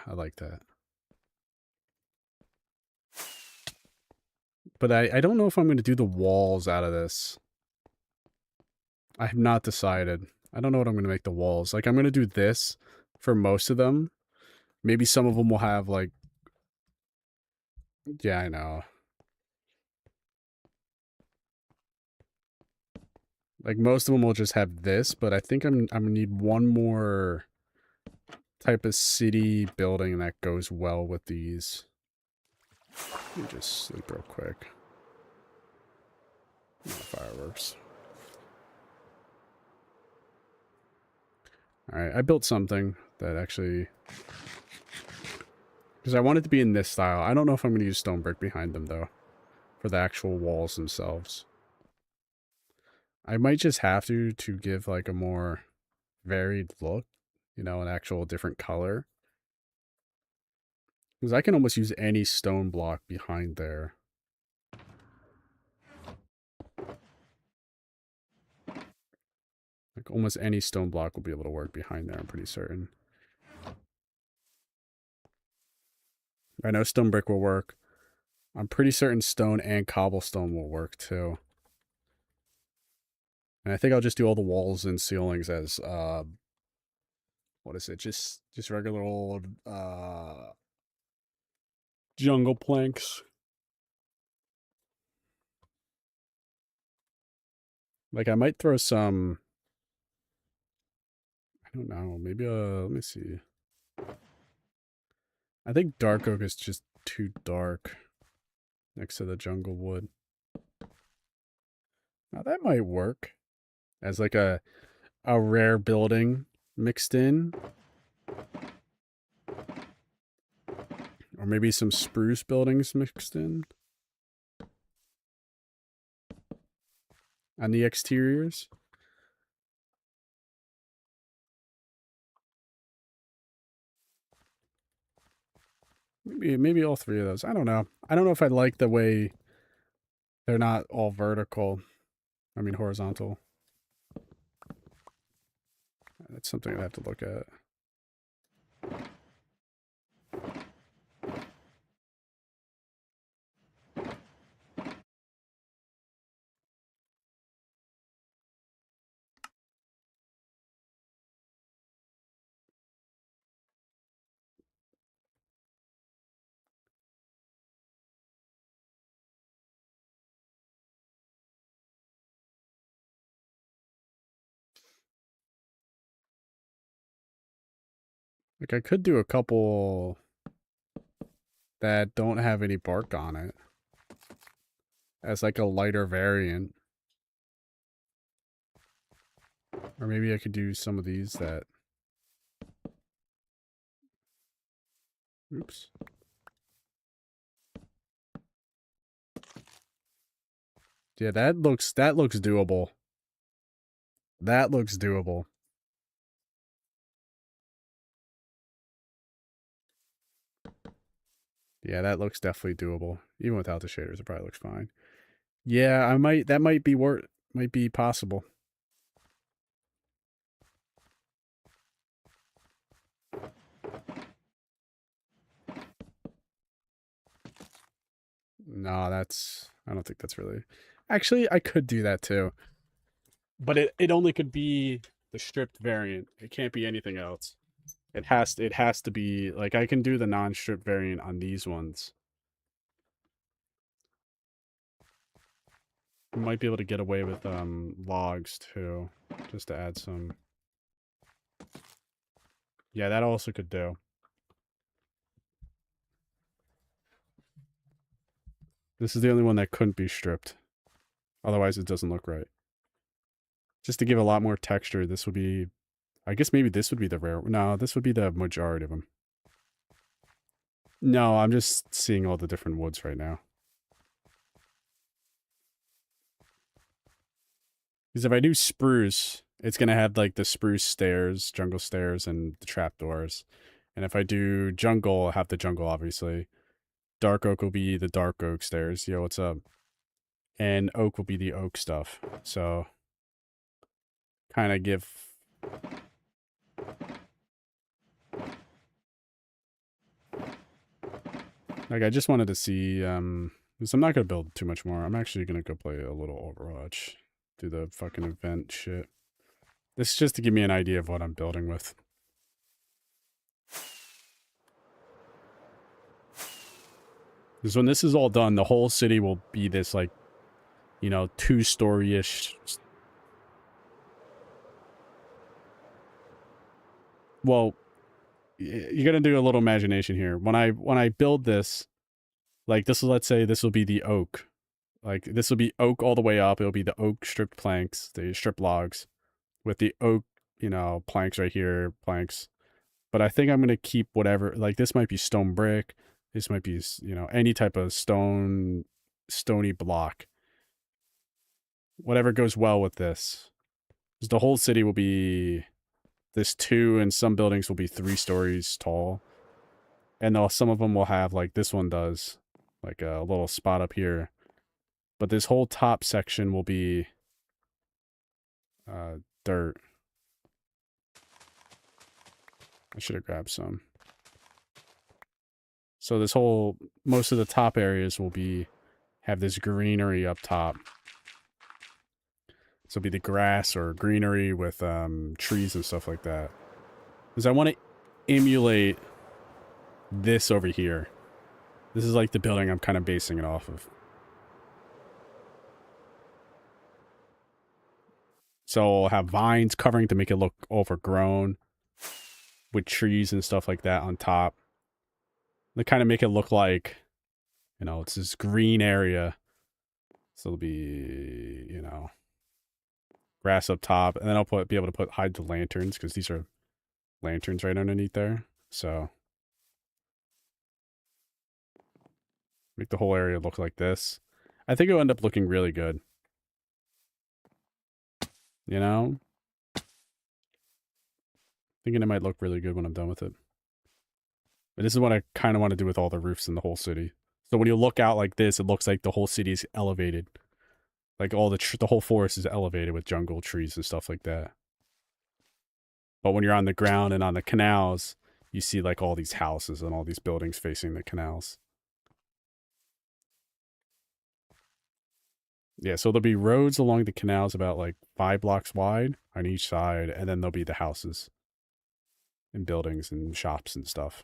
I like that. But I don't know if I'm going to do the walls out of this. I have not decided. I don't know what I'm going to make the walls. Like, I'm going to do this for most of them. Maybe some of them will have, like... Yeah, I know. Like, most of them will just have this, but I think I'm going to need one more type of city building that goes well with these. Let me just sleep real quick. No fireworks. Alright, I built something that actually... Because I want it to be in this style. I don't know if I'm going to use stone brick behind them, though. For the actual walls themselves. I might just have to give, like, a more varied look. You know, an actual different color. Because I can almost use any stone block behind there. Like almost any stone block will be able to work behind there, I'm pretty certain. I know stone brick will work. I'm pretty certain stone and cobblestone will work too. And I think I'll just do all the walls and ceilings as what is it? Just regular old jungle planks. Like I might throw some, I don't know, maybe let me see. I think dark oak is just too dark next to the jungle wood. Now that might work as like a rare building mixed in. Or maybe some spruce buildings mixed in. On the exteriors. Maybe all three of those. I don't know. I don't know if I like the way they're not all vertical. I mean horizontal. That's something I have to look at. Like I could do a couple that don't have any bark on it as like a lighter variant. Or maybe I could do some of these that... Oops. Yeah, that looks doable. That looks doable. Yeah, that looks definitely doable. Even without the shaders, it probably looks fine. Yeah, that might be possible. No, I don't think that's really... Actually, I could do that too. But it only could be the stripped variant. It can't be anything else. It has to be, like, I can do the non-strip variant on these ones. I might be able to get away with logs too, just to add some. Yeah, that also could do. This is the only one that couldn't be stripped. Otherwise, it doesn't look right. Just to give a lot more texture, this would be... I guess maybe this would be the rare... No, this would be the majority of them. No, I'm just seeing all the different woods right now. Because if I do spruce, it's going to have like the spruce stairs, jungle stairs, and the trapdoors. And if I do jungle, I'll have the jungle, obviously. Dark oak will be the dark oak stairs. Yo, what's up? And oak will be the oak stuff. So, kind of give... Like, I just wanted to see, because I'm not going to build too much more. I'm actually going to go play a little Overwatch. Do the fucking event shit. This is just to give me an idea of what I'm building with. Because when this is all done, the whole city will be this, like, you know, 2-story-ish. Well, you're gonna do a little imagination here. When I build this, like this, let's say this will be the oak. Like this will be oak all the way up. It'll be the oak stripped planks, the stripped logs, with the oak, you know, planks right here, planks. But I think I'm gonna keep whatever. Like this might be stone brick. This might be, you know, any type of stony block. Whatever goes well with this. The whole city will be this 2, and some buildings will be 3 stories tall. And some of them will have, like this one does, like a little spot up here. But this whole top section will be dirt. I should have grabbed some. So this whole, most of the top areas will have this greenery up top. So it'll be the grass or greenery with trees and stuff like that. Because I want to emulate this over here. This is like the building I'm kind of basing it off of. So I'll have vines covering to make it look overgrown with trees and stuff like that on top. They kind of make it look like, you know, it's this green area. So it'll be, you know, grass up top. And then I'll be able to hide the lanterns because these are lanterns right underneath there. So make the whole area look like this. I think it'll end up looking really good. You know? Thinking it might look really good when I'm done with it. But this is what I kind of want to do with all the roofs in the whole city. So when you look out like this, it looks like the whole city is elevated. Like all the whole forest is elevated with jungle trees and stuff like that. But when you're on the ground and on the canals, you see like all these houses and all these buildings facing the canals. Yeah, so there'll be roads along the canals about like 5 blocks wide on each side, and then there'll be the houses and buildings and shops and stuff.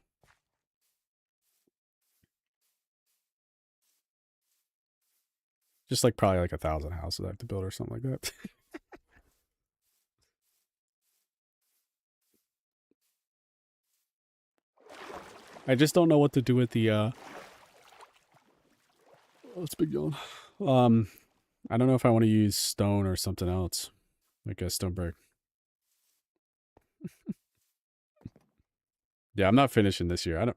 Just like probably like 1,000 houses I have to build or something like that. I just don't know what to do with the oh, it's big yawn. I don't know if I want to use stone or something else. Like a stone brick. Yeah, I'm not finishing this year.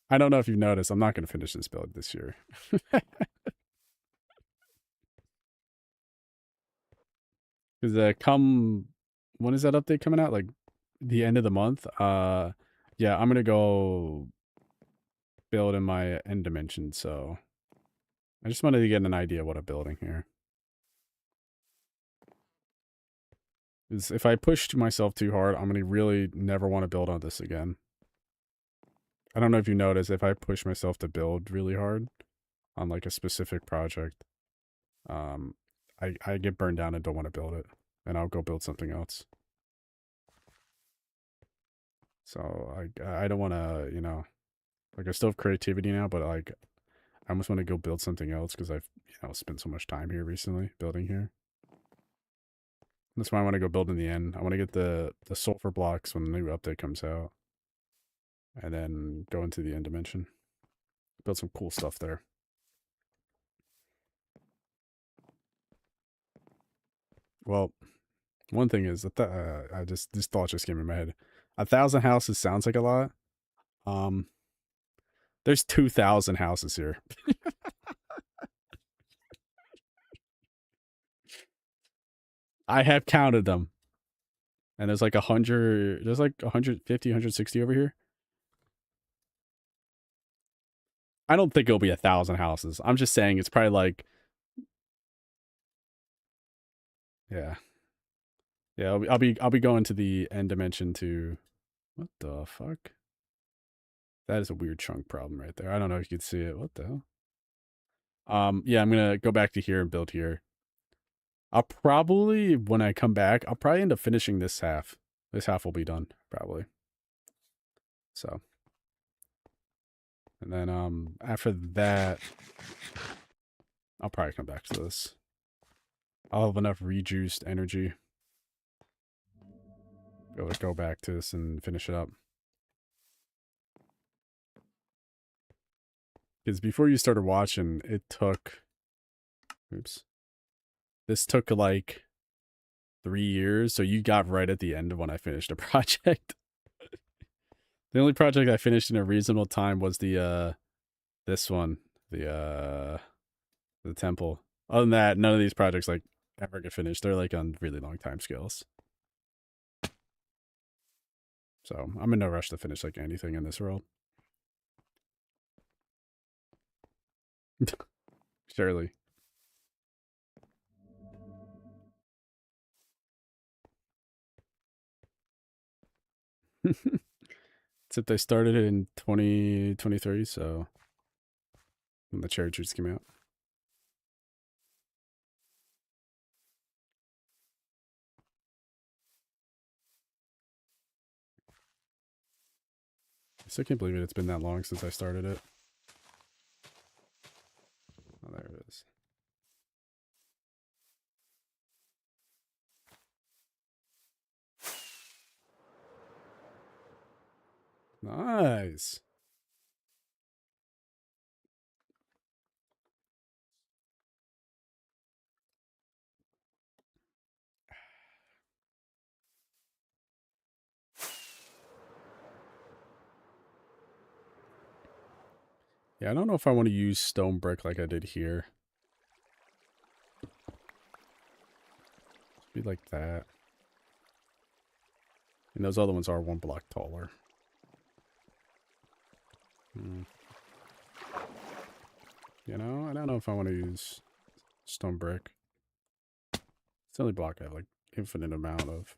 I don't know if you've noticed, I'm not gonna finish this build this year. Because when is that update coming out? Like the end of the month? Yeah, I'm gonna go build in my end dimension, so I just wanted to get an idea what I'm building here. Because if I push myself too hard, I'm gonna really never want to build on this again. I don't know if you notice, if I push myself to build really hard on like a specific project, I get burned down and don't want to build it, and I'll go build something else. So I don't want to, you know, like I still have creativity now, but like I almost want to go build something else because I've, you know, spent so much time here recently building here. That's why I want to go build in the end. I want to get the sulfur blocks when the new update comes out, and then go into the end dimension, build some cool stuff there. Well, one thing is that this thought just came in my head. 1,000 houses sounds like a lot. There's 2,000 houses here. I have counted them. And there's like 100, there's like 150, 160 over here. I don't think it'll be 1,000 houses. I'm just saying it's probably like, yeah. Yeah, I'll be going to the end dimension to, what the fuck? That is a weird chunk problem right there. I don't know if you can see it. What the hell? Yeah, I'm gonna go back to here and build here. I'll probably, when I come back, I'll probably end up finishing this half. This half will be done, probably. So. And then, after that, I'll probably come back to this. I'll have enough rejuiced energy. Be able to go back to this and finish it up. Because before you started watching, it took... Oops. This took like 3 years, so you got right at the end of when I finished a project. The only project I finished in a reasonable time was the, this one. The temple. Other than that, none of these projects, like, ever get finished. They're, like, on really long time scales. So, I'm in no rush to finish, like, anything in this world. Surely. Except they started it in 2023, so when the cherry trees came out. I still can't believe it. It's been that long since I started it. Oh, there it is. Nice. Yeah, I don't know if I want to use stone brick like I did here. Be like that. And those other ones are one block taller. You know, I don't know if I want to use stone brick. It's the only block I have like infinite amount of.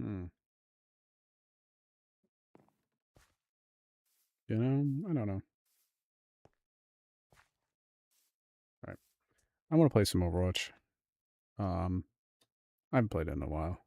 Hmm. You know, I don't know. All right. I want to play some Overwatch. I haven't played it in a while.